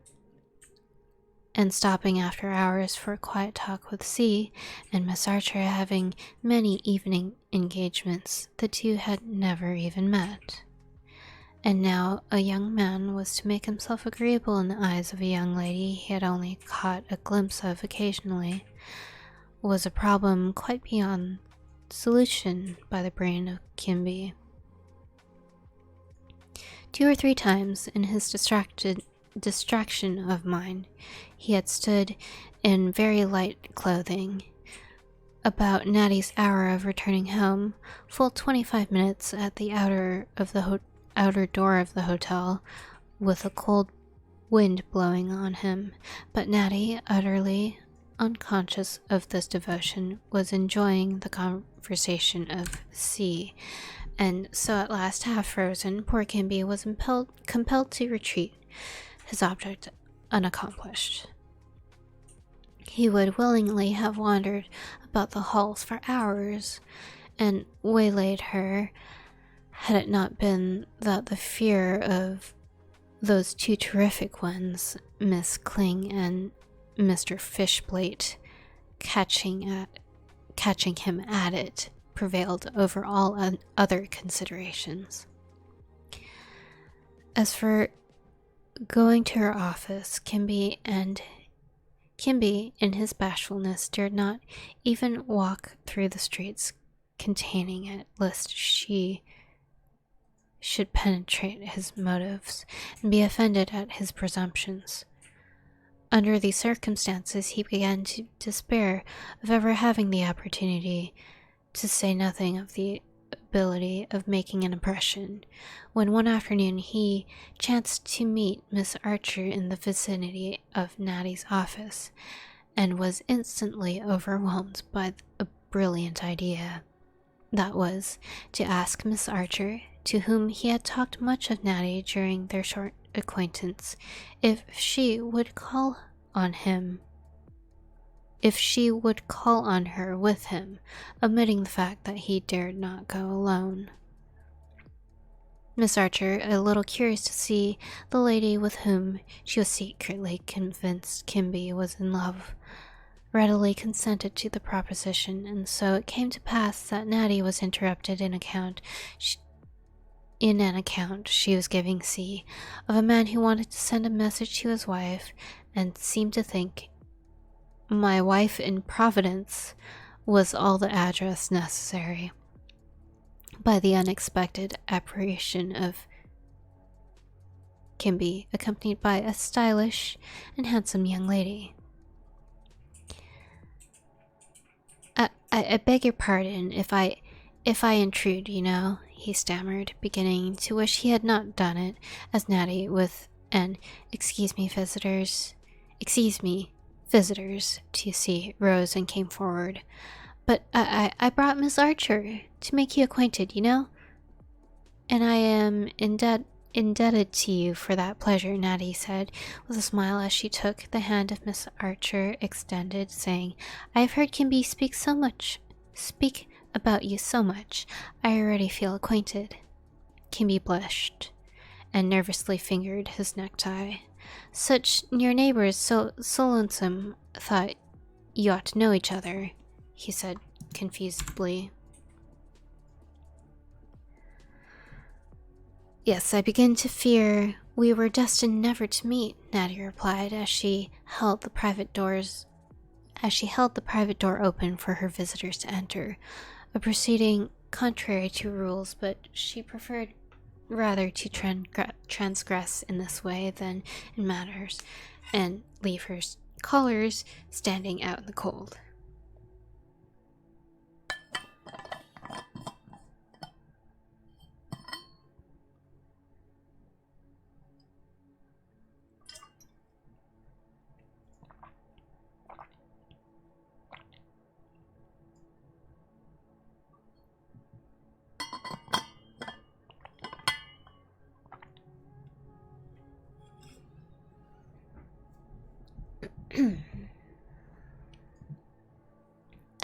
and stopping after hours for a quiet talk with C, and Miss Archer having many evening engagements, the two had never even met. And now a young man was to make himself agreeable in the eyes of a young lady he had only caught a glimpse of occasionally, was a problem quite beyond solution by the brain of Kimby. 2 or 3 times in his distraction of mind, he had stood in very light clothing about Natty's hour of returning home, full 25 minutes at the outer door of the hotel, with a cold wind blowing on him, but Natty, utterly unconscious of this devotion, was enjoying the conversation of C, and so at last, half frozen, poor Kimby was compelled to retreat, his object unaccomplished. He would willingly have wandered about the halls for hours, and waylaid her, had it not been that the fear of those 2 terrific ones, Miss Kling and Mr. Fishblate, catching him at it, prevailed over all other considerations. As for going to her office, Kimby, in his bashfulness, dared not even walk through the streets containing it, lest she should penetrate his motives and be offended at his presumptions. Under these circumstances, he began to despair of ever having the opportunity, to say nothing of the ability of making an impression, when one afternoon he chanced to meet Miss Archer in the vicinity of Natty's office, and was instantly overwhelmed by a brilliant idea. That was, to ask Miss Archer, to whom he had talked much of Natty during their short acquaintance, if she would call on her with him, omitting the fact that he dared not go alone. Miss Archer, a little curious to see the lady with whom she was secretly convinced Kimby was in love, readily consented to the proposition, and so it came to pass that Natty was interrupted in an account she was giving C, of a man who wanted to send a message to his wife, and seemed to think "my wife in Providence" was all the address necessary, by the unexpected apparition of Kimby, accompanied by a stylish and handsome young lady. I beg your pardon if I intrude, he stammered, beginning to wish he had not done it, as Natty, with an excuse me, visitors, to see, rose and came forward. "But I brought Miss Archer to make you acquainted, and I am indebted to you for that pleasure," Natty said, with a smile as she took the hand of Miss Archer extended, saying, "I have heard Kimby speak about you so much, I already feel acquainted." Kimby blushed, and nervously fingered his necktie. "Such near neighbors, so lonesome. Thought you ought to know each other," he said confusedly. "Yes, I begin to fear we were destined never to meet," Natty replied, as she held the private door open for her visitors to enter, a proceeding contrary to rules, but she preferred rather to transgress in this way than in manners, and leave her callers standing out in the cold.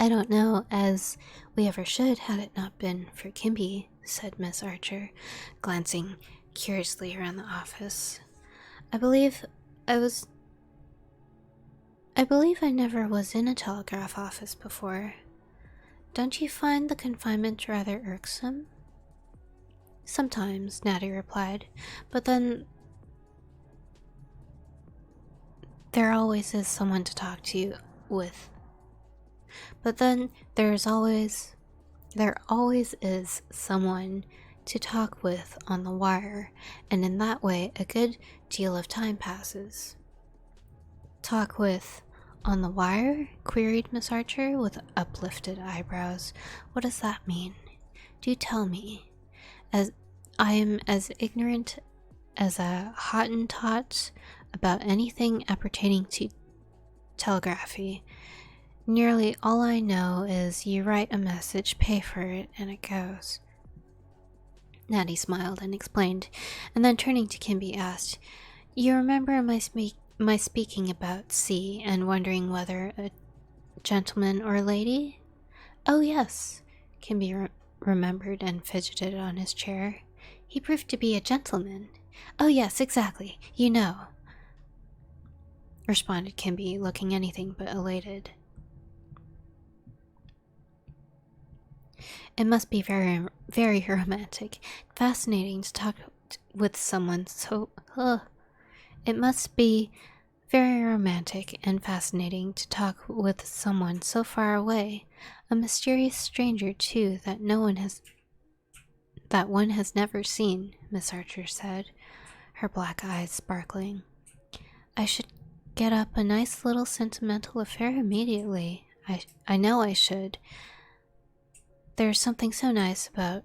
I don't know as we ever should had it not been for Kimby, said Miss Archer, glancing curiously around the office. I believe I never was in a telegraph office before. Don't you find the confinement rather irksome? Sometimes, Natty replied, but then there always is someone to talk to you with. But then there always is someone to talk with on the wire, and in that way a good deal of time passes. Talk with on the wire? Queried Miss Archer with uplifted eyebrows. What does that mean? Do tell me, as I am as ignorant as a Hottentot about anything appertaining to telegraphy. Nearly all I know is you write a message, pay for it, and it goes. Natty smiled and explained, and then turning to Kimby asked, You remember my speaking about C and wondering whether a gentleman or lady? Oh yes, Kimby remembered and fidgeted on his chair. He proved to be a gentleman. Oh yes, exactly, you know, responded Kimby, looking anything but elated. It must be very, very romantic, fascinating to talk with someone so... It must be very romantic and fascinating to talk with someone so far away, a mysterious stranger, too, that one has never seen, Miss Archer said, her black eyes sparkling. I should get up a nice little sentimental affair immediately. I know I should. There's something so nice about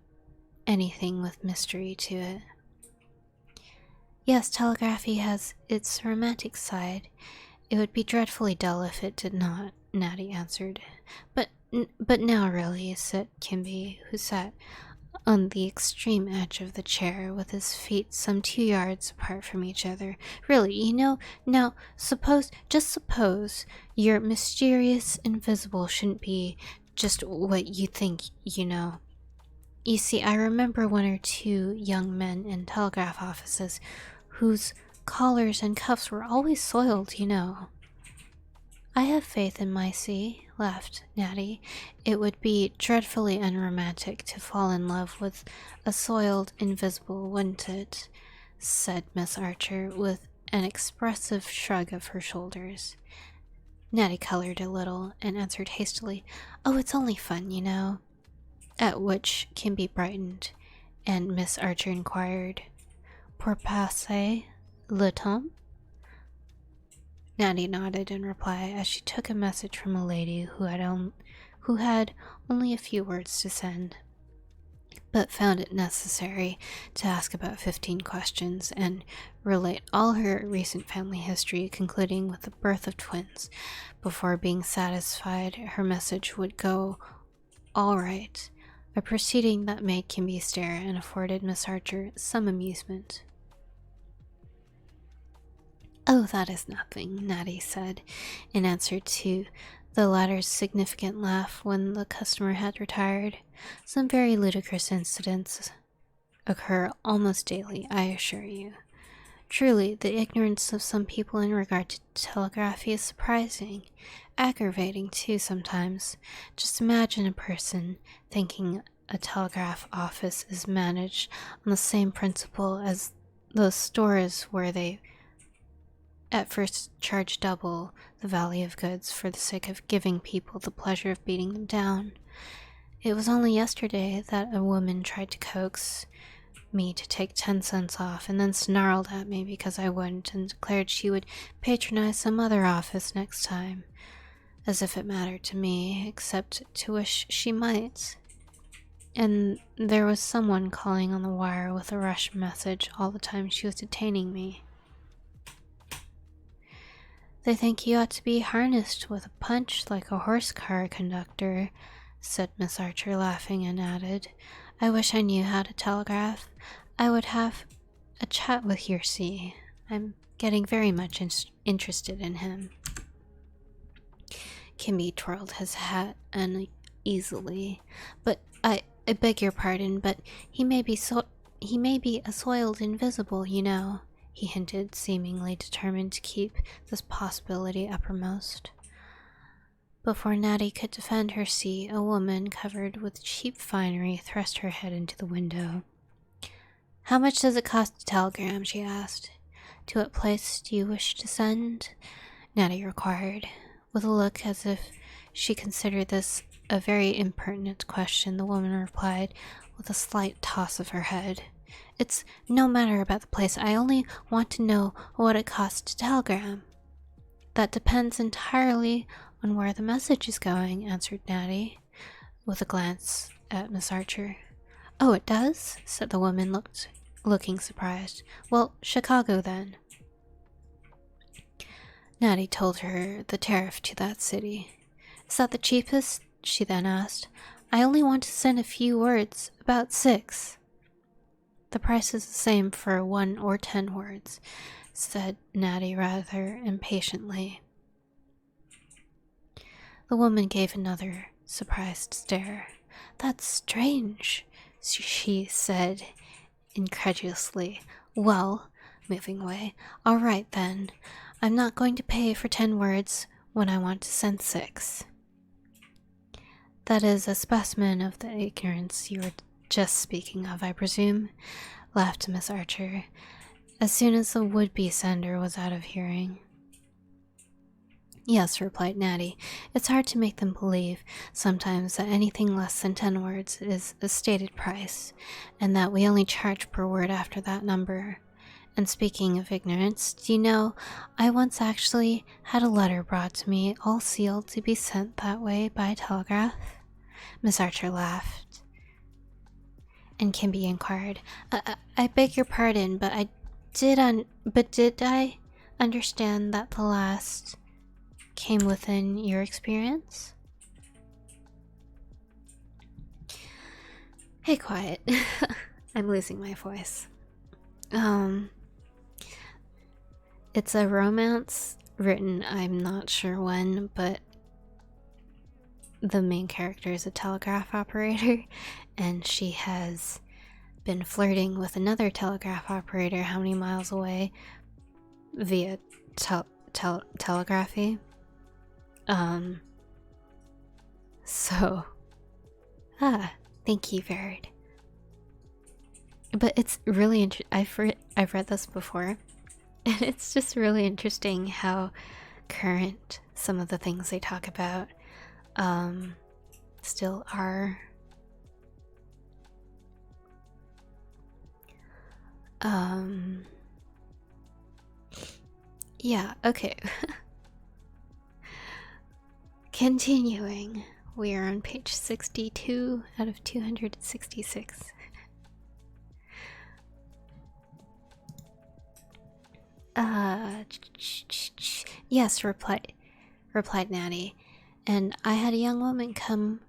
anything with mystery to it. Yes, telegraphy has its romantic side. It would be dreadfully dull if it did not, Natty answered. But now really, said Kimby, who sat on the extreme edge of the chair with his feet some 2 yards apart from each other. Really, you know, now, suppose your mysterious invisible shouldn't be just what you think you know. You see, I remember 1 or 2 young men in telegraph offices whose collars and cuffs were always soiled, you know. I have faith in my C, laughed Natty. It would be dreadfully unromantic to fall in love with a soiled invisible, wouldn't it? Said Miss Archer with an expressive shrug of her shoulders. Natty colored a little and answered hastily, Oh, it's only fun, you know. At which Kimby brightened, and Miss Archer inquired, Pour passer le temps? Natty nodded in reply as she took a message from a lady who had only a few words to send, but found it necessary to ask about 15 questions and relate all her recent family history, concluding with the birth of twins, before being satisfied her message would go all right, a proceeding that made Kimby stare and afforded Miss Archer some amusement. Oh, that is nothing, Natty said, in answer to the latter's significant laugh when the customer had retired. Some very ludicrous incidents occur almost daily, I assure you. Truly, the ignorance of some people in regard to telegraphy is surprising, aggravating too sometimes. Just imagine a person thinking a telegraph office is managed on the same principle as those stores where they at first charge double the value of goods for the sake of giving people the pleasure of beating them down. It was only yesterday that a woman tried to coax me to take 10 cents off and then snarled at me because I wouldn't and declared she would patronize some other office next time, as if it mattered to me, except to wish she might. And there was someone calling on the wire with a rush message all the time she was detaining me. They think you ought to be harnessed with a punch like a horse-car conductor, said Miss Archer, laughing, and added, I wish I knew how to telegraph. I would have a chat with your C. I'm getting very much interested in him. Kimby twirled his hat uneasily. But I beg your pardon, but he may be a soiled invisible, you know, he hinted, seemingly determined to keep this possibility uppermost. Before Natty could defend her seat, a woman covered with cheap finery thrust her head into the window. "How much does it cost to telegram?" she asked. "To what place do you wish to send?" Natty inquired. With a look as if she considered this a very impertinent question, the woman replied with a slight toss of her head. "It's no matter about the place. I only want to know what it costs to telegram." "That depends entirely on where the message is going," answered Natty, with a glance at Miss Archer. "Oh, it does?" said the woman, looking surprised. "Well, Chicago, then." Natty told her the tariff to that city. "Is that the cheapest?" she then asked. "I only want to send a few words, about 6. "The price is the same for 1 or 10 words, said Natty rather impatiently. The woman gave another surprised stare. "That's strange," she said incredulously. "Well," moving away, "all right then. I'm not going to pay for 10 words when I want to send 6. "That is a specimen of the ignorance you were just speaking of, I presume," laughed Miss Archer, as soon as the would-be sender was out of hearing. "Yes," replied Natty. "It's hard to make them believe sometimes that anything less than 10 words is a stated price, and that we only charge per word after that number. And speaking of ignorance, do you know, I once actually had a letter brought to me all sealed to be sent that way by telegraph?" Miss Archer laughed. And Kimby inquired, I beg your pardon, but did I understand that the last came within your experience?" Hey, quiet. I'm losing my voice. It's a romance written, I'm not sure when, but the main character is a telegraph operator, and she has been flirting with another telegraph operator how many miles away via telegraphy. Thank you, Verd. But it's really interesting. I've read this before, and it's just really interesting how current some of the things they talk about still are. Yeah, okay. Continuing, we are on page 62 out of 266. Yes, replied Natty. "And I had a young woman come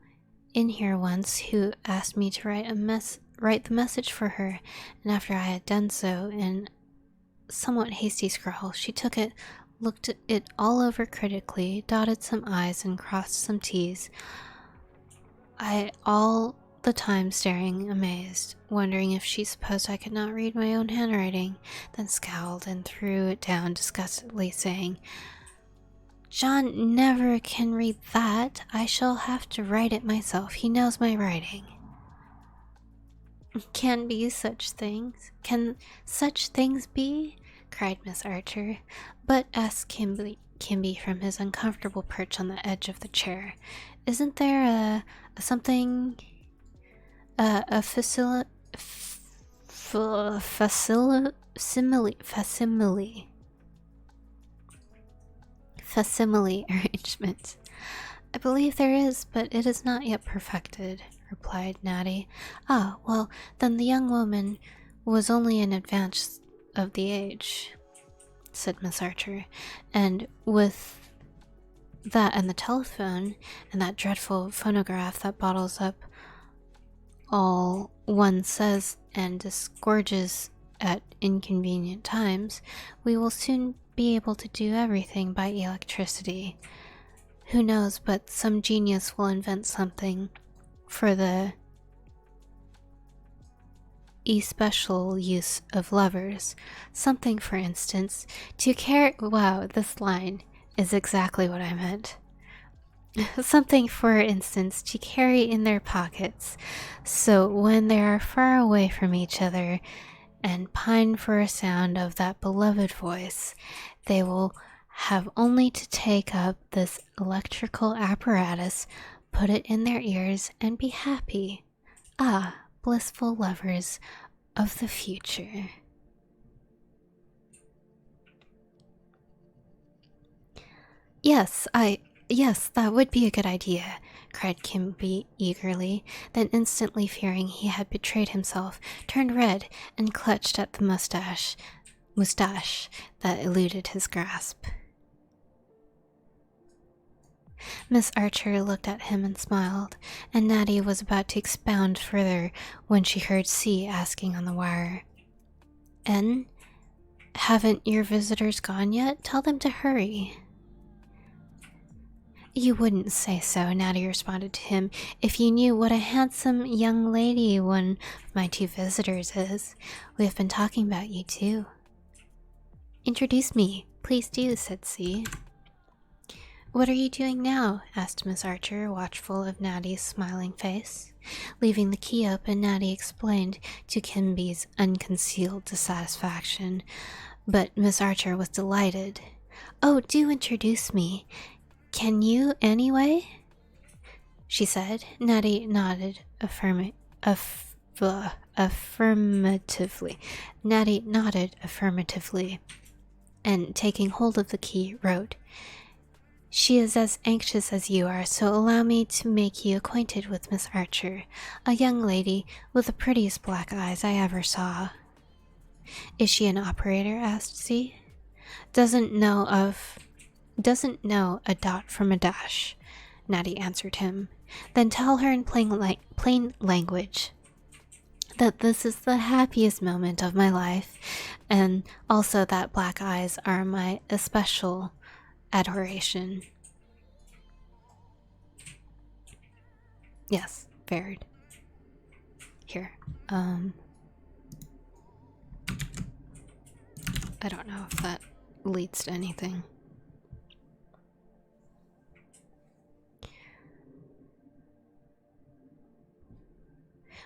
in here once who asked me to write the message for her, and after I had done so in somewhat hasty scrawl, she took it, looked it all over critically, dotted some I's and crossed some T's. I all the time staring amazed, wondering if she supposed I could not read my own handwriting, then scowled and threw it down disgustedly, saying, 'John never can read that. I shall have to write it myself. He knows my writing.'" "Can such things be?" cried Miss Archer. "But," asked Kimby from his uncomfortable perch on the edge of the chair, "isn't there something, a facsimile arrangement?" "I believe there is, but it is not yet perfected," replied Natty. "Ah, well, then the young woman was only in advance of the age," said Miss Archer, "and with that and the telephone, and that dreadful phonograph that bottles up all one says and disgorges at inconvenient times, we will soon be able to do everything by electricity. Who knows, but some genius will invent something for the especial use of lovers. Something, for instance, to carry— wow, this line is exactly what I meant. Something, for instance, to carry in their pockets, so when they are far away from each other and pine for a sound of that beloved voice, they will have only to take up this electrical apparatus, put it in their ears, and be happy. Ah, blissful lovers of the future. Yes, that would be a good idea, cried Kimby eagerly, then instantly fearing he had betrayed himself, turned red and clutched at the mustache that eluded his grasp. Miss Archer looked at him and smiled, and Natty was about to expound further when she heard C asking on the wire, "N, haven't your visitors gone yet? Tell them to hurry." "You wouldn't say so," Natty responded to him, "if you knew what a handsome young lady one of my two visitors is. We have been talking about you, too." "Introduce me, please do," said C. "What are you doing now?" asked Miss Archer, watchful of Natty's smiling face. Leaving the key open, Natty explained to Kimby's unconcealed dissatisfaction, but Miss Archer was delighted. "Oh, do introduce me. Can you, anyway?" she said. Natty nodded affirmatively. Natty nodded affirmatively, and taking hold of the key, wrote, "She is as anxious as you are, so allow me to make you acquainted with Miss Archer, a young lady with the prettiest black eyes I ever saw." "Is she an operator?" asked C. Doesn't know a dot from a dash," Natty answered him. "Then tell her in plain language that this is the happiest moment of my life, and also that black eyes are my especial adoration." Yes, varied. Here. I don't know if that leads to anything.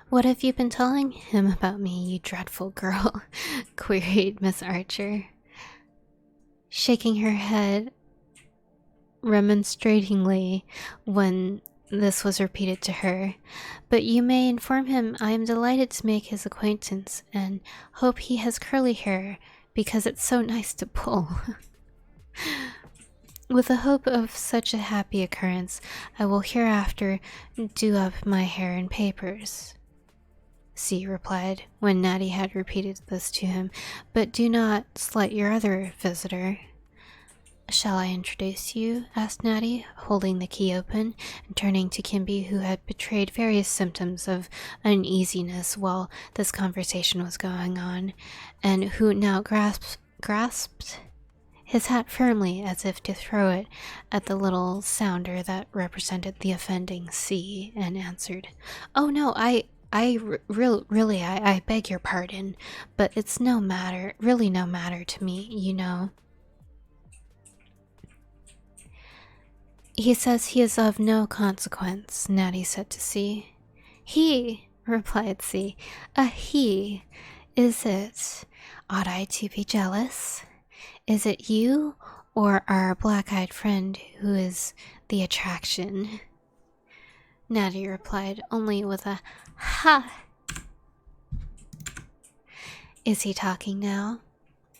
"What have you been telling him about me, you dreadful girl?" queried Miss Archer, shaking her head remonstratingly when this was repeated to her. "But you may inform him I am delighted to make his acquaintance, and hope he has curly hair, because it's so nice to pull." "With the hope of such a happy occurrence, I will hereafter do up my hair in papers," C replied, when Natty had repeated this to him. "But do not slight your other visitor." "Shall I introduce you?" asked Natty, holding the key open, and turning to Kimby, who had betrayed various symptoms of uneasiness while this conversation was going on, and who now grasped his hat firmly as if to throw it at the little sounder that represented the offending C, and answered, "Oh no, I beg your pardon, but it's really no matter to me, you know." "He says he is of no consequence," Natty said to C. "He," replied C. "A he, is it? Ought I to be jealous? Is it you or our black-eyed friend who is the attraction?" Natty replied only with a "ha." "Is he talking now?"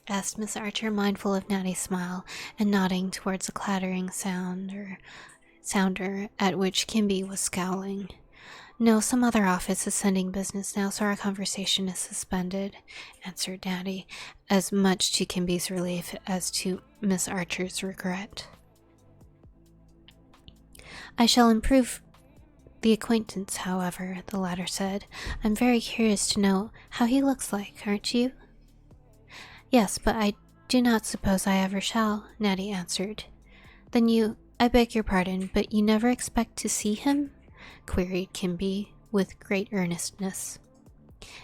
asked Miss Archer, mindful of Natty's smile, and nodding towards a clattering sounder at which Kimby was scowling. "No, some other office is sending business now, so our conversation is suspended," answered Natty, as much to Kimby's relief as to Miss Archer's regret. "I shall improve the acquaintance, however," the latter said. "I'm very curious to know how he looks like, aren't you?" "Yes, but I do not suppose I ever shall," Natty answered. "Then you I beg your pardon, but you never expect to see him? Queried Kimby with great earnestness.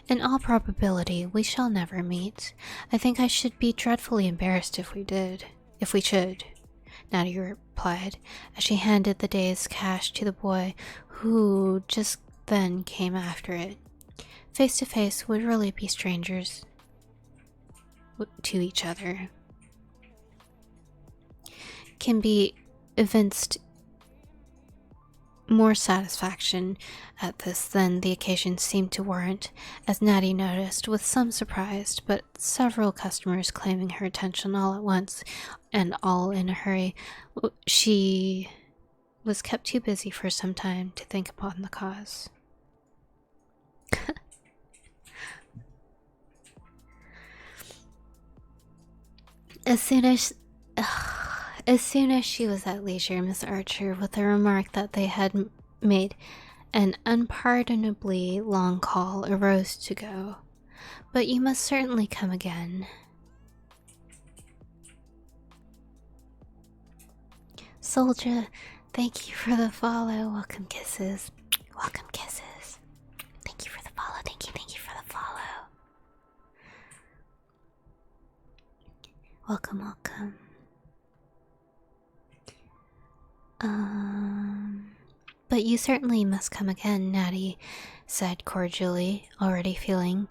In all probability, we shall never meet. I think I should be dreadfully embarrassed if we should, Natty replied, as she handed the day's cash to the boy, who just then came after it. Face to face would really be strangers to each other. Kimby evinced more satisfaction at this than the occasion seemed to warrant, as Natty noticed with some surprise, but several customers claiming her attention all at once, and all in a hurry. She was kept too busy for some time to think upon the cause. As soon as she was at leisure, Miss Archer, with a remark that they had made an unpardonably long call, arose to go. But you must certainly come again. Soldier, thank you for the follow. Welcome kisses. Welcome kisses. Thank you for the follow. Thank you for the follow. Welcome. But you certainly must come again, Natty said cordially, already feeling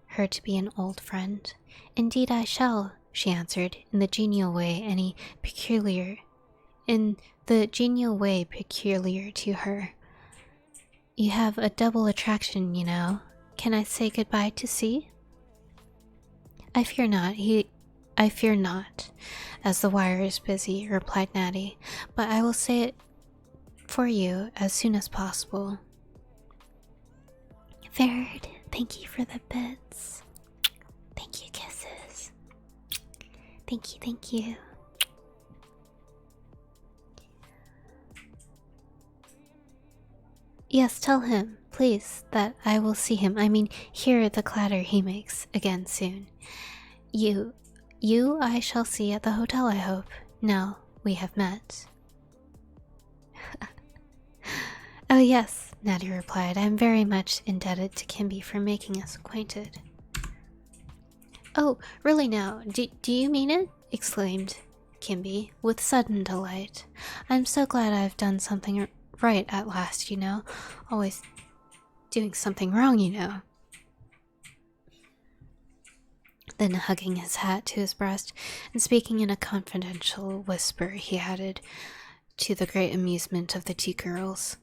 her to be an old friend. Indeed I shall, she answered, in the genial way peculiar to her. You have a double attraction, you know. Can I say goodbye to C? I fear not, as the wire is busy, replied Natty, but I will say it for you as soon as possible. Third, thank you for the bits. Thank you, kisses. Thank you. Yes, tell him, please, that I will see him. I mean, hear the clatter he makes again soon. You I shall see at the hotel, I hope, now we have met. Oh yes, Natty replied, I am very much indebted to Kimby for making us acquainted. Oh, really now, do you mean it? Exclaimed Kimby, with sudden delight. I'm so glad I've done something right at last, you know. Always doing something wrong, you know. Then hugging his hat to his breast and speaking in a confidential whisper, he added, to the great amusement of the two girls,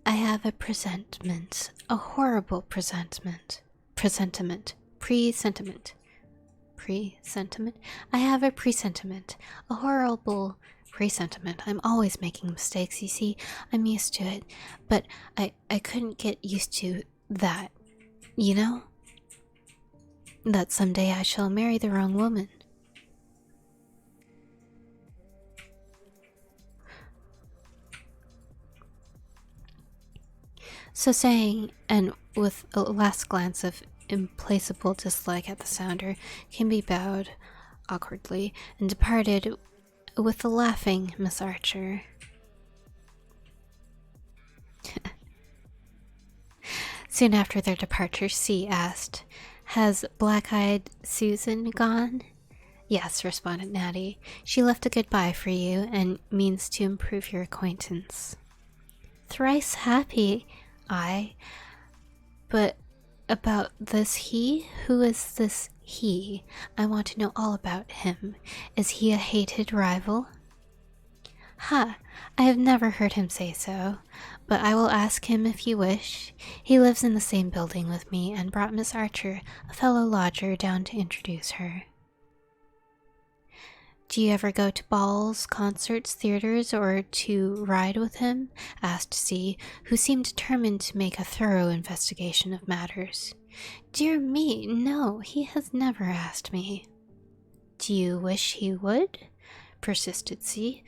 I have a presentiment, a horrible presentiment. I have a presentiment, a horrible presentiment. I'm always making mistakes, you see. I'm used to it, but I couldn't get used to that, you know? That someday I shall marry the wrong woman. So saying, and with a last glance of implacable dislike at the sounder, Kimby bowed awkwardly and departed with the laughing Miss Archer. Soon after their departure, C asked, Has Black-Eyed Susan gone? Yes, responded Natty. She left a goodbye for you and means to improve your acquaintance. Thrice happy, I. But about this he? Who is this he? I want to know all about him. Is he a hated rival? Ha! I have never heard him say so, but I will ask him if you wish. He lives in the same building with me and brought Miss Archer, a fellow lodger, down to introduce her. Do you ever go to balls, concerts, theaters, or to ride with him? Asked C, who seemed determined to make a thorough investigation of matters. Dear me, no, he has never asked me. Do you wish he would? Persisted C.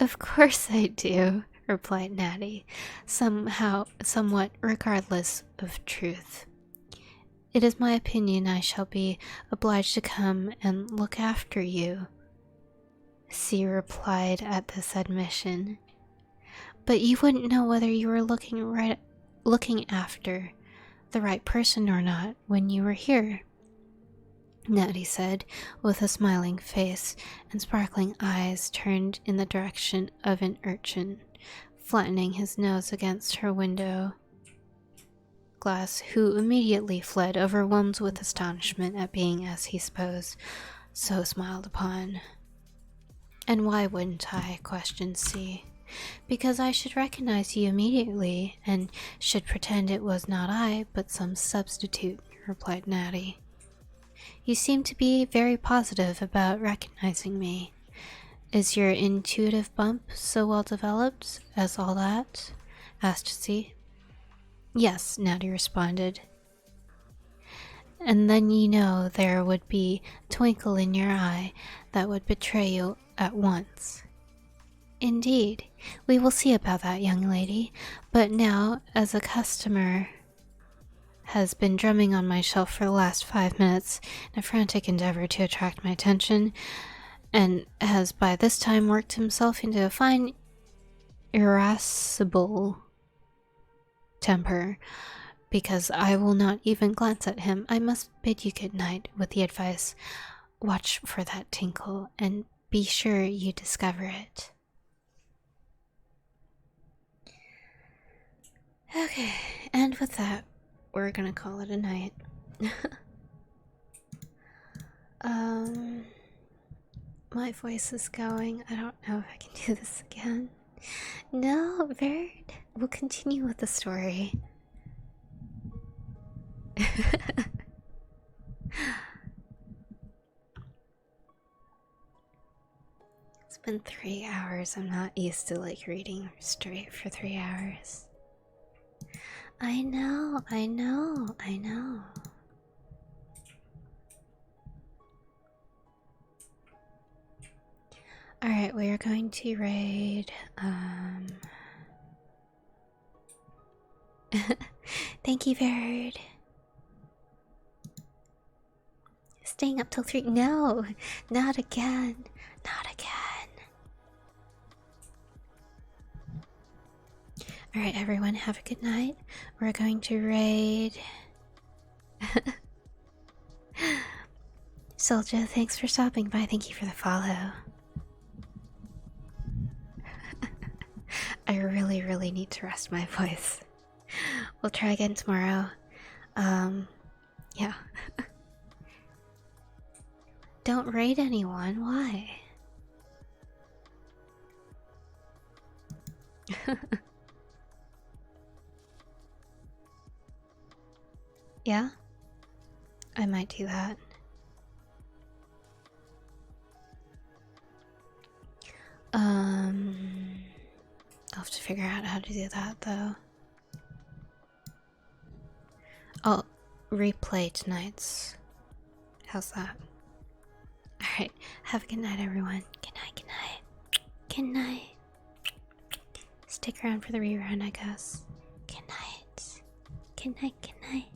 Of course I do, replied Natty, somewhat regardless of truth. It is my opinion I shall be obliged to come and look after you, C replied at this admission. But you wouldn't know whether you were looking after the right person or not when you were here, Natty said, with a smiling face and sparkling eyes turned in the direction of an urchin, flattening his nose against her window glass, who immediately fled, overwhelmed with astonishment at being, as he supposed, so smiled upon. And why wouldn't I? Questioned C. Because I should recognize you immediately, and should pretend it was not I, but some substitute, replied Natty. You seem to be very positive about recognizing me. Is your intuitive bump so well developed as all that? Asked C. Yes, Natty responded. And then you know there would be a twinkle in your eye that would betray you at once. Indeed, we will see about that, young lady, but now, as a customer has been drumming on my shelf for the last 5 minutes in a frantic endeavor to attract my attention, and has by this time worked himself into a fine irascible temper, because I will not even glance at him, I must bid you good night with the advice, watch for that tinkle, and be sure you discover it. Okay, and with that, we're gonna call it a night. My voice is going. I don't know if I can do this again. No, Verd, we'll continue with the story. It's been 3 hours. I'm not used to like reading straight for 3 hours. I know. Alright, we are going to raid, Thank you, Verd. Staying up till 3. No, not again. Not again. Alright, everyone, have a good night. We're going to raid. Soldier, thanks for stopping by. Thank you for the follow. I really need to rest my voice. We'll try again tomorrow. Yeah. Don't raid anyone. Why? Yeah? I might do that. I'll have to figure out how to do that, though. I'll replay tonight's. How's that? Alright, have a good night, everyone. Good night, good night. Good night. Stick around for the rerun, I guess. Good night. Good night, good night.